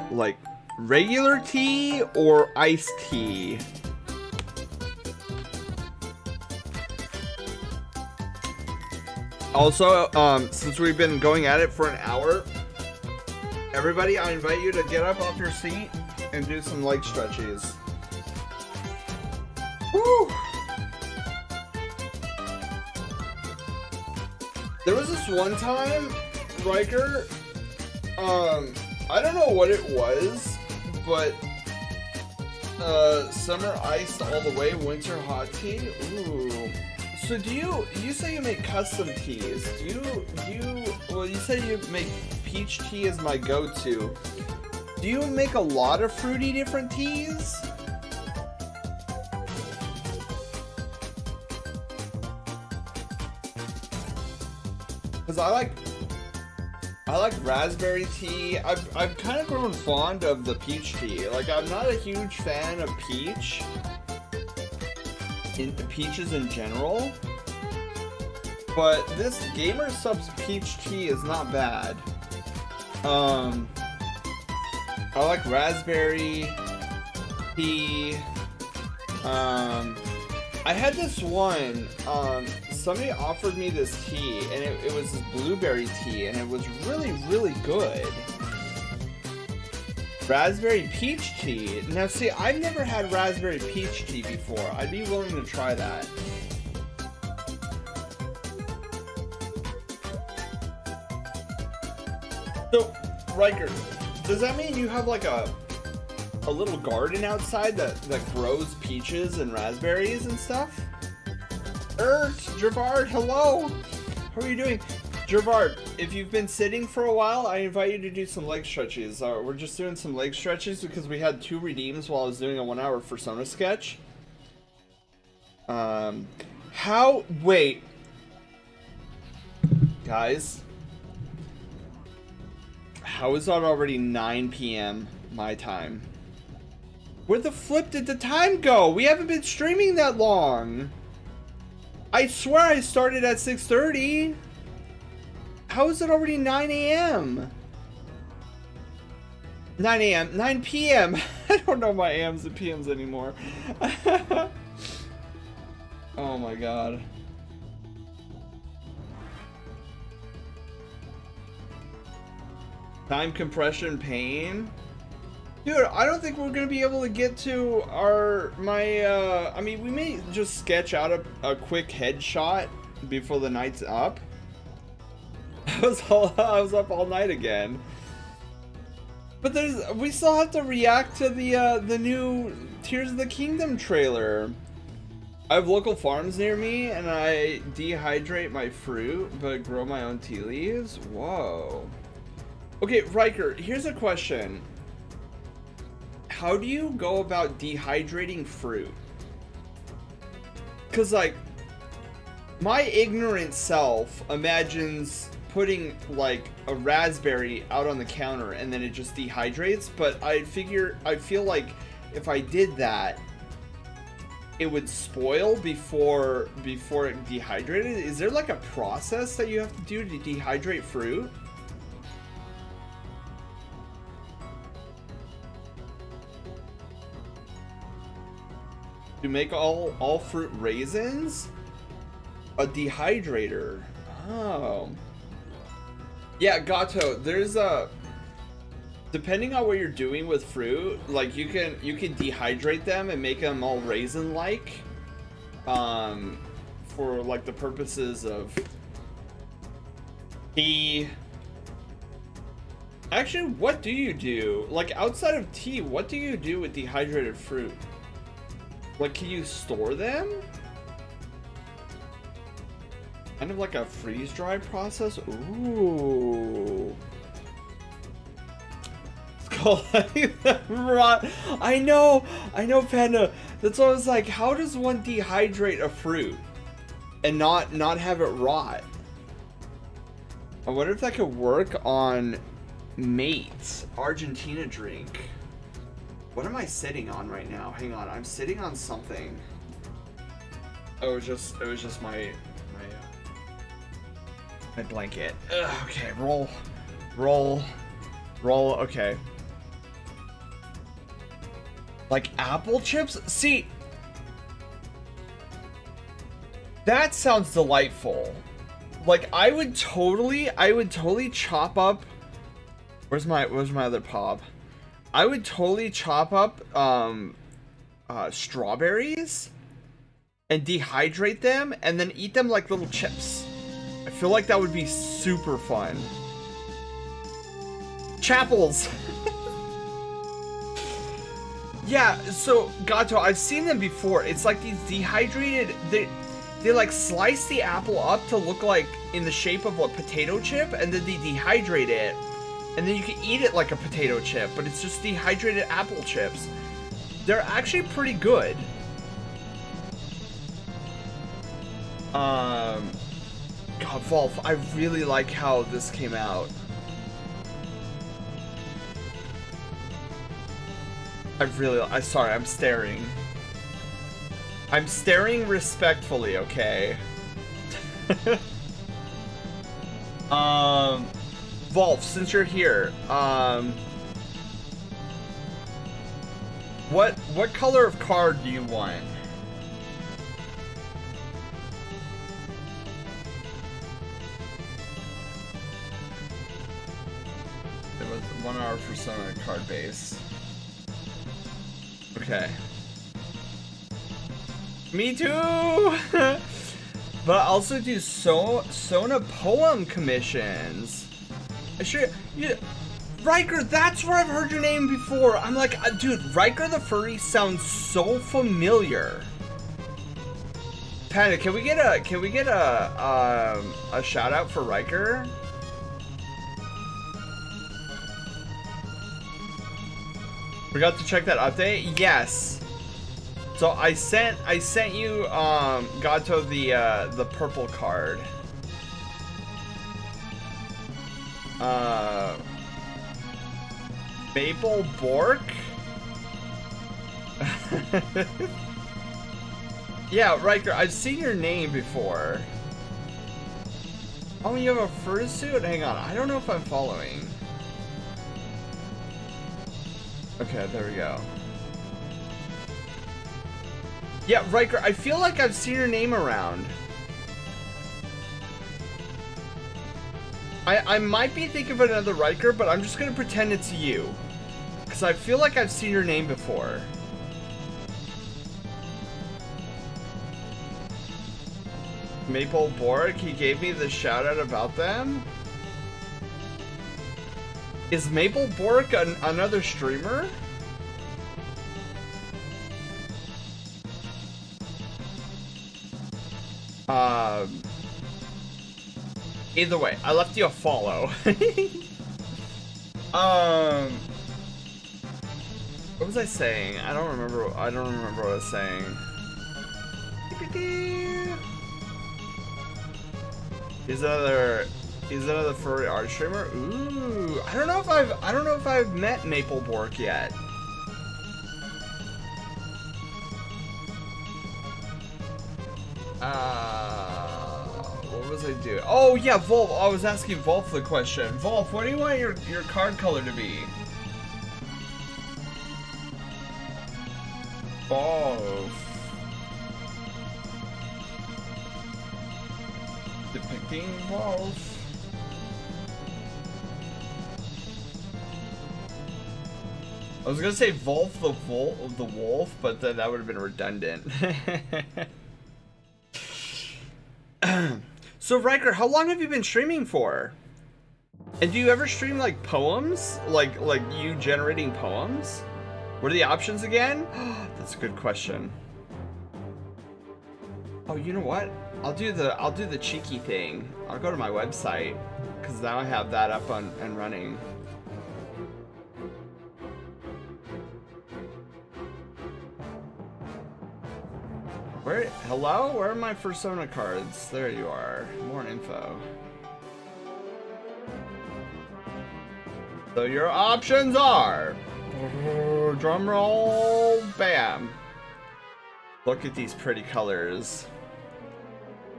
like regular tea or iced tea? Also, since we've been going at it for an hour, everybody, I invite you to get up off your seat and do some leg stretches. Woo! There was this one time, Riker, I don't know what it was, but, summer iced all the way, winter hot tea? Ooh. So you say you make custom teas. Well, you say you make peach tea as my go-to. Do you make a lot of fruity different teas? Because I like raspberry tea. I've kind of grown fond of the peach tea. Like, I'm not a huge fan of peaches in general, but this gamer subs peach tea is not bad. I like raspberry tea. I had this one, somebody offered me this tea, and it was this blueberry tea, and it was really, really good. Raspberry peach tea. Now see, I've never had raspberry peach tea before. I'd be willing to try that. So, Riker, does that mean you have like a little garden outside that grows peaches and raspberries and stuff? Gervard, hello! How are you doing? Gervard, if you've been sitting for a while, I invite you to do some leg stretches. We're just doing some leg stretches because we had 2 redeems while I was doing a 1-hour Fursona sketch. Wait. Guys. How is that already 9 p.m. my time? Where the flip did the time go? We haven't been streaming that long. I swear I started at 6:30. How is it already 9 a.m.? 9 a.m. 9 p.m. I don't know my AMs and PMs anymore. Oh my god. Time compression pain? Dude, I don't think we're gonna be able to get to I mean, we may just sketch out a quick headshot before the night's up. I was up all night again. But we still have to react to the new Tears of the Kingdom trailer. I have local farms near me, and I dehydrate my fruit, but grow my own tea leaves. Whoa. Okay, Riker, here's a question. How do you go about dehydrating fruit? Because, like, my ignorant self imagines putting, like, a raspberry out on the counter and then it just dehydrates, but I feel like if I did that, it would spoil before it dehydrated. Is there, like, a process that you have to do to dehydrate fruit? To make all fruit raisins? A dehydrator. Oh. Yeah, Gato, there's a... Depending on what you're doing with fruit, like you can dehydrate them and make them all raisin-like. For like the purposes of tea. Actually, what do you do? Like outside of tea, what do you do with dehydrated fruit? Like, can you store them? Kind of like a freeze-dry process? Ooh. It's called rot. I know, Panda. That's why I was like, how does one dehydrate a fruit and not have it rot? I wonder if that could work on Mate's Argentina drink. What am I sitting on right now? Hang on, I'm sitting on something. Oh, it was just my blanket. Ugh, okay, roll. Okay. Like apple chips? See, that sounds delightful. Like I would totally chop up. Where's my other pop? I would totally chop up strawberries and dehydrate them and then eat them like little chips. I feel like that would be super fun. Chapels. Yeah, so Gato, I've seen them before. It's like these dehydrated, they like slice the apple up to look like in the shape of a potato chip, and then they dehydrate it, and then you can eat it like a potato chip, but it's just dehydrated apple chips. They're actually pretty good. God, Volf, I really like how this came out. Sorry, I'm staring. I'm staring respectfully, okay? Volf, since you're here, what color of card do you want? It was 1 hour Fursona card base. Okay. Me too! But also do Sona poem commissions. Riker, that's where I've heard your name before. I'm like, dude, Riker the Furry sounds so familiar. Panda, can we get a shout out for Riker? Forgot to check that update? Yes. So I sent you Gato the purple card. Maple Bork? Yeah, Riker, I've seen your name before. Oh, you have a fursuit? Hang on, I don't know if I'm following. Okay, there we go. Yeah, Riker, I feel like I've seen your name around. I might be thinking of another Riker, but I'm just gonna pretend it's you. Because I feel like I've seen your name before. Maple Borg, he gave me the shout out about them. Is Maple Bork another streamer? Either way, I left you a follow. What was I saying? I don't remember what I was saying. He's another furry art streamer. Ooh, I don't know if I've met Maple Bork yet. What was I doing? Oh yeah, Volf. I was asking Volf the question. Volf, what do you want your card color to be? Volf. Depicting Wolf. I was gonna say Wolf the wolf, but then that would have been redundant. So Riker, how long have you been streaming for? And do you ever stream like poems? Like you generating poems? What are the options again? That's a good question. Oh, you know what? I'll do the cheeky thing. I'll go to my website because now I have that up and running. Hello? Where are my Fursona cards? There you are. More info. So your options are... Drum roll, bam. Look at these pretty colors.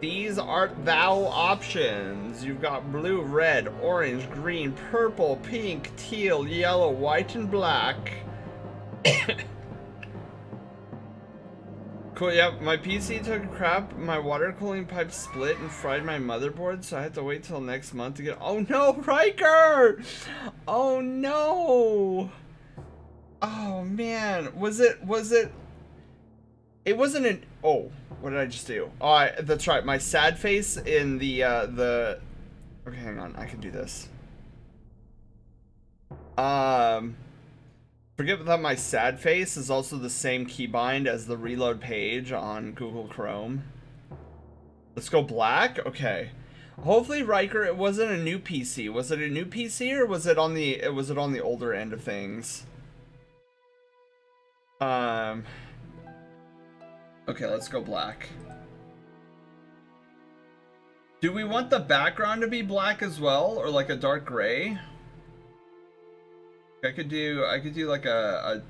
These art thou options. You've got blue, red, orange, green, purple, pink, teal, yellow, white, and black. Cool, yep, my PC took a crap, my water cooling pipe split and fried my motherboard, so I had to wait till next month to get— Oh no, Riker! Oh no! Oh man, was it, it wasn't an— oh, what did I just do? Oh, that's right, my sad face in the, okay, hang on, I can do this. Forget that my sad face is also the same keybind as the reload page on Google Chrome. Let's go black? Okay. Hopefully, Riker, it wasn't a new PC. Was it a new PC or was it on the older end of things? Okay, let's go black. Do we want the background to be black as well, or like a dark gray? I could do like a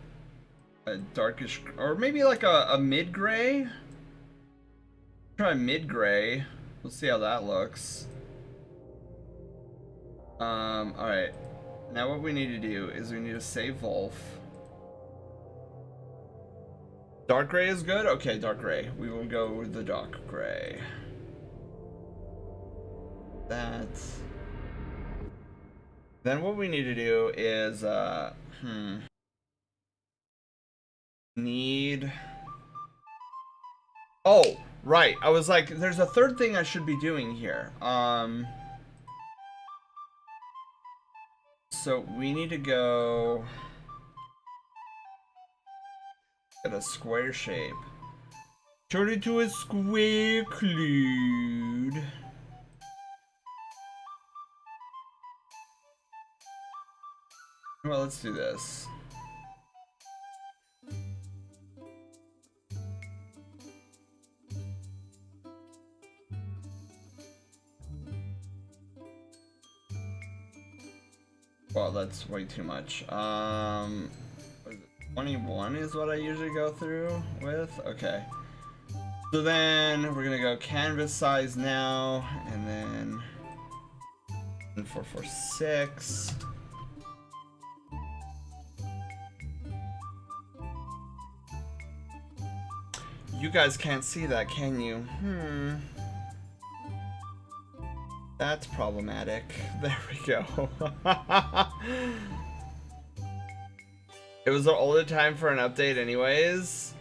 darkish, or maybe like a mid gray. Try mid gray. Let's see how that looks. All right. Now what we need to do is we need to save Wolf. Dark gray is good. Okay, dark gray. We will go with the dark gray. That's. Then what we need to do is, need... Oh, right. I was like, there's a third thing I should be doing here. So we need to go... Get a square shape. Turn it to a square, Clued. Well, let's do this. Well, that's way too much. What is it? 21 is what I usually go through with. Okay. So then we're gonna go canvas size now, and then 446. You guys can't see that, can you? That's problematic. There we go. It was an older time for an update anyways.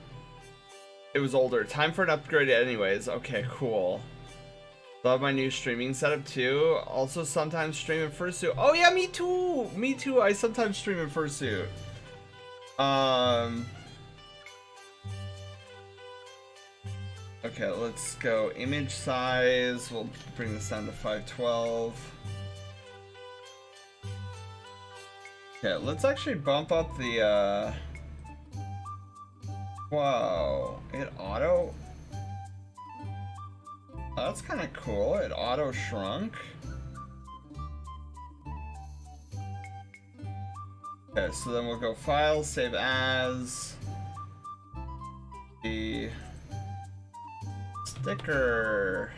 It was older. Time for an upgrade anyways. Okay, cool. Love my new streaming setup too. Also sometimes stream in Fursuit. Oh yeah, me too! Me too, I sometimes stream in Fursuit. Okay, let's go image size. We'll bring this down to 512. Okay, let's actually bump up the, Wow, it auto... Oh, that's kind of cool. It auto shrunk. Okay, so then we'll go File, Save As. The sticker.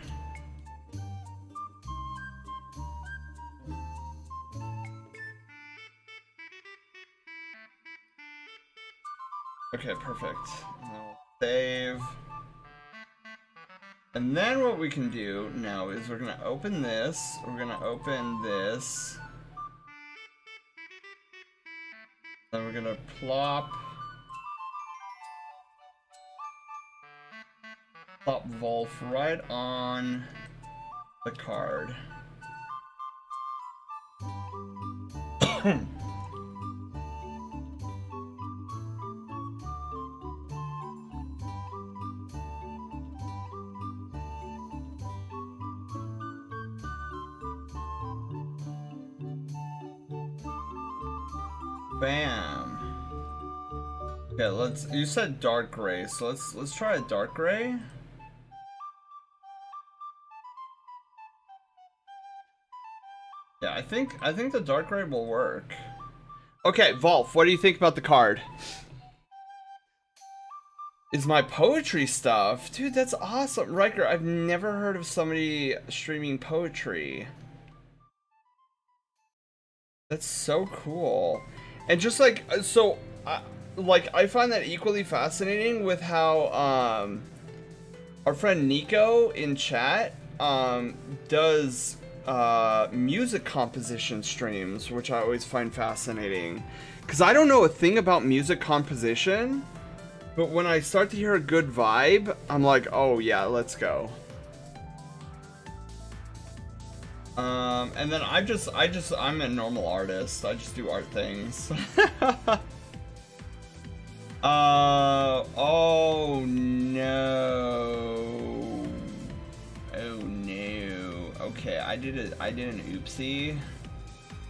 Okay, perfect. And then we'll save. And then what we can do now is we're gonna open this. We're gonna open this. Then we're gonna plop Wolf right on the card. Bam. Okay, you said dark gray, so let's try a dark gray. Yeah, I think the dark gray will work. Okay, Volf, what do you think about the card? Is my poetry stuff. Dude, that's awesome. Riker, I've never heard of somebody streaming poetry. That's so cool. And just like, so, like, I find that equally fascinating with how, our friend Nico in chat, does, music composition streams, which I always find fascinating. Because I don't know a thing about music composition, but when I start to hear a good vibe, I'm like, oh yeah, let's go. And then I'm a normal artist. I just do art things. Oh no. Oh no. Okay, I did an oopsie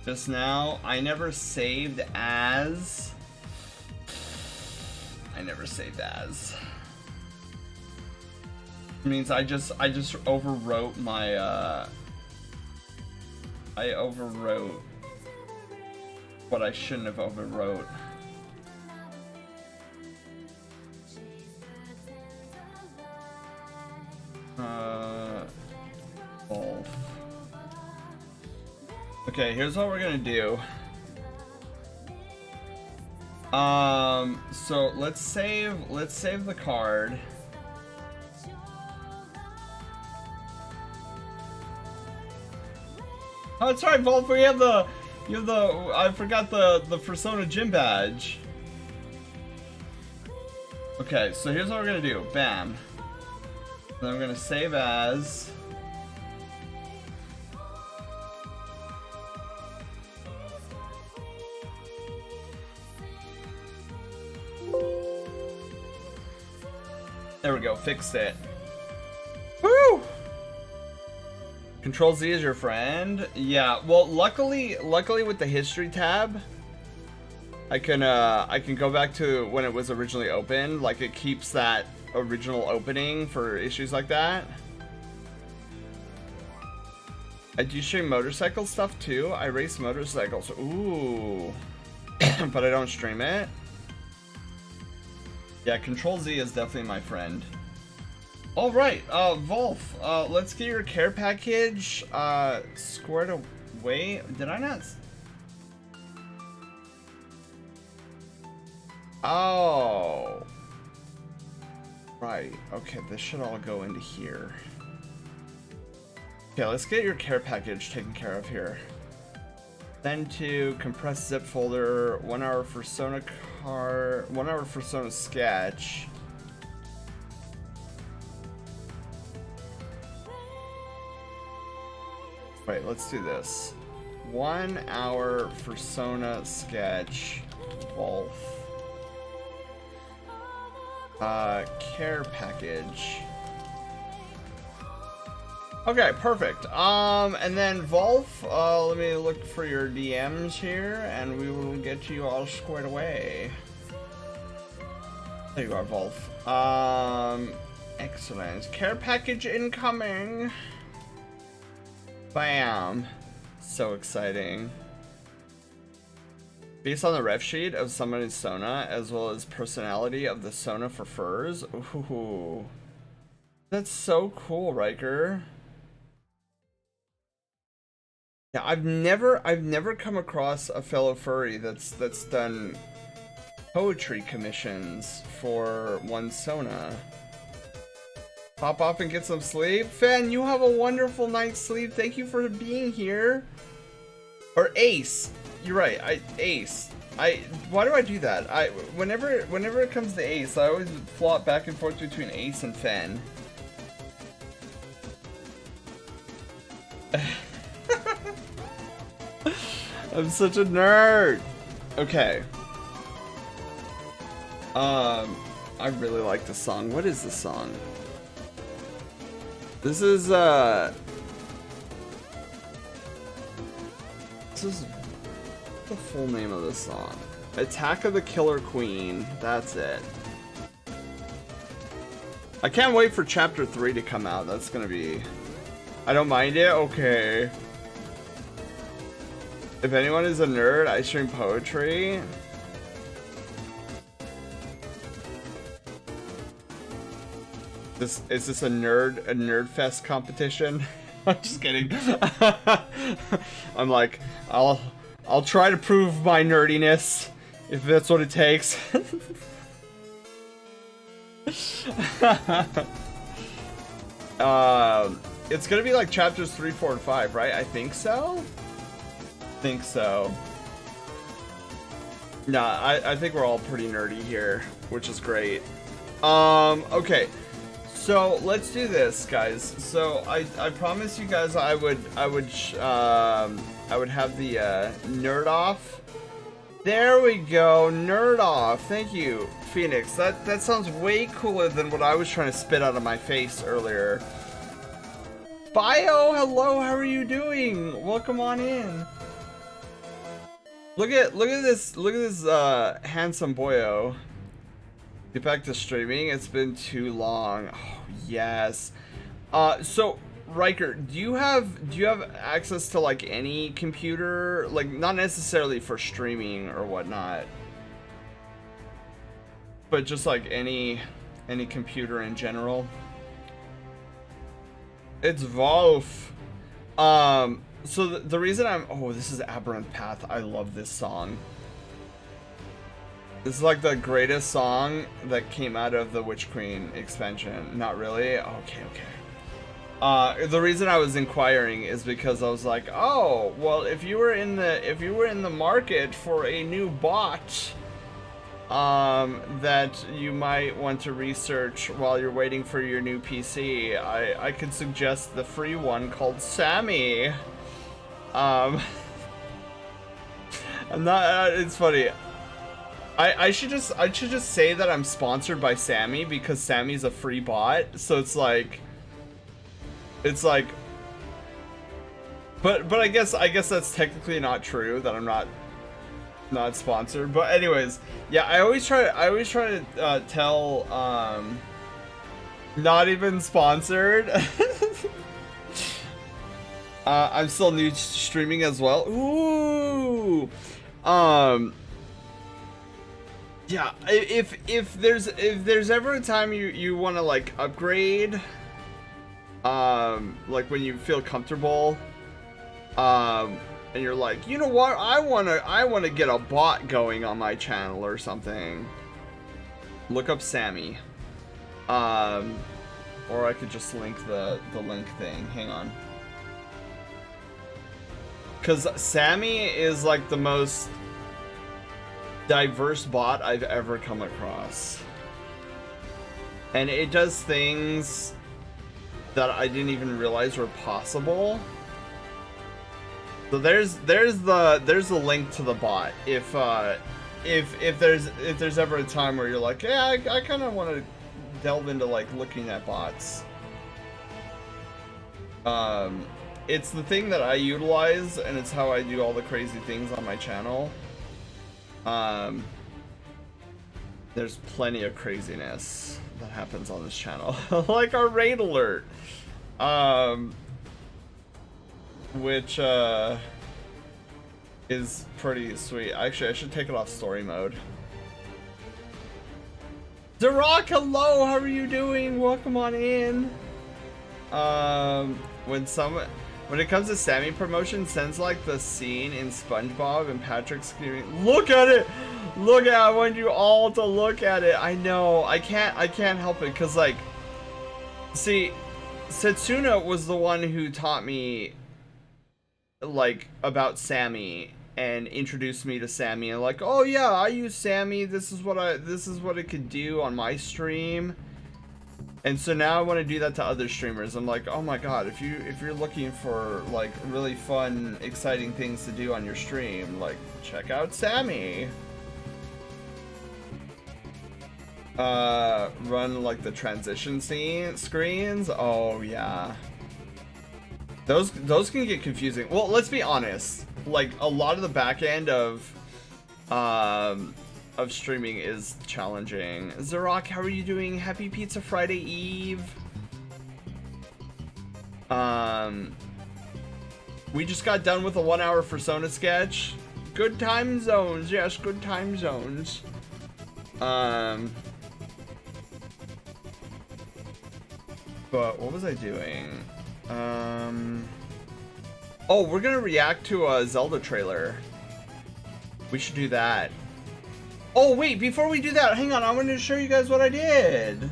just now. I never saved as. It means I just overwrote my I overwrote what I shouldn't have overwrote. Wolf. Okay, here's what we're gonna do. So let's save the card. Oh, that's right, Wolf. You have the. I forgot the Fursona gym badge. Okay, so here's what we're gonna do. Bam. Then we're gonna save as. There we go. Fixed it. Woo! Control Z is your friend. Yeah. Well, luckily with the history tab, I can go back to when it was originally opened. Like, it keeps that original opening for issues like that. I do stream motorcycle stuff too. I race motorcycles. Ooh. But I don't stream it. Yeah, Control Z is definitely my friend. Alright, Wolf, let's get your care package, squared away. Did I not? Oh. Right, okay, this should all go into here. Okay, let's get your care package taken care of here. Then to compressed zip folder, 1 hour Fursona car, 1 hour Fursona sketch. Wait, let's do this. 1 hour Fursona sketch, Wolf. Care package. Okay, perfect. And then Wolf, let me look for your DMs here, and we will get you all squared away. There you are, Wolf. Excellent. Care package incoming. Bam. So exciting. Based on the ref sheet of somebody's Sona, as well as personality of the Sona for furs. Ooh. That's so cool, Riker. Yeah, I've never come across a fellow furry that's done poetry commissions for one Sona. Pop off and get some sleep. Fan, you have a wonderful night's sleep. Thank you for being here. Or Ace. You're right. Ace. Why do I do that? Whenever it comes to Ace, I always flop back and forth between Ace and Fen. I'm such a nerd. Okay. I really like the song. What is the song? This is the full name of the song. Attack of the Killer Queen. That's it. I can't wait for chapter 3 to come out. That's gonna be... I don't mind it? Okay. If anyone is a nerd, I stream poetry. Is this a nerd fest competition? I'm just kidding. I'm like, I'll try to prove my nerdiness if that's what it takes. It's gonna be like chapters 3, 4, and 5, right? I think so. Nah, I think we're all pretty nerdy here, which is great. Okay. So let's do this, guys. So I promised you guys I would have the nerd off. There we go, nerd off. Thank you, Phoenix. That sounds way cooler than what I was trying to spit out of my face earlier. Bio, hello. How are you doing? Welcome on in. Look at this handsome boyo. Get back to streaming. It's been too long. Oh, yes. So Riker, do you have access to like any computer, like not necessarily for streaming or whatnot, but just like any computer in general? It's Wolf. So the reason this is Aberrant Path. I love this song. This is like the greatest song that came out of the Witch Queen expansion. Not really? Okay. The reason I was inquiring is because I was like, oh, well, if you were in the market for a new bot that you might want to research while you're waiting for your new PC, I could suggest the free one called Sammy. I'm not, it's funny. I should just say that I'm sponsored by Sammy because Sammy's a free bot, so it's like, but I guess that's technically not true, that I'm not sponsored. But anyways, yeah, I always try to tell not even sponsored. I'm still new to streaming as well. Ooh. Yeah, if there's ever a time you want to like upgrade, like when you feel comfortable, and you're like, you know what, I wanna get a bot going on my channel or something, look up Sammy. Or I could just link the link thing. Hang on. Cause Sammy is like the most diverse bot I've ever come across, and it does things that I didn't even realize were possible. So there's the link to the bot. If there's ever a time where you're like, yeah, I kind of want to delve into like looking at bots. It's the thing that I utilize, and it's how I do all the crazy things on my channel. There's plenty of craziness that happens on this channel, like our raid alert, which is pretty sweet. Actually, I should take it off story mode. Darak, hello, how are you doing? Welcome on in. When it comes to Sammy promotion, sounds like the scene in SpongeBob and Patrick screaming, "Look at it! Look at it! I want you all to look at it." I know, I can't help it, cause like, See, Setsuna was the one who taught me, like, about Sammy and introduced me to Sammy and like, oh yeah, I use Sammy. This is what it could do on my stream. And so now I want to do that to other streamers. I'm like, oh my god, if you're looking for like really fun, exciting things to do on your stream, like check out Sammy. Run like the transition screens. Oh yeah. Those can get confusing. Well, let's be honest. Like a lot of the back end of streaming is challenging. Zarok, how are you doing? Happy Pizza Friday Eve. We just got done with a 1 hour Fursona sketch. Good time zones, yes, good time zones. But what was I doing? Oh, we're gonna react to a Zelda trailer. We should do that. Oh wait, before we do that, hang on, I wanted to show you guys what I did.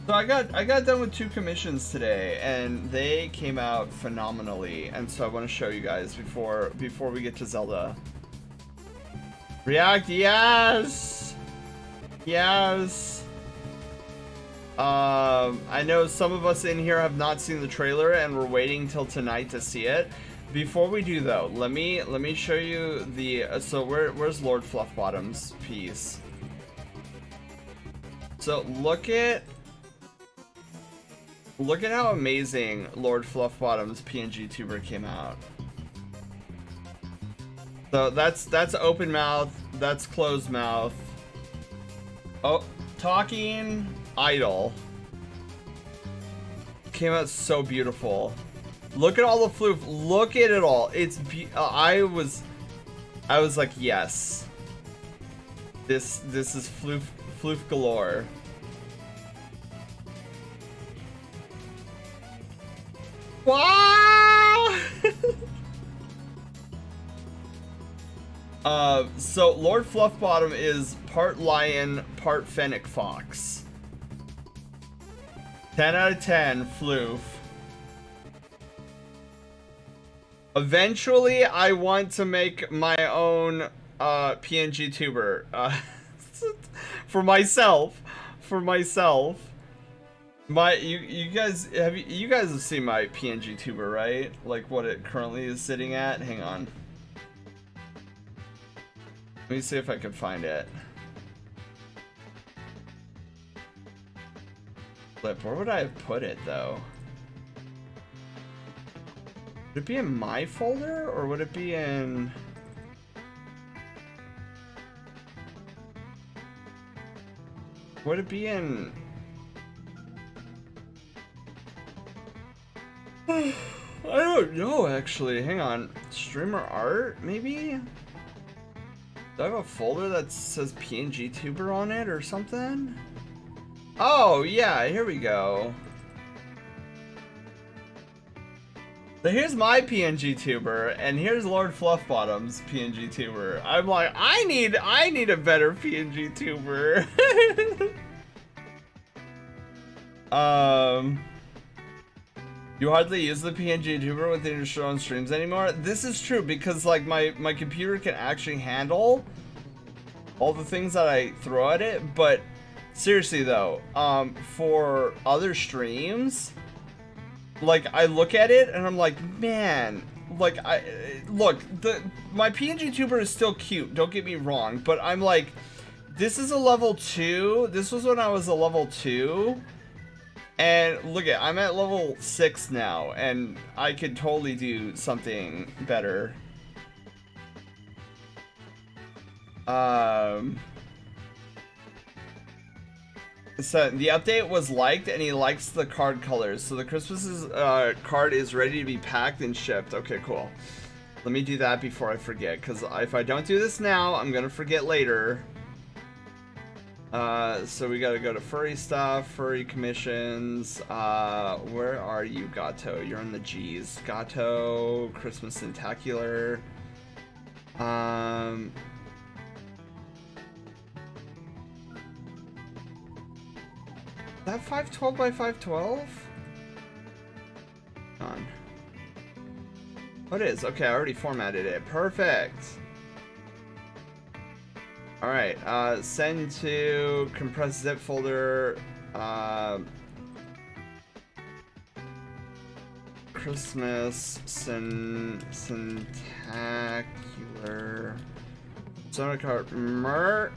So I got done with 2 commissions today, and they came out phenomenally. And so I want to show you guys before we get to Zelda. React, yes, yes. I know some of us in here have not seen the trailer, and we're waiting till tonight to see it. Before we do though, let me show you the so where's Lord Fluffbottom's piece? So look at how amazing Lord Fluffbottom's PNG tuber came out. So that's open mouth, that's closed mouth. Oh, talking idle. Came out so beautiful. Look at all the floof. Look at it all. It's I was like, yes. This is floof galore. Wow! So Lord Fluffbottom is part lion, part fennec fox. 10 out of 10, floof. Eventually, I want to make my own PNG tuber for myself. You guys have seen my PNG tuber, right? Like what it currently is sitting at. Hang on. Let me see if I can find it. Flip. Where would I have put it though? Would it be in my folder, or would it be in... Would it be in... I don't know, actually. Hang on. Streamer art, maybe? Do I have a folder that says PNG tuber on it or something? Oh, yeah, here we go. So here's my PNG tuber, and here's Lord Fluffbottom's PNG tuber. I'm like, I need a better PNG tuber. You hardly use the PNG tuber within your show on streams anymore. This is true because like my computer can actually handle all the things that I throw at it, but seriously though, for other streams, like I look at it and I'm like, man, like my PNG tuber is still cute, don't get me wrong, but I'm like, this is a level 2. This was when I was a level 2. And look at, I'm at level 6 now, and I could totally do something better. So the update was liked, and he likes the card colors. So the Christmas card is ready to be packed and shipped. Okay, cool. Let me do that before I forget, because if I don't do this now, I'm gonna forget later. So we gotta go to furry stuff, furry commissions. Where are you, Gato? You're in the G's. Gato, Christmas Tentacular. that 512 by 512? On. What is? Okay, I already formatted it. Perfect. Alright, send to compressed zip folder. Christmas Spectacular Fursona card Merc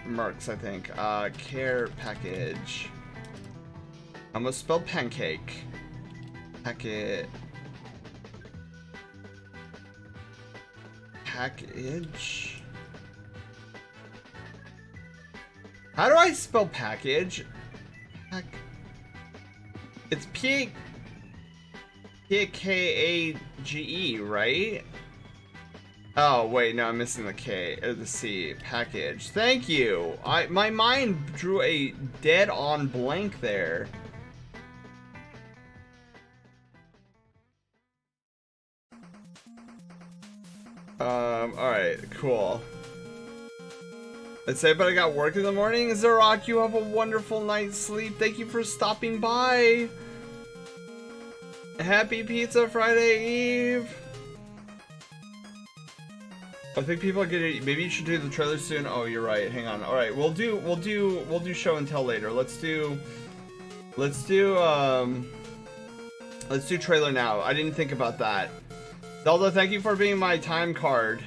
Mercs, I think. Care package. I almost spelled pancake. Packet. Package. How do I spell package? It's P-K-A-G-E, right? Oh, wait, no, I'm missing the K, or the C. Package. Thank you! My mind drew a dead-on blank there. Alright, cool. Let's say, but I got work in the morning. Zarok, you have a wonderful night's sleep. Thank you for stopping by. Happy Pizza Friday Eve. I think people are gonna. Maybe you should do the trailer soon. Oh, you're right. Hang on. All right, we'll do show and tell later. Let's do trailer now. I didn't think about that. Zelda, thank you for being my time card.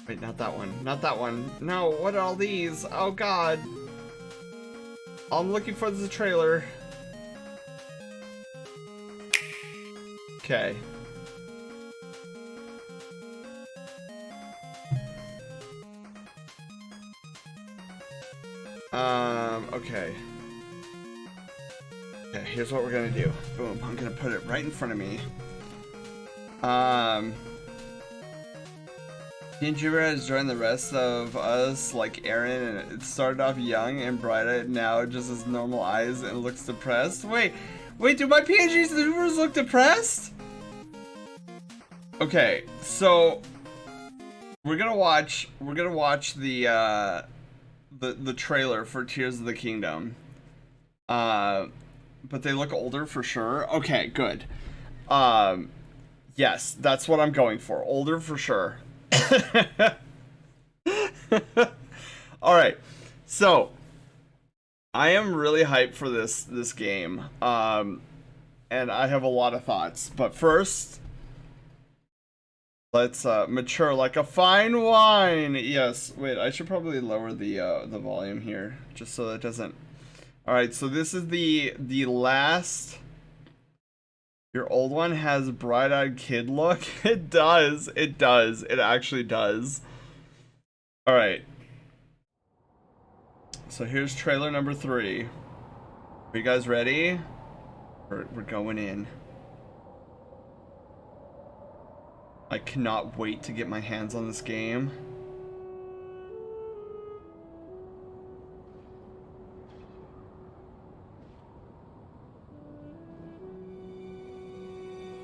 Wait, not that one. Not that one. No, what are all these? Oh god. All I'm looking for is the trailer. Okay. Okay. Okay, here's what we're gonna do. Boom, I'm gonna put it right in front of me. Ninja has joined the rest of us like Aaron, and it started off young and bright-eyed, now just has normal eyes and looks depressed. Wait, do my PNG supers look depressed? Okay, so we're gonna watch the trailer for Tears of the Kingdom. But they look older for sure. Okay, good. Yes, that's what I'm going for. Older for sure. Alright, so I am really hyped for this game, and I have a lot of thoughts, but first let's mature like a fine wine. Yes, wait, I should probably lower the volume here just so that doesn't. Alright, so this is the last. Your old one has bright-eyed kid look? It does. It does. It actually does. Alright. So here's trailer number 3. Are you guys ready? We're going in. I cannot wait to get my hands on this game.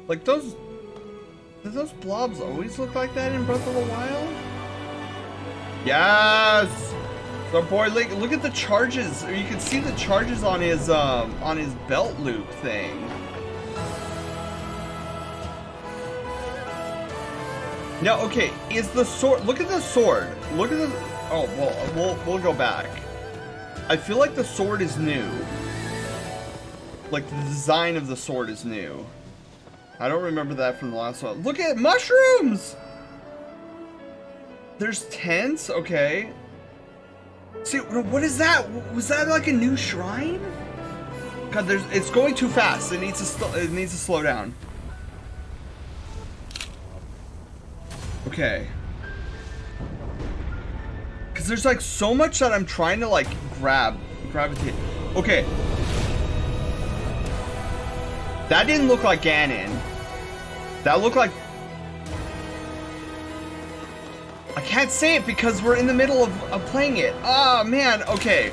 Like those... Do those blobs always look like that in Breath of the Wild? Yes! So boy, look at the charges. You can see the charges on his belt loop thing. Now, okay, is the sword... Look at the sword. Look at the... Oh, well, we'll go back. I feel like the sword is new. Like, the design of the sword is new. I don't remember that from the last one. Look at mushrooms! There's tents? Okay. See, what is that? Was that like a new shrine? God, it's going too fast. It needs to slow down. Okay. Because there's like so much that I'm trying to like gravitate. Okay. That didn't look like Ganon. That looked like... I can't say it because we're in the middle of playing it. Oh man, okay.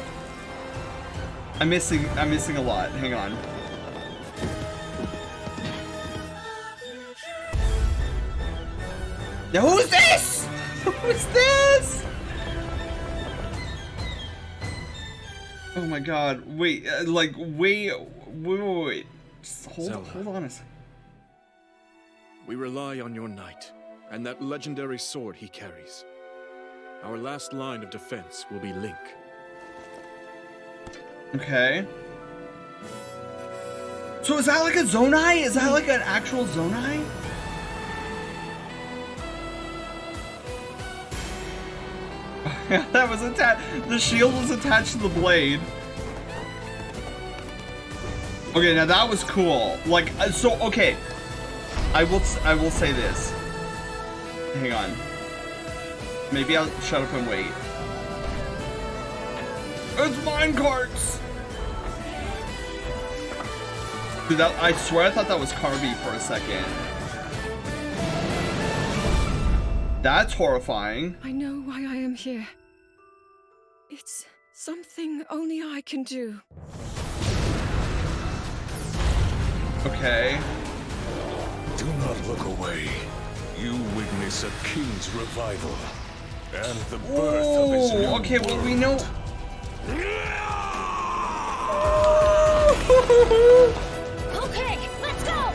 I'm missing a lot. Hang on. Now who's this? Who's this? Oh my god, wait, like, wait. Just hold on a second. We rely on your knight, and that legendary sword he carries. Our last line of defense will be Link. Okay. So is that like a Zonai? Is that like an actual Zonai? That was attached. The shield was attached to the blade. Okay, now that was cool. Like, so okay. I will say this. Hang on. Maybe I'll shut up and wait. It's minecarts. Dude, I swear I thought that was Carby for a second. That's horrifying. I know why I am here. It's something only I can do. Okay. Do not look away. You witness a king's revival and the birth of his new Okay, well, we know. Okay, let's go!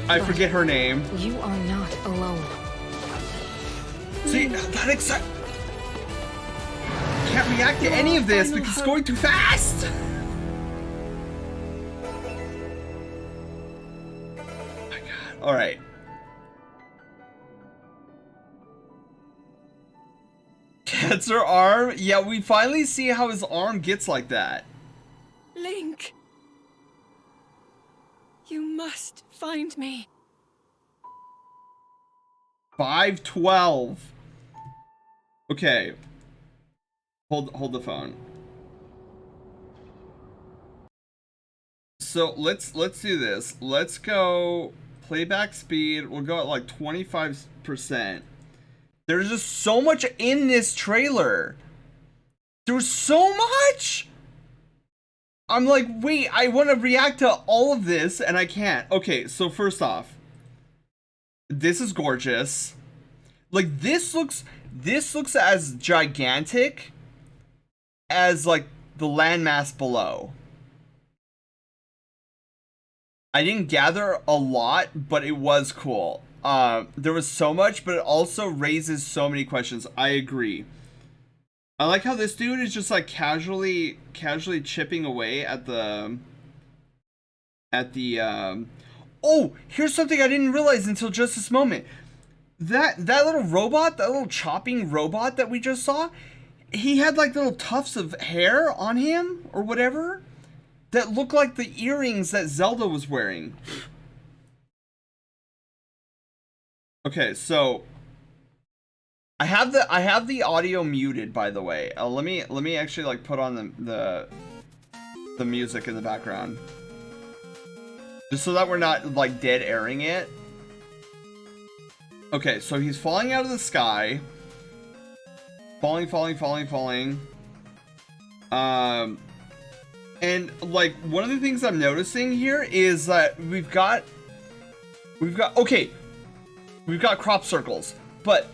I forget her name. You are not alone. See, that excites. Can't react to any of this because it's going too fast. Oh my god. All right. Gets her arm. Yeah, we finally see how his arm gets like that. Link! You must find me. 512. Okay. Hold the phone. So let's do this. Let's go playback speed. We'll go at like 25%. There's just so much in this trailer. There's so much. I'm like, wait, I want to react to all of this and I can't. Okay, so first off, this is gorgeous. Like this looks as gigantic as like the landmass below. I didn't gather a lot, but it was cool. There was so much, but it also raises so many questions. I agree. I like how this dude is just like casually chipping away at the oh, here's something I didn't realize until just this moment. That little robot, that little chopping robot that we just saw, he had like little tufts of hair on him or whatever that looked like the earrings that Zelda was wearing. Okay, so I have the audio muted, by the way. Let me actually like put on the music in the background, just so that we're not like dead airing it. Okay, so he's falling out of the sky. Falling. And like one of the things I'm noticing here is that we've got crop circles, but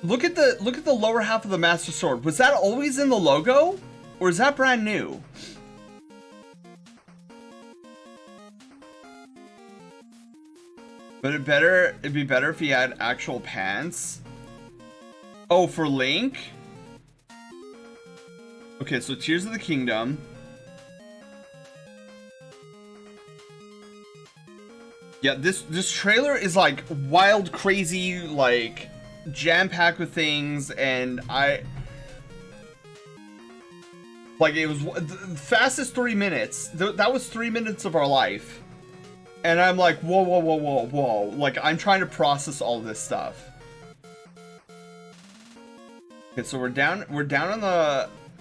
look at the lower half of the Master Sword. Was that always in the logo, or is that brand new? But it'd be better if he had actual pants. Oh, for Link? Okay, so Tears of the Kingdom. Yeah, this trailer is like wild, crazy, like jam-packed with things, and it was the fastest 3 minutes. That was 3 minutes of our life. And I'm like, whoa. Like, I'm trying to process all this stuff. Okay, so we're down on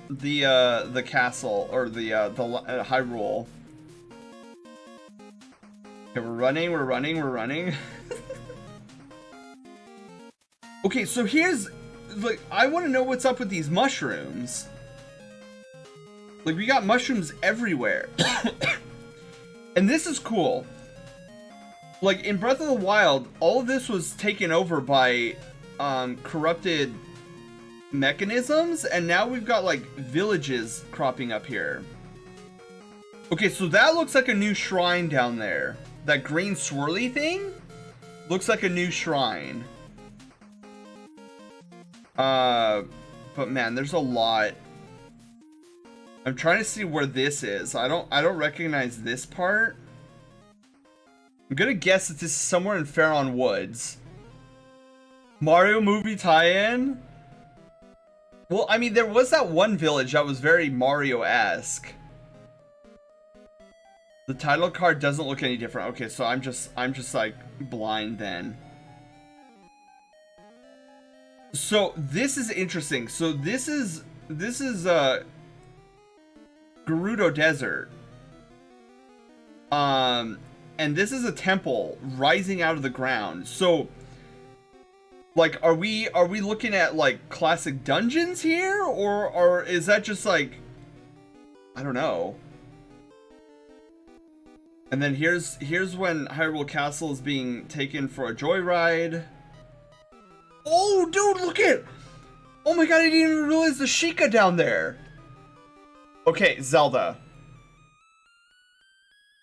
the castle, or the Hyrule. Okay, we're running. Okay, so here's, like, I want to know what's up with these mushrooms. Like, we got mushrooms everywhere. And this is cool. like in Breath of the Wild, all of this was taken over by corrupted mechanisms, and now we've got like villages cropping up here. Okay, so that looks like a new shrine down there. That green swirly thing looks like a new shrine. But man, there's a lot. I'm trying to see where this is. I don't recognize this part. I'm gonna guess that this is somewhere in Faron Woods. Mario movie tie-in? Well, I mean, there was that one village that was very Mario-esque. The title card doesn't look any different. Okay, so I'm just like blind then. So this is interesting. So this is Gerudo Desert. And this is a temple rising out of the ground. So like, are we looking at like classic dungeons here, or is that just like, I don't know. And then here's when Hyrule Castle is being taken for a joyride. Oh, dude, look it! Oh my god, I didn't even realize the Sheikah down there. Okay, Zelda.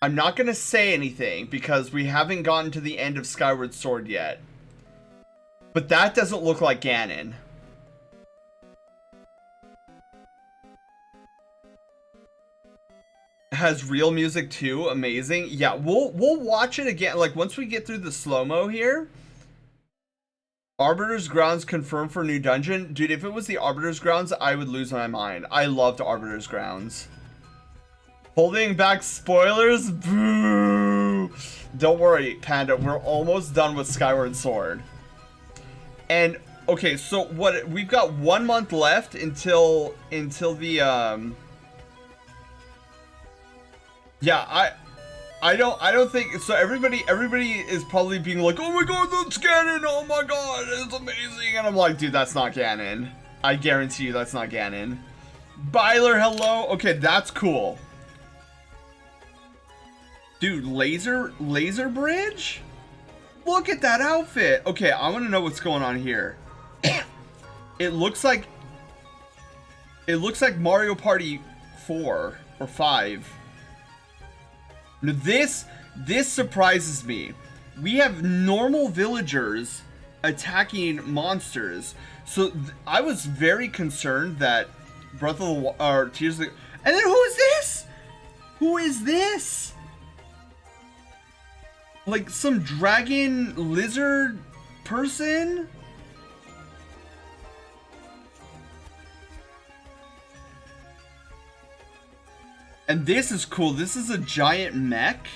I'm not gonna say anything because we haven't gotten to the end of Skyward Sword yet. But that doesn't look like Ganon. Has real music too. Amazing. Yeah, we'll watch it again. Like once we get through the slow-mo here. Arbiter's Grounds confirmed for new dungeon. Dude, if it was the Arbiter's Grounds, I would lose my mind. I loved Arbiter's Grounds. Holding back spoilers? Boo! Don't worry, Panda. We're almost done with Skyward Sword. And okay, so what we've got 1 month left until the yeah, I don't think so. Everybody is probably being like, oh my god, that's Ganon, oh my god, it's amazing. And I'm like, dude, that's not Ganon. I guarantee you that's not Ganon. Byler, hello. Okay, that's cool. Dude, laser bridge? Look at that outfit. Okay, I want to know what's going on here. It looks like Mario Party 4 or 5. Now this surprises me. We have normal villagers attacking monsters. So I was very concerned that Breath of the or Tears of the, and then who is this? Who is this? Like some dragon lizard person? And this is cool. This is a giant mech.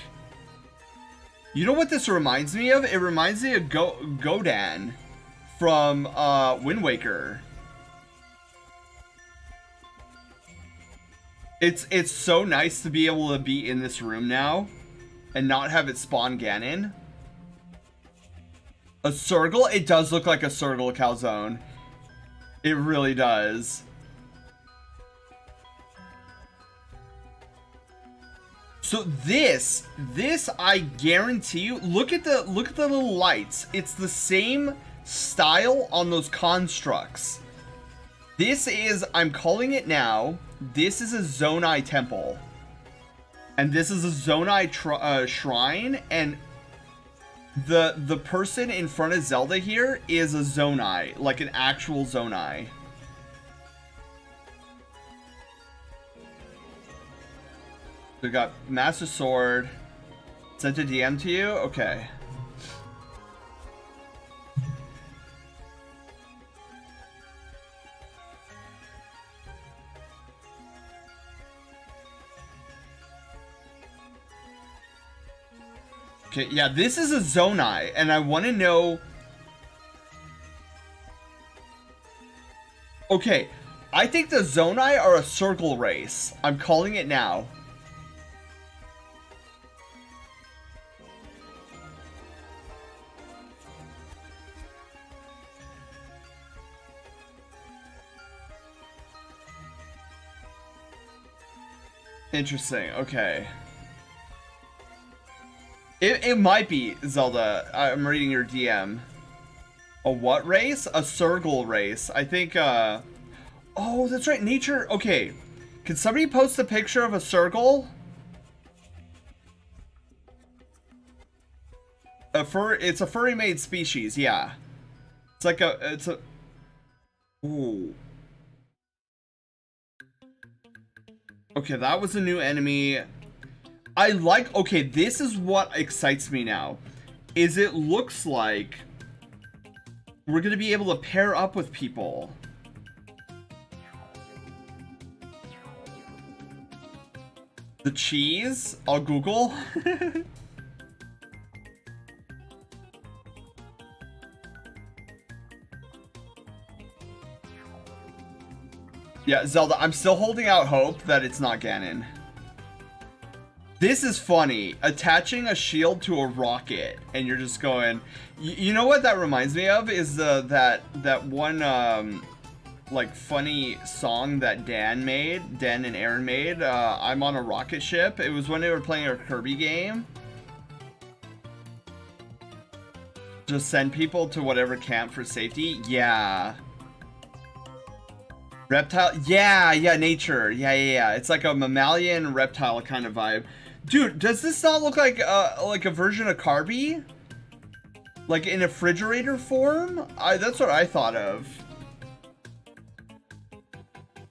You know what this reminds me of? It reminds me of Godan from Wind Waker. It's so nice to be able to be in this room now and not have it spawn Ganon. A Circle? It does look like a Circle calzone. It really does. So this I guarantee you, look at the little lights. It's the same style on those constructs. This is, I'm calling it now, this is a Zonai temple. And this is a Zonai shrine, and the person in front of Zelda here is a Zonai, like an actual Zonai. We got Master Sword. Sent a DM to you? Okay. Okay, yeah, this is a Zonai, and I want to know... Okay, I think the Zonai are a circle race. I'm calling it now. Interesting, okay. It might be, Zelda. I'm reading your DM. A what race? A Circle race. I think, oh, that's right, nature. Okay. Can somebody post a picture of a circle? It's a furry made species, yeah. It's a, ooh. Okay, that was a new enemy. Okay, this is what excites me now. Is it looks like we're gonna be able to pair up with people. The cheese? I'll Google. Yeah, Zelda, I'm still holding out hope that it's not Ganon. This is funny. Attaching a shield to a rocket, and you're just going... You know what that reminds me of? Is that one, like, funny song that Dan and Aaron made. I'm on a rocket ship. It was when they were playing a Kirby game. Just send people to whatever camp for safety. Yeah. Reptile, yeah, nature, yeah. It's like a mammalian reptile kind of vibe. Dude, does this not look like a version of Kirby? Like in a refrigerator form? That's what I thought of.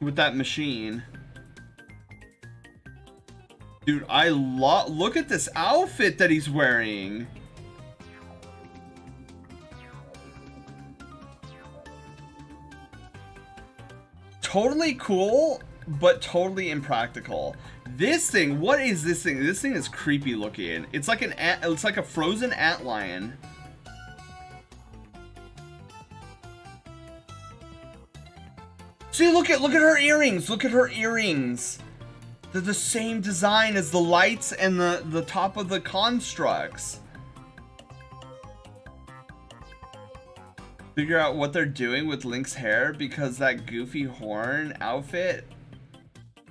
With that machine. Dude, look at this outfit that he's wearing. Totally cool, but totally impractical. This thing, what is this thing? This thing is creepy looking. It's like it's like a frozen antlion. See, look at her earrings. Look at her earrings. They're the same design as the lights and the top of the constructs. Figure out what they're doing with Link's hair because that goofy horn outfit.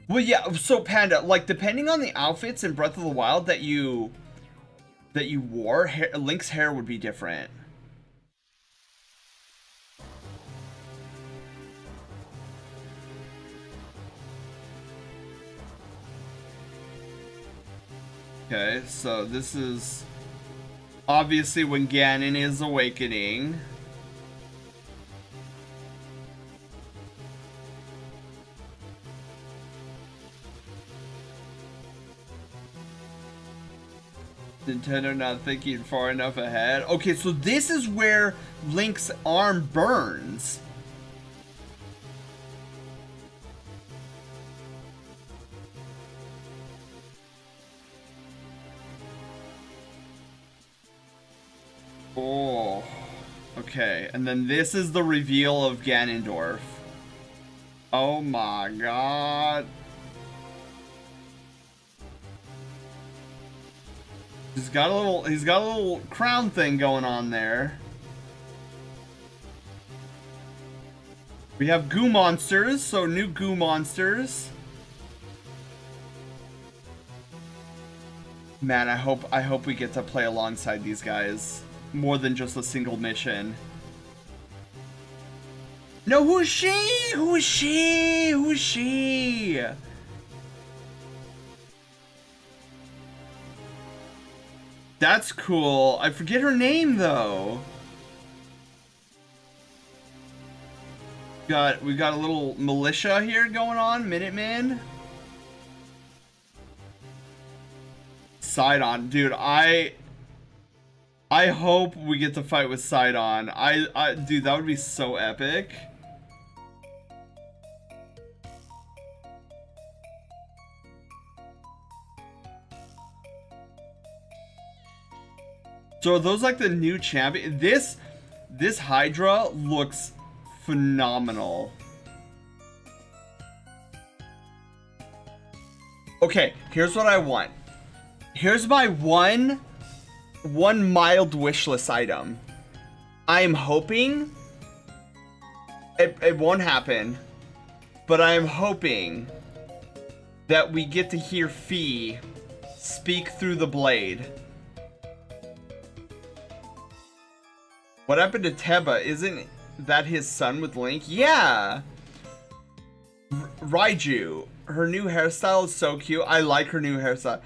Well, yeah, so Panda, like depending on the outfits in Breath of the Wild that you wore, Link's hair would be different. Okay, so this is obviously when Ganon is awakening. Nintendo not thinking far enough ahead. Okay, so this is where Link's arm burns. Oh, okay. And then this is the reveal of Ganondorf. Oh my god. He's got a little crown thing going on there. We have goo monsters, so new goo monsters. Man, I hope we get to play alongside these guys more than just a single mission. No, who is she? Who is she? Who is she? That's cool. I forget her name though. We got a little militia here going on, Minutemen. Sidon, dude, I hope we get to fight with Sidon. Dude, that would be so epic. So are those like the new champion? This Hydra looks phenomenal. Okay, here's what I want. Here's my one mild wishlist item. I am hoping it won't happen, but I am hoping that we get to hear Fee speak through the blade. What happened to Teba? Isn't that his son with Link? Yeah! Raiju. Her new hairstyle is so cute. I like her new hairstyle.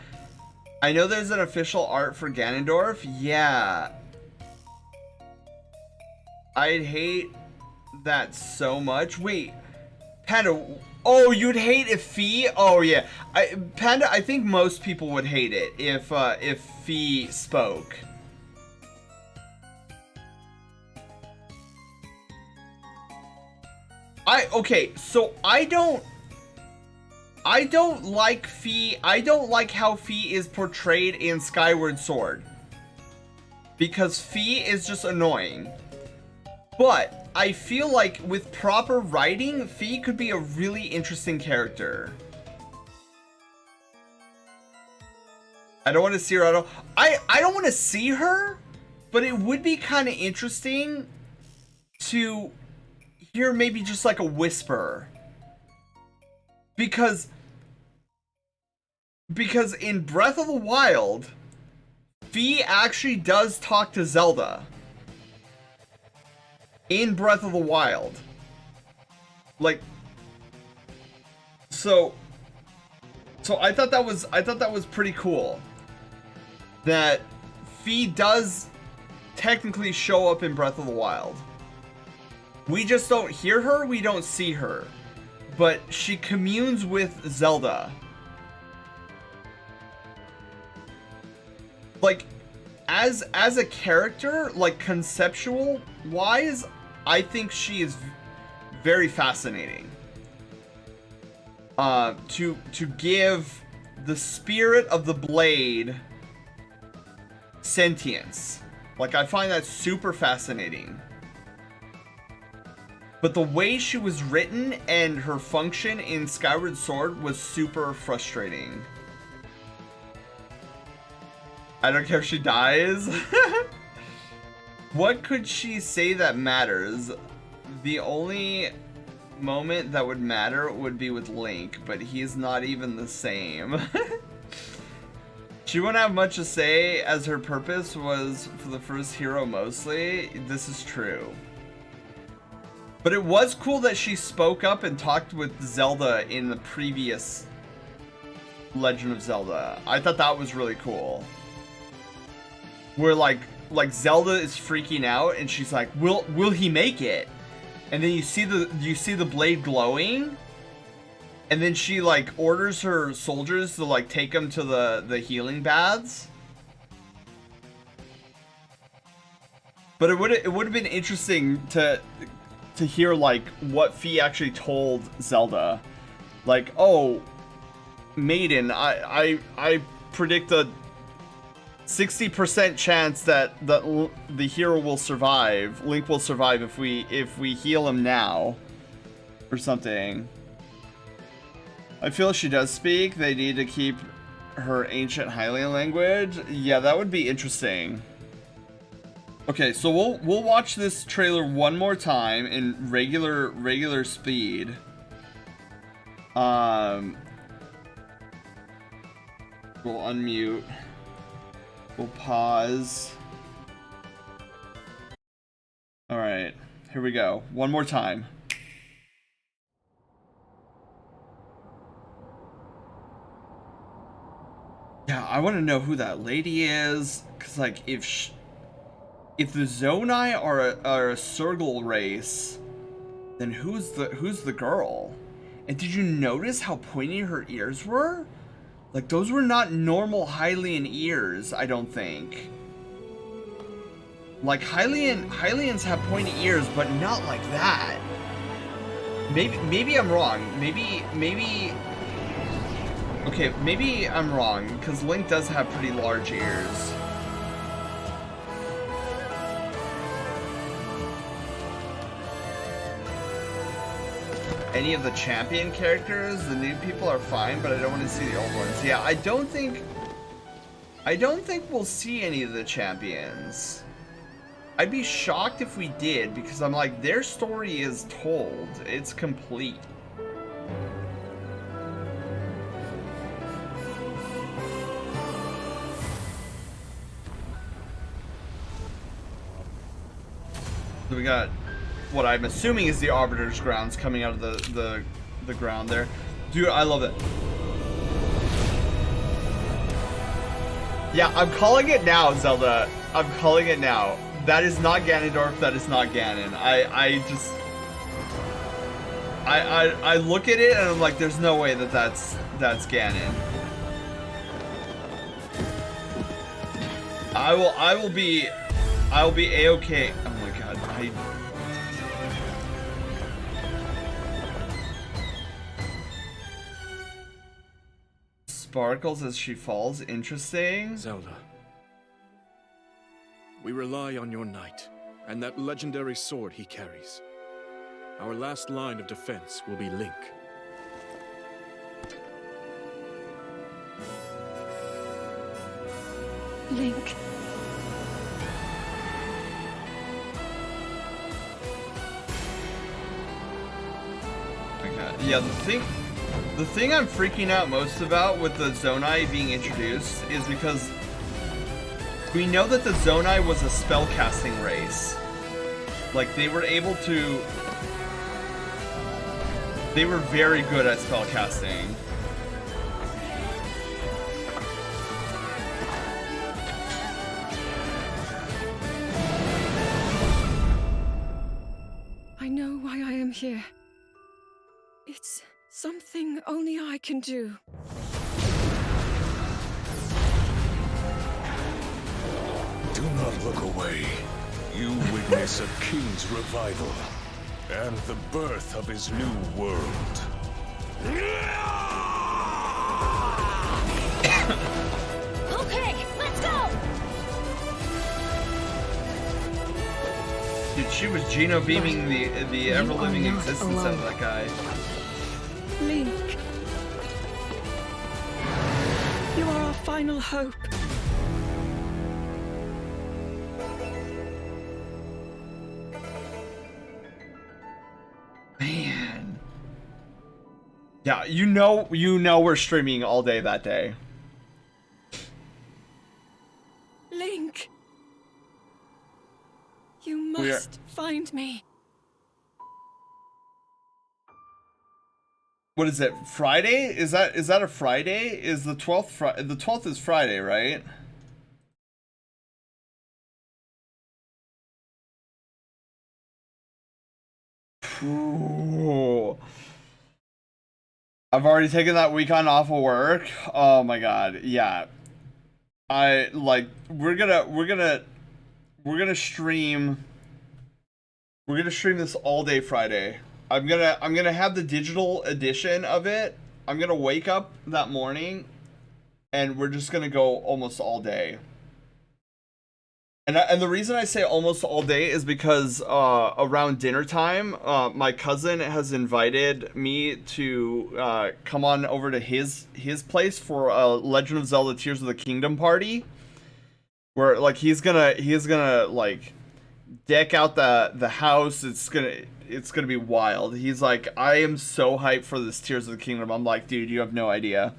I know there's an official art for Ganondorf. Yeah. I'd hate that so much. Wait. Panda. Oh, you'd hate if Fee? Oh, yeah. Panda, I think most people would hate it if Fee spoke. Okay, so I don't like Fee. I don't like how Fee is portrayed in Skyward Sword. Because Fee is just annoying. But I feel like with proper writing, Fee could be a really interesting character. I don't want to see her at all. I don't want to see her, but it would be kind of interesting to hear maybe just like a whisper. Because in Breath of the Wild, Fee actually does talk to Zelda. In Breath of the Wild. Like, so I thought that was pretty cool. That Fee does technically show up in Breath of the Wild. We just don't hear her, we don't see her. But she communes with Zelda. Like, as a character, like conceptual wise, I think she is very fascinating. To give the spirit of the blade sentience. Like, I find that super fascinating. But the way she was written and her function in Skyward Sword was super frustrating. I don't care if she dies. What could she say that matters? The only moment that would matter would be with Link, but he's not even the same. She wouldn't have much to say, as her purpose was for the first hero mostly. This is true. But it was cool that she spoke up and talked with Zelda in the previous Legend of Zelda. I thought that was really cool. Where like Zelda is freaking out and she's like, will he make it? And then you see the blade glowing, and then she like orders her soldiers to like take him to the healing baths. But it would have been interesting to hear like what Fee actually told Zelda. Like, oh, Maiden, I predict a 60% chance that the hero will survive. Link will survive if we heal him now, or something. I feel she does speak. They need to keep her ancient Hylian language. Yeah, that would be interesting. Okay, so we'll watch this trailer one more time in regular speed. We'll unmute. We'll pause. All right, here we go. One more time. Yeah, I want to know who that lady is, cause like if the Zonai are a Sergal race, then who's the girl? And did you notice how pointy her ears were? Like, those were not normal Hylian ears, I don't think. Like, Hylians have pointy ears, but not like that. Maybe I'm wrong. Maybe... Okay, maybe I'm wrong, because Link does have pretty large ears. Any of the champion characters, the new people are fine, but I don't want to see the old ones. Yeah, I don't think we'll see any of the champions. I'd be shocked if we did, because I'm like, their story is told. It's complete. So we got what I'm assuming is the Arbiter's grounds coming out of the ground there. Dude, I love it. Yeah, I'm calling it now, Zelda. I'm calling it now. That is not Ganondorf, that is not Ganon. I look at it and I'm like, there's no way that that's Ganon. I will be A-okay. Oh my god, sparkles as she falls, interesting. Zelda, we rely on your knight, and that legendary sword he carries. Our last line of defense will be Link. Link. Okay. Yeah, the thing I'm freaking out most about with the Zonai being introduced is because we know that the Zonai was a spellcasting race. Like, they were able to... They were very good at spellcasting. I know why I am here. It's something only I can do. Do not look away. You witness a king's revival and the birth of his new world. Okay, let's go! Dude, she was Geno beaming the ever-living not existence out of alone. that guy. Link. You are our final hope. Man. Yeah, you know we're streaming all day that day. Link. You We are- must find me. What is it? Friday? Is that a Friday? Is the 12th the 12th is Friday, right? Ooh. I've already taken that weekend off of work. Oh my god. Yeah. I like we're gonna stream this all day Friday. I'm gonna have the digital edition of it. I'm gonna wake up that morning and we're just gonna go almost all day. And the reason I say almost all day is because around dinner time, my cousin has invited me to come on over to his place for a Legend of Zelda Tears of the Kingdom party, where like he's gonna like deck out the house. It's gonna be wild. He's like, I am so hyped for this Tears of the Kingdom. I'm like, dude, you have no idea.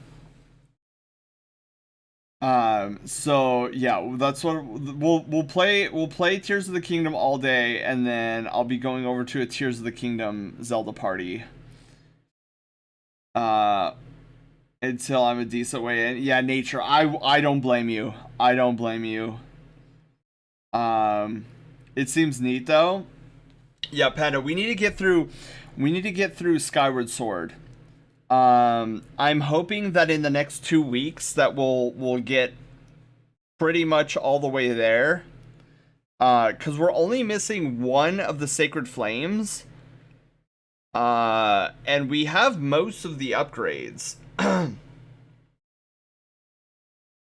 So yeah, that's what we'll play Tears of the Kingdom all day, and then I'll be going over to a Tears of the Kingdom Zelda party. Until I'm a decent way in. Yeah, nature. I don't blame you. I don't blame you. It seems neat though. Yeah, Panda, we need to get through Skyward Sword. I'm hoping that in the next 2 weeks that we'll get pretty much all the way there. Cause we're only missing one of the Sacred Flames. And we have most of the upgrades.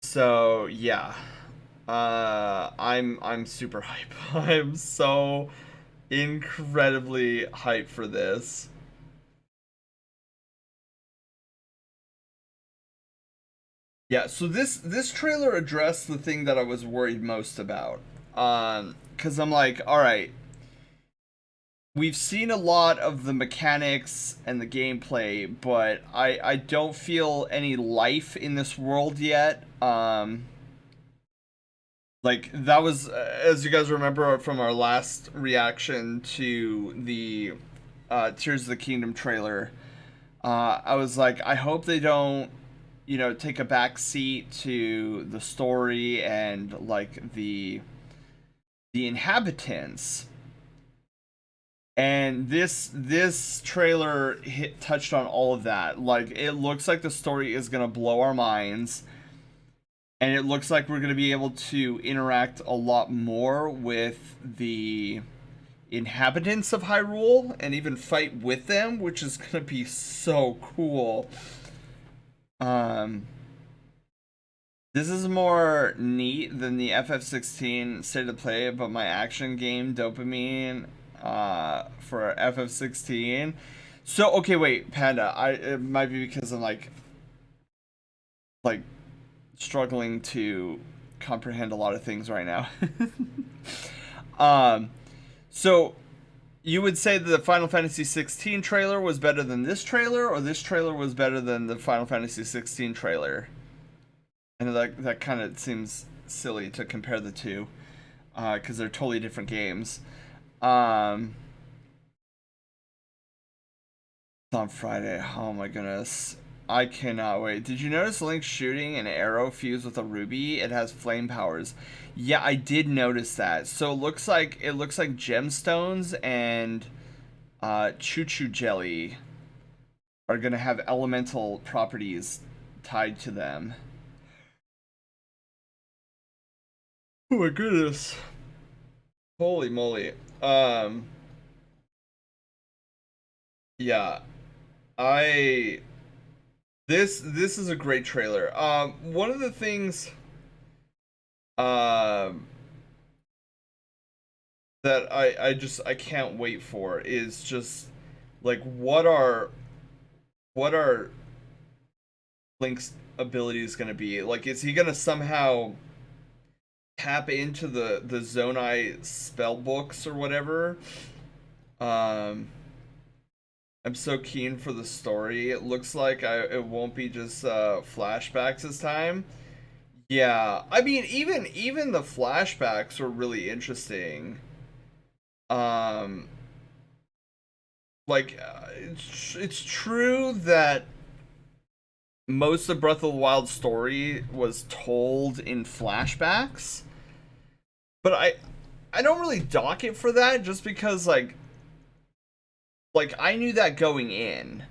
So yeah. I'm super hype. I'm so incredibly hyped for this. Yeah, so this trailer addressed the thing that I was worried most about. Cause I'm like, alright. We've seen a lot of the mechanics and the gameplay, but I don't feel any life in this world yet. Like like that was, as you guys remember from our last reaction to the Tears of the Kingdom trailer, I was like, I hope they don't, you know, take a back seat to the story and like the inhabitants. And this trailer touched on all of that. Like, it looks like the story is gonna blow our minds, and it looks like we're gonna be able to interact a lot more with the inhabitants of Hyrule and even fight with them, which is gonna be so cool. This is more neat than the FF16 State of Play, but my action game dopamine for FF16. So okay, wait, Panda. It might be because I'm like struggling to comprehend a lot of things right now. So you would say that the Final Fantasy 16 trailer was better than this trailer, or this trailer was better than the Final Fantasy 16 trailer? And that kind of seems silly to compare the two, because they're totally different games. On Friday. Oh my goodness. I cannot wait. Did you notice Link shooting an arrow fused with a ruby? It has flame powers. Yeah, I did notice that. So it looks like gemstones and choo-choo jelly are gonna have elemental properties tied to them. Oh my goodness. Holy moly. Yeah. This is a great trailer. One of the things that I can't wait for is just like what are Link's abilities going to be? Like, is he going to somehow tap into the Zonai spell books or whatever? I'm so keen for the story. It looks like it won't be just flashbacks this time. Yeah, I mean, even the flashbacks were really interesting. Like, it's true that most of Breath of the Wild story was told in flashbacks, but I don't really dock it for that, just because like I knew that going in,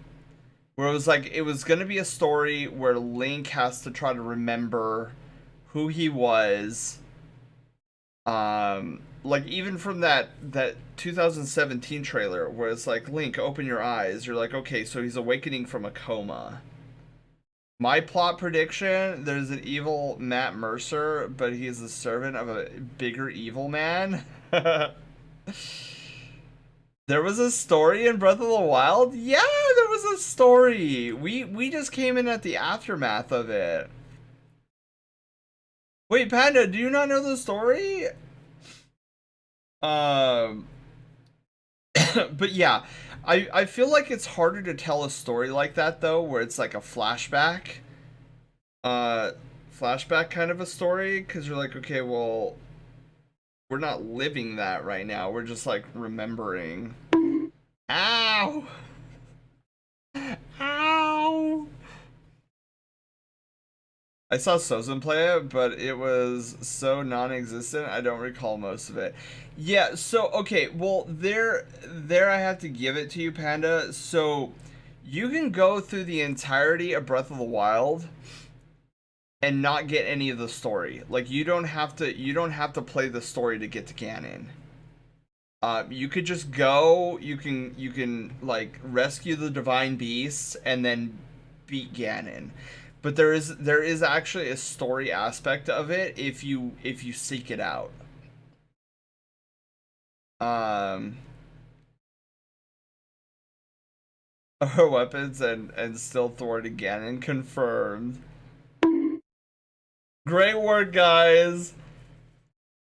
where it was like it was gonna be a story where Link has to try to remember who he was. Like even from that 2017 trailer where it's like, Link, open your eyes. You're like, okay, so he's awakening from a coma. My plot prediction: there's an evil Matt Mercer, but he's the servant of a bigger evil man. There was a story in Breath of the Wild? Yeah, there was a story. We just came in at the aftermath of it. Wait, Panda, do you not know the story? But yeah, I feel like it's harder to tell a story like that though, where it's like a flashback kind of a story, because you're like, okay, well, we're not living that right now, we're just like remembering. Ow! Ow! I saw Sozin play it, but it was so non-existent, I don't recall most of it. Yeah, so, okay, well, there I have to give it to you, Panda. So, you can go through the entirety of Breath of the Wild and not get any of the story. Like, you don't have to play the story to get to Ganon. You could just go, you can, like, rescue the Divine Beasts and then beat Ganon. But there is actually a story aspect of it if you seek it out. Her weapons and still thwarted Ganon confirmed. Great work, guys.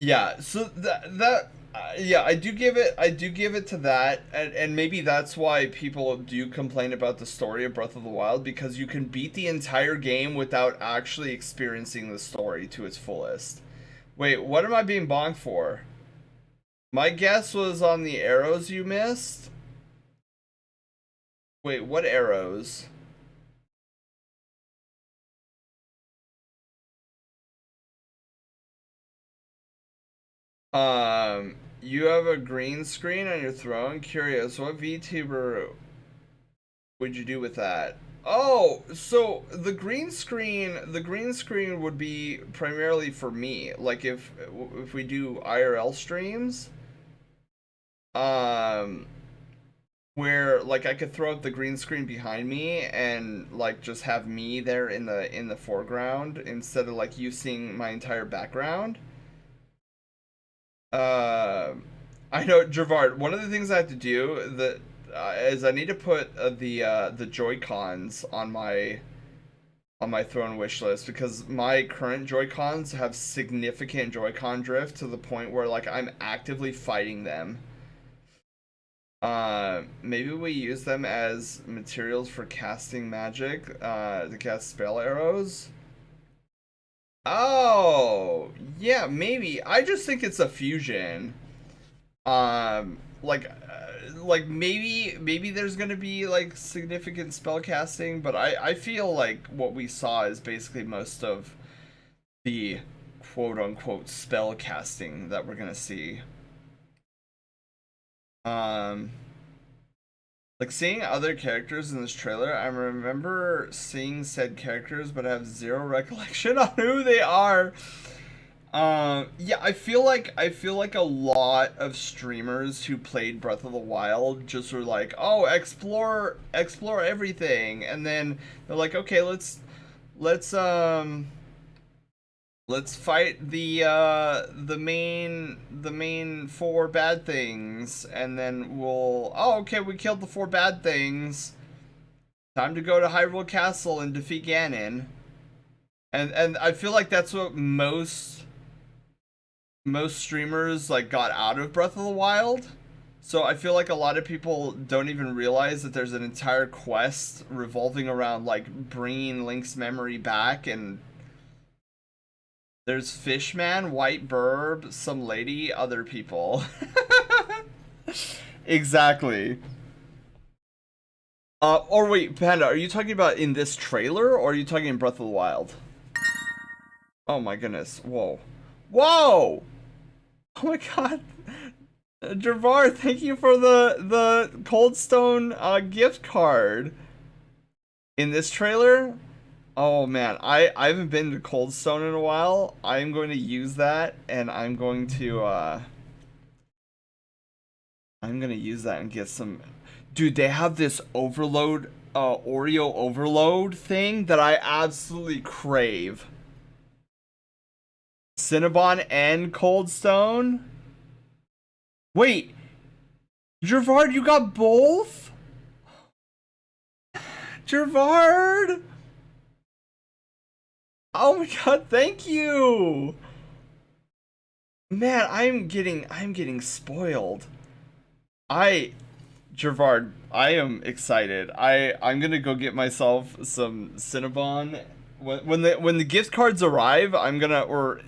Yeah, so that yeah, I do give it to that, and maybe that's why people do complain about the story of Breath of the Wild, because you can beat the entire game without actually experiencing the story to its fullest, Wait, what am I being bonked for? My guess was on the arrows you missed. Wait, what arrows? You have a green screen on your throne? Curious, what VTuber would you do with that? Oh, so the green screen would be primarily for me. Like if we do IRL streams, um, where like I could throw up the green screen behind me and like just have me there in the foreground instead of like you seeing my entire background. Uh, I know, Javard. One of the things I have to do that is I need to put the Joy Cons on my throne wish list because my current Joy Cons have significant Joy Con drift to the point where like I'm actively fighting them. Maybe we use them as materials for casting magic to cast spell arrows. Oh, yeah, maybe. I just think it's a fusion. Like maybe there's gonna be like significant spell casting, but I feel like what we saw is basically most of the quote unquote spell casting that we're gonna see. Like seeing other characters in this trailer, I remember seeing said characters, but I have zero recollection on who they are. Yeah, I feel like a lot of streamers who played Breath of the Wild just were like, "Oh, explore everything," and then they're like, "Okay, let's fight the main four bad things, and then okay, we killed the four bad things. Time to go to Hyrule Castle and defeat Ganon." And I feel like that's what most streamers like got out of Breath of the Wild. So I feel like a lot of people don't even realize that there's an entire quest revolving around like bringing Link's memory back, and there's Fishman, White Burb, some lady, other people. Exactly. Or wait, Panda, are you talking about in this trailer, or are you talking in Breath of the Wild? Oh my goodness. Whoa. Whoa! Oh my god. Dravar, thank you for the Cold Stone gift card. In this trailer? Oh man, I haven't been to Cold Stone in a while. I'm going to use that, and I'm going to use that and get some. Dude, they have this overload Oreo overload thing that I absolutely crave. Cinnabon and Cold Stone? Wait, Gervard, you got both? Gervard! Oh my god, thank you! Man, I'm getting spoiled. Gervard, I am excited. I'm gonna go get myself some Cinnabon. When the gift cards arrive, I'm gonna, or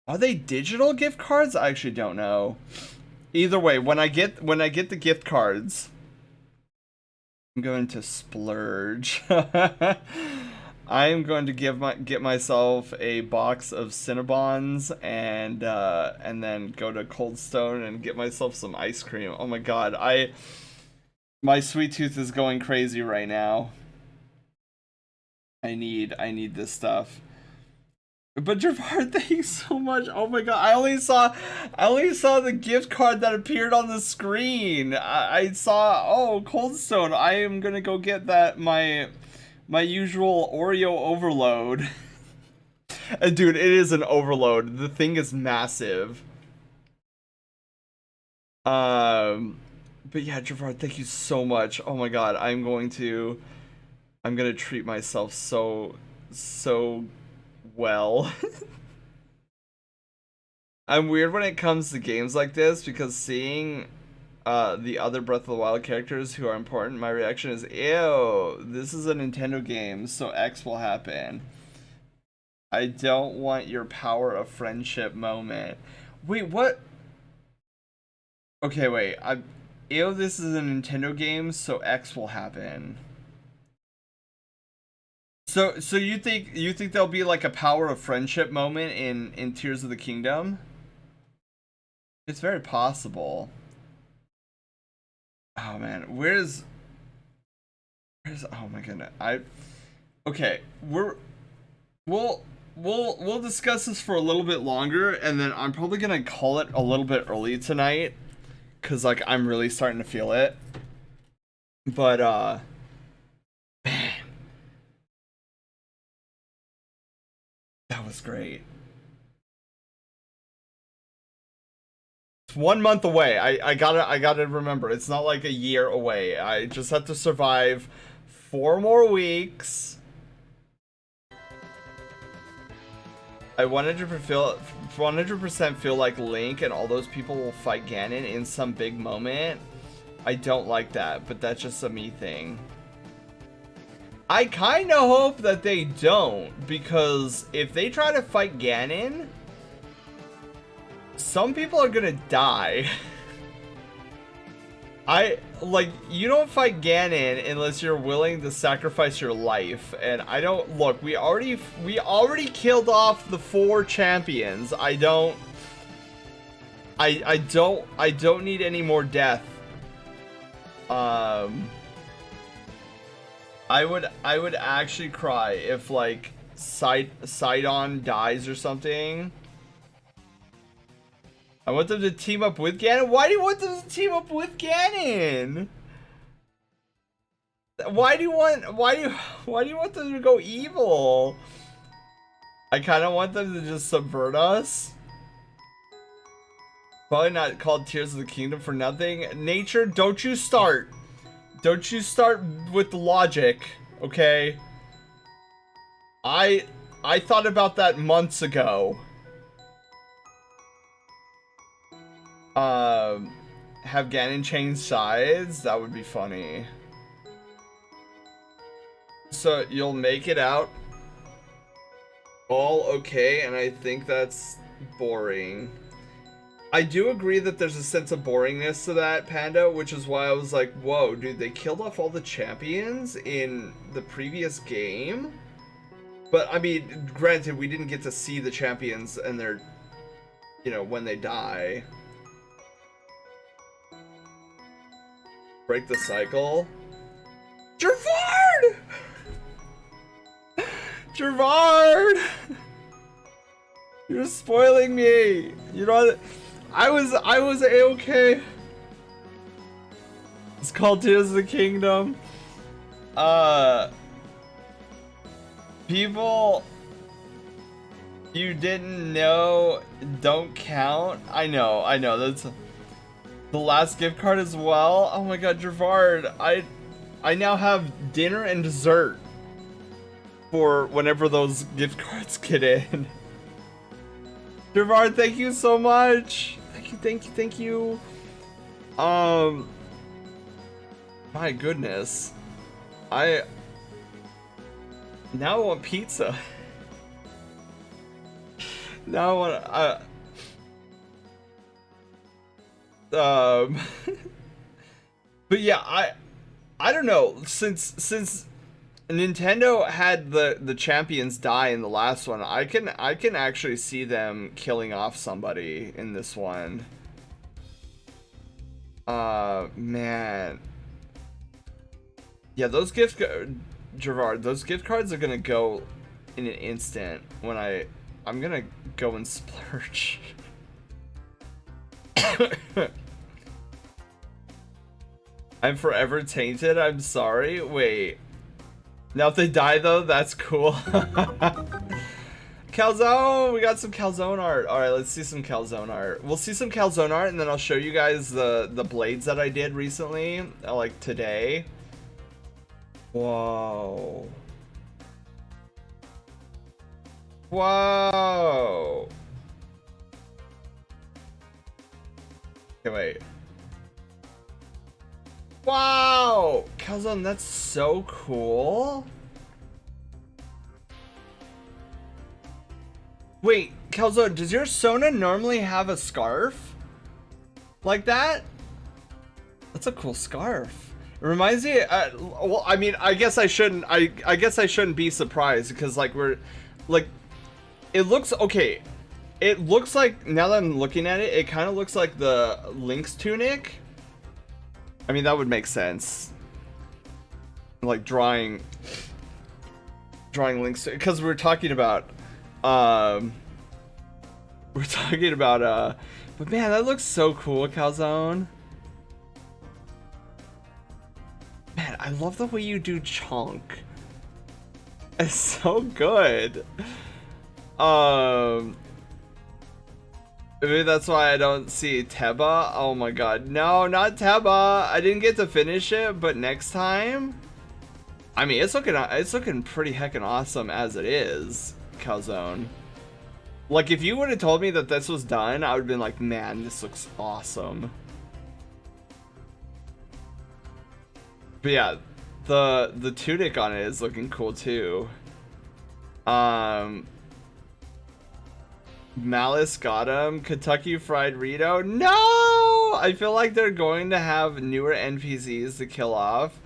are they digital gift cards? I actually don't know. Either way, when I get the gift cards, I'm going to splurge. I am going to get myself a box of Cinnabons and then go to Cold Stone and get myself some ice cream. Oh my god, my sweet tooth is going crazy right now. I need this stuff. But Javard, thank you so much. Oh my god, I only saw the gift card that appeared on the screen. I saw, oh, Cold Stone. I am gonna go get that my usual Oreo overload. And dude, it is an overload. The thing is massive. But yeah, Javard, thank you so much. Oh my god, I'm gonna treat myself so well. I'm weird when it comes to games like this because seeing the other Breath of the Wild characters who are important, my reaction is, ew, this is a Nintendo game, so X will happen. I don't want your power of friendship moment. Wait, what? Okay, wait. Ew, this is a Nintendo game, so X will happen. So you think there'll be like a power of friendship moment in Tears of the Kingdom? It's very possible. Oh man, where's oh my goodness. Okay, we'll discuss this for a little bit longer, and then I'm probably gonna call it a little bit early tonight, cause like I'm really starting to feel it. But man, that was great. It's 1 month away. I gotta remember. It's not like a year away. I just have to survive 4 more weeks. I 100% feel like Link and all those people will fight Ganon in some big moment. I don't like that, but that's just a me thing. I kind of hope that they don't, because if they try to fight Ganon, some people are gonna die. You don't fight Ganon unless you're willing to sacrifice your life, and I don't, look, we already killed off the 4 champions. I don't need any more death. I would actually cry if like Sidon dies or something. I want them to team up with Ganon. Why do you want them to team up with Ganon? Why do you want them to go evil? I kind of want them to just subvert us. Probably not called Tears of the Kingdom for nothing. Nature, don't you start. Don't you start with logic, okay? I thought about that months ago. Have Ganon change sides? That would be funny. So you'll make it out all okay, and I think that's boring. I do agree that there's a sense of boringness to that, Panda, which is why I was like, whoa, dude, they killed off all the champions in the previous game? But, I mean, granted, we didn't get to see the champions and their, you know, when they die. Break the cycle. Gervard! Gervard! You're spoiling me! You know, I was A-okay. It's called Tears of the Kingdom. People you didn't know don't count. I know, that's the last gift card as well. Oh my god, Gervard, I now have dinner and dessert for whenever those gift cards get in. Gervard, thank you so much. Thank you. My goodness. Now I want pizza. Now I want, but yeah, I don't know, since Nintendo had the champions die in the last one, I can actually see them killing off somebody in this one. Man. Yeah, those Gerard, those gift cards are gonna go in an instant when I'm gonna go and splurge. I'm forever tainted, I'm sorry. Wait. Now if they die though, that's cool. Calzone! We got some calzone art. Alright, let's see some calzone art. We'll see some calzone art and then I'll show you guys the blades that I did recently, like today. Whoa. Whoa. Okay, wait. Wow! Calzone, that's so cool. Wait, Calzone, does your Sona normally have a scarf? Like that? That's a cool scarf. It reminds me, well, I mean, I guess I shouldn't, I guess I shouldn't be surprised, because, like, it looks, okay, it looks like, now that I'm looking at it, it kind of looks like the Link's tunic. I mean, that would make sense. Like, drawing Link's, because we're talking about, but man, that looks so cool, Calzone. Man, I love the way you do Chunk. It's so good. Maybe that's why I don't see Teba. Oh my god. No, not Teba. I didn't get to finish it, but next time. I mean, it's looking pretty heckin' awesome as it is, Calzone. Like, if you would have told me that this was done, I would have been like, man, this looks awesome. But yeah, the tunic on it is looking cool too. Malice got him. Kentucky Fried Rito. No! I feel like they're going to have newer NPCs to kill off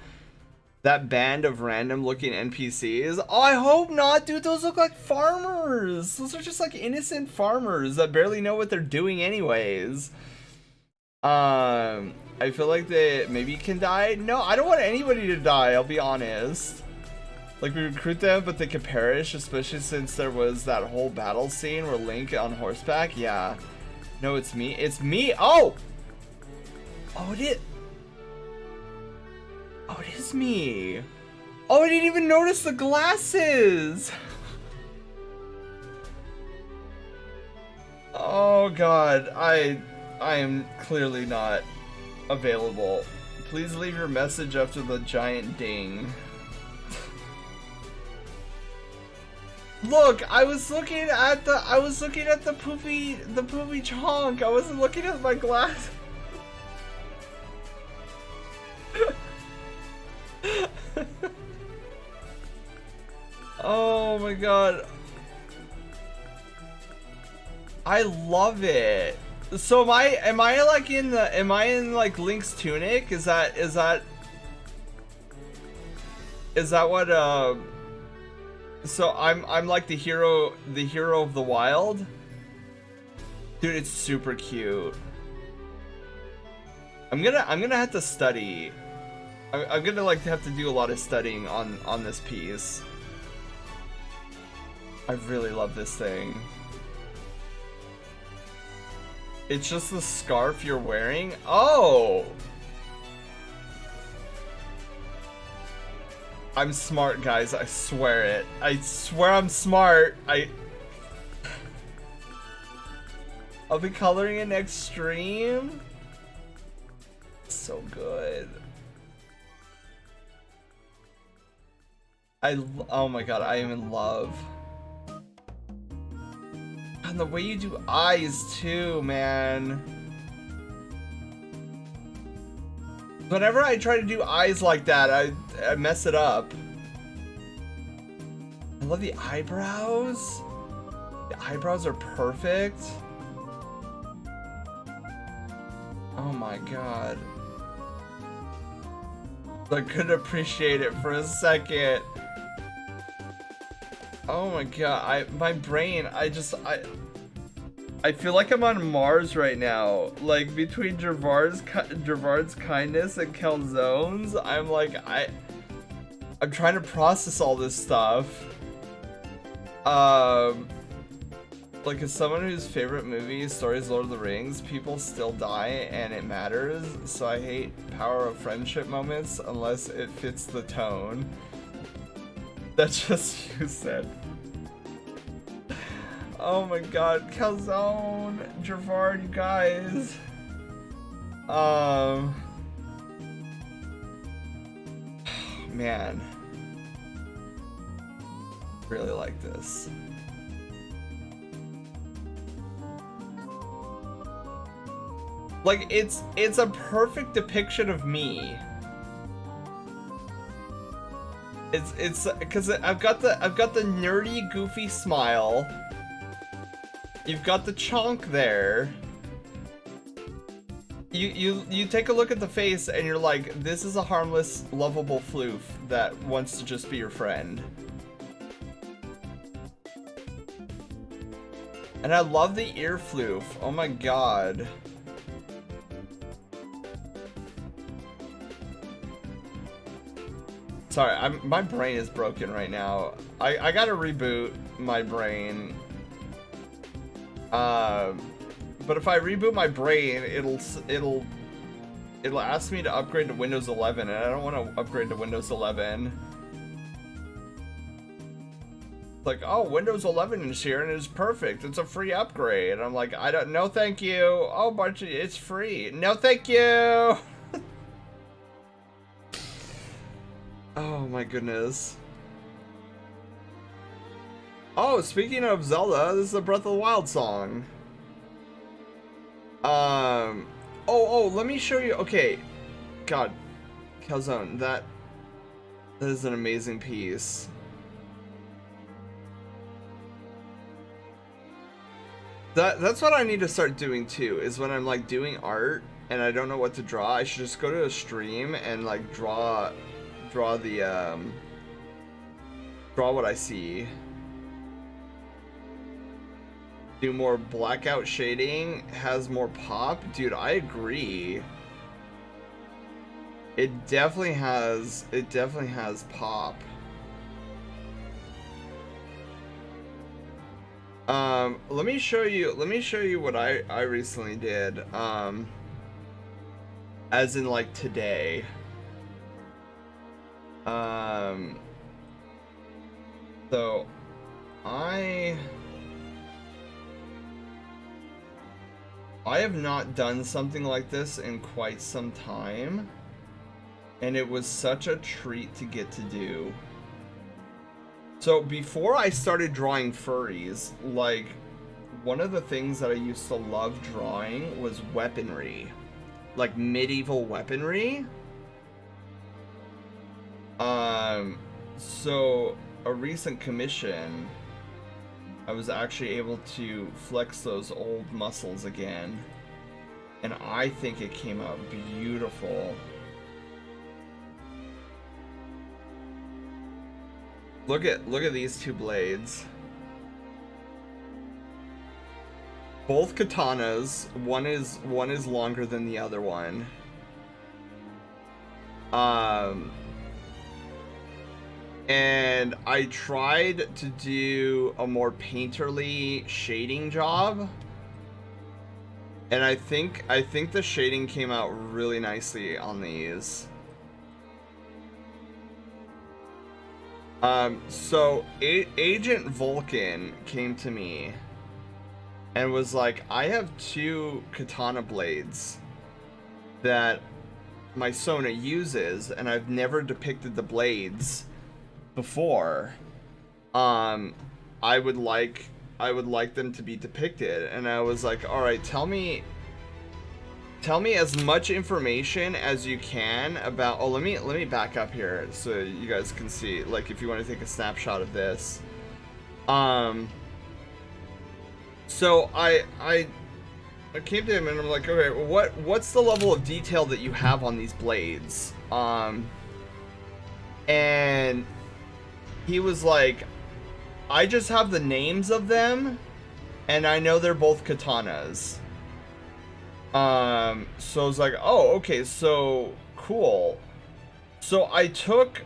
that band of random looking NPCs. Oh, I hope not, dude. Those look like farmers. Those are just like innocent farmers that barely know what they're doing anyways. I feel like they maybe can die. No, I don't want anybody to die, I'll be honest. Like, we recruit them, but they could perish, especially since there was that whole battle scene where Link on horseback. Yeah. No, it's me. It's me. Oh! Oh, it is. Oh, it is me. Oh, I didn't even notice the glasses. Oh, God. I am clearly not available. Please leave your message after the giant ding. Look, I was looking at the poopy chonk. I wasn't looking at my glass. Oh my god. I love it. So am I like Link's tunic? Is that what so I'm like the hero of the wild? Dude, it's super cute. I'm gonna have to study. I'm gonna like have to do a lot of studying on this piece. I really love this thing. It's just the scarf you're wearing? Oh! I'm smart, guys. I swear it. I swear I'm smart. I'll be coloring in next stream. So good. Oh my god, I am in love. And the way you do eyes too, man. Whenever I try to do eyes like that, I mess it up. I love the eyebrows. The eyebrows are perfect. Oh my god. I couldn't appreciate it for a second. Oh my god, my brain, I feel like I'm on Mars right now. Like, between Gervard's kindness and Calzone's, I'm like, I'm trying to process all this stuff. Like, as someone whose favorite movie story is Lord of the Rings, people still die and it matters, so I hate power of friendship moments unless it fits the tone. That's just you said. Oh my god, Calzone, Gervard, you guys. Man. Really like this. Like, it's a perfect depiction of me. It's because I've got the nerdy, goofy smile. You've got the chonk there. You take a look at the face and you're like, this is a harmless, lovable floof that wants to just be your friend. And I love the ear floof. Oh my god. Sorry, my brain is broken right now. I gotta reboot my brain. But if I reboot my brain, it'll ask me to upgrade to Windows 11, and I don't want to upgrade to Windows 11. It's like, oh, Windows 11 is here and it's perfect. It's a free upgrade. And I'm like, I don't know, thank you. Oh, but it's free. No, thank you. Oh my goodness. Oh, speaking of Zelda, this is a Breath of the Wild song. Oh, let me show you. Okay. God. Calzone, that is an amazing piece. That's what I need to start doing too, is when I'm like doing art and I don't know what to draw, I should just go to a stream and like draw what I see. Do more blackout shading, has more pop. Dude, I agree. It definitely has pop. Let me show you what I recently did. As in like today. So I have not done something like this in quite some time, and it was such a treat to get to do. So before I started drawing furries, like, one of the things that I used to love drawing was weaponry, like medieval weaponry. So a recent commission, I was actually able to flex those old muscles again, and I think it came out beautiful. Look at these two blades. Both katanas. One is longer than the other one. And I tried to do a more painterly shading job, and I think the shading came out really nicely on these. So Agent Vulcan came to me and was like, I have two katana blades that my Sona uses, and I've never depicted the blades before. I would like them to be depicted. And I was like, all right, tell me as much information as you can about. Oh, let me back up here so you guys can see, like, if you want to take a snapshot of this. So I came to him and I'm like, okay, well, what's the level of detail that you have on these blades? And he was like, I just have the names of them, and I know they're both katanas. So I was like, oh, okay, so cool. So I took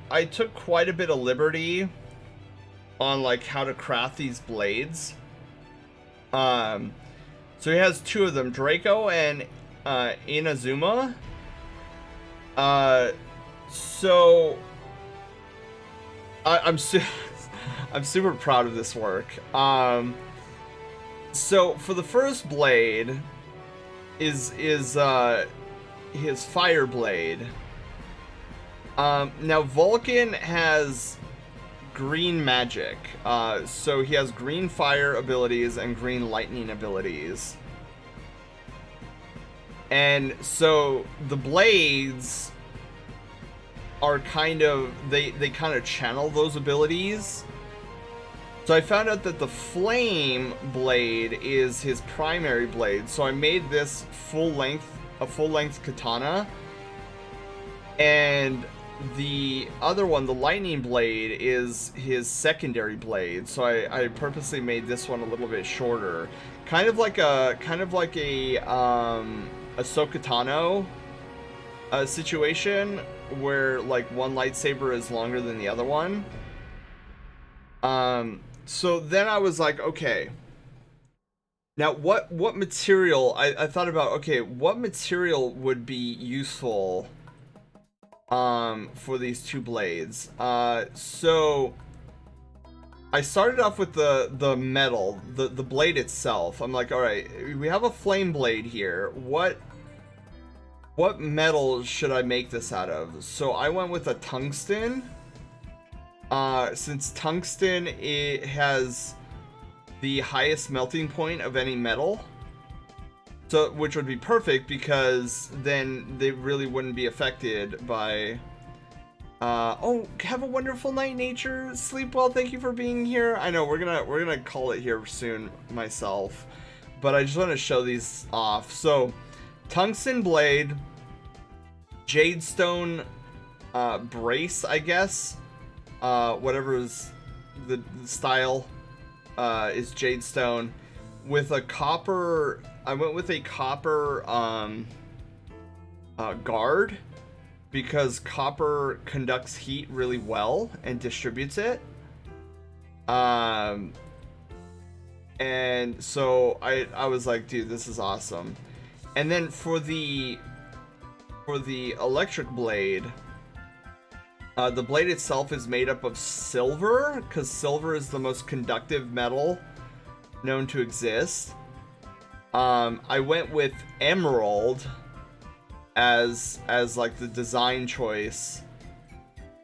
quite a bit of liberty on like how to craft these blades. So he has two of them, Draco and Inazuma. So I'm super proud of this work. So for the first blade is his fire blade. Now Vulcan has green magic, so he has green fire abilities and green lightning abilities. And so the blades are kind of, they kind of channel those abilities. So I found out that the flame blade is his primary blade. So I made this a full length katana. And the other one, the lightning blade, is his secondary blade. So I purposely made this one a little bit shorter. Kind of like a Ahsoka Tano situation where like one lightsaber is longer than the other one. So then I was like, okay, now what material, I thought about, okay, what material would be useful for these two blades. So I started off with the metal, the blade itself. I'm like, all right, we have a flame blade here. What metal should I make this out of? So I went with a tungsten. Since tungsten, it has the highest melting point of any metal. So, which would be perfect because then they really wouldn't be affected by... oh, have a wonderful night, nature. Sleep well. Thank you for being here. I know we're gonna call it here soon myself, but I just want to show these off. So, tungsten blade, jadestone brace, I guess. Whatever is the style is jadestone with a copper. I went with a copper guard because copper conducts heat really well and distributes it. And so I was like, dude, this is awesome. And then for the electric blade, the blade itself is made up of silver because silver is the most conductive metal known to exist. I went with emerald as like the design choice,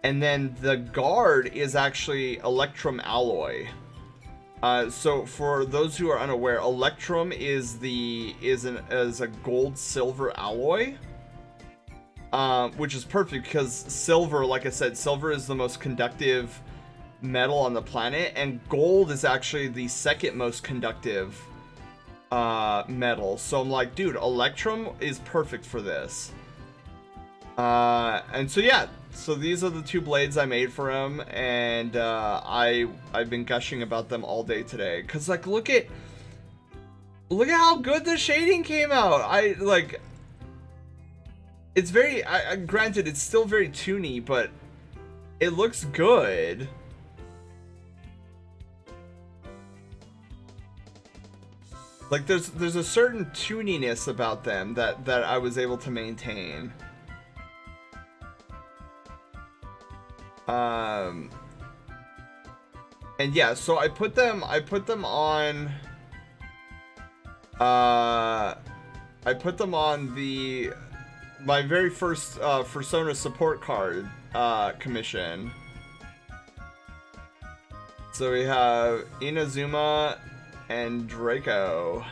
and then the guard is actually electrum alloy. So for those who are unaware, electrum is a gold silver alloy, which is perfect because silver, like I said, silver is the most conductive metal on the planet, and gold is actually the second most conductive metal. So I'm like, dude, electrum is perfect for this. And so yeah, so these are the two blades I made for him, and I've been gushing about them all day today because, like, look at how good the shading came out. It's very, granted, it's still very toony, but it looks good. Like, there's a certain tooniness about them that I was able to maintain. And yeah, so I put them on my very first Fursona support card commission. So we have Inazuma and Draco.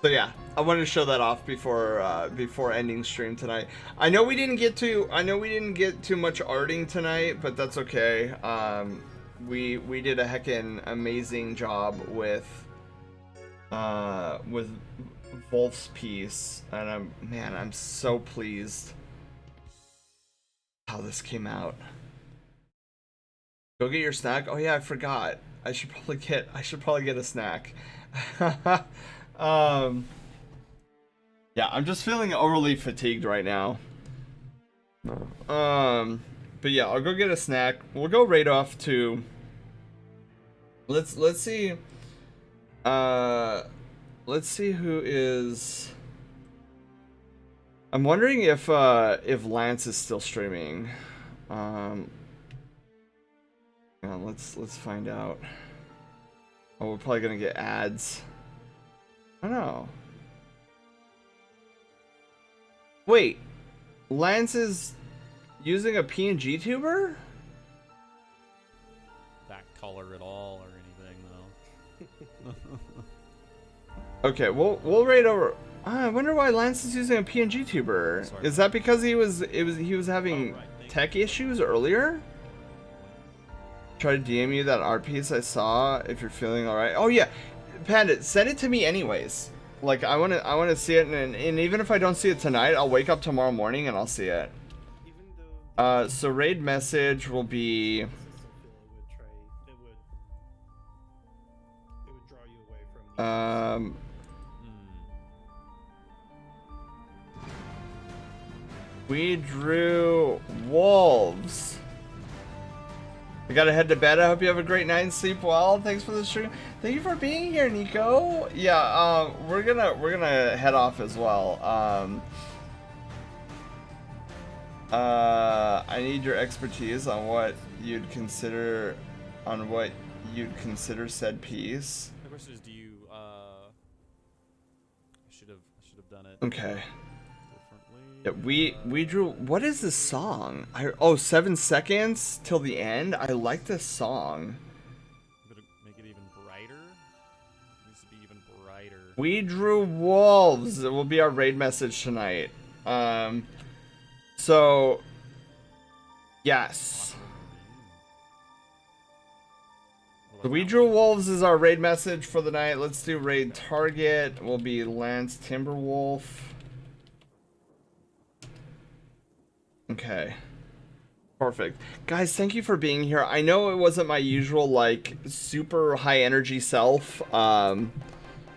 So yeah, I wanted to show that off before ending stream tonight. I know we didn't get too much arting tonight, but that's okay. We did a heckin' amazing job with Wolf's piece, and I'm so pleased how this came out. Go get your snack. Oh yeah, I forgot. I should probably get a snack. Yeah, I'm just feeling overly fatigued right now. But yeah, I'll go get a snack. We'll go right off to. Let's see. Let's see who is. I'm wondering if Lance is still streaming. Yeah, let's find out. Oh, we're probably gonna get ads. I don't know. Wait, Lance is using a PNG tuber? That color at all or anything though. Okay, we'll raid over. I wonder why Lance is using a PNG tuber. Sorry. Is that because he was having tech issues earlier? Try to DM you that art piece I saw if you're feeling alright. Oh yeah, Panda, send it to me anyways. Like I wanna see it, and even if I don't see it tonight, I'll wake up tomorrow morning and I'll see it. So raid message will be. We drew wolves. We gotta head to bed. I hope you have a great night and sleep well. Thanks for the stream. Thank you for being here, Nico. Yeah, we're gonna head off as well. I need your expertise on what you'd consider said piece. The question is, do you I should have done it. Okay. Differently. Yeah, we drew. What is this song? 7 seconds till the end. I like this song. Better make it even brighter. It needs to be even brighter. We drew wolves. It will be our raid message tonight. So yes. So we drew wolves is our raid message for the night. Let's do raid target. Will be Lance Timberwolf. Okay. Perfect. Guys, thank you for being here. I know it wasn't my usual, like, super high energy self. I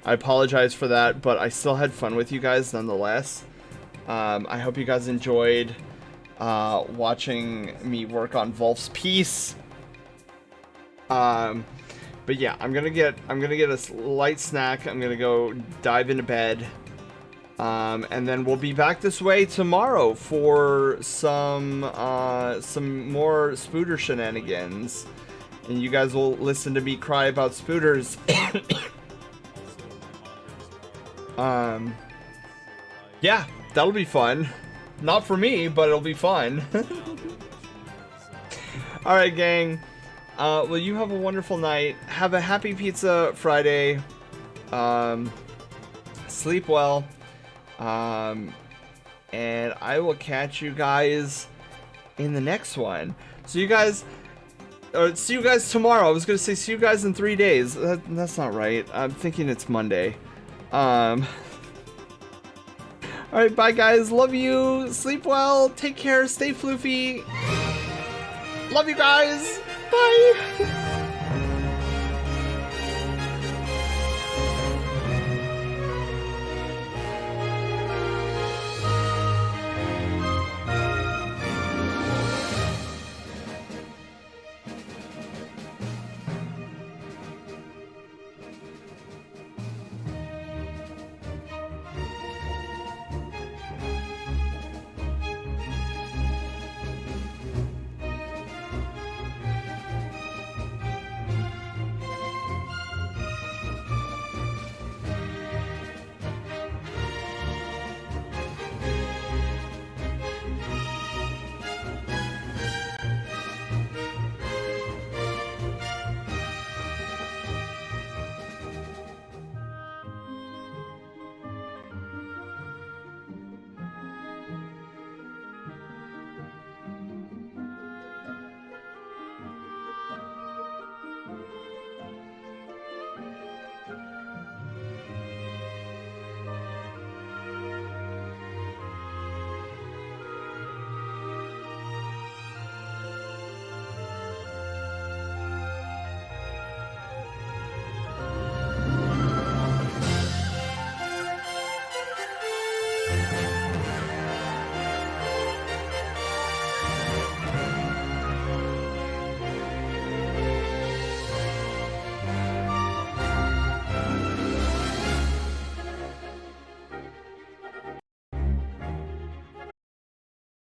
apologize for that, but I still had fun with you guys nonetheless. I hope you guys enjoyed watching me work on Wolf's piece. But yeah, I'm gonna get a light snack. I'm gonna go dive into bed. And then we'll be back this way tomorrow for some more Spooter shenanigans. And you guys will listen to me cry about Spooters. Yeah, that'll be fun. Not for me, but it'll be fun. Alright, gang. Well, you have a wonderful night. Have a happy Pizza Friday. Sleep well. And I will catch you guys in the next one. So you guys, see you guys tomorrow. I was gonna say see you guys in 3 days. That's not right. I'm thinking it's Monday. Alright, bye guys. Love you. Sleep well. Take care. Stay floofy. Love you guys. Bye.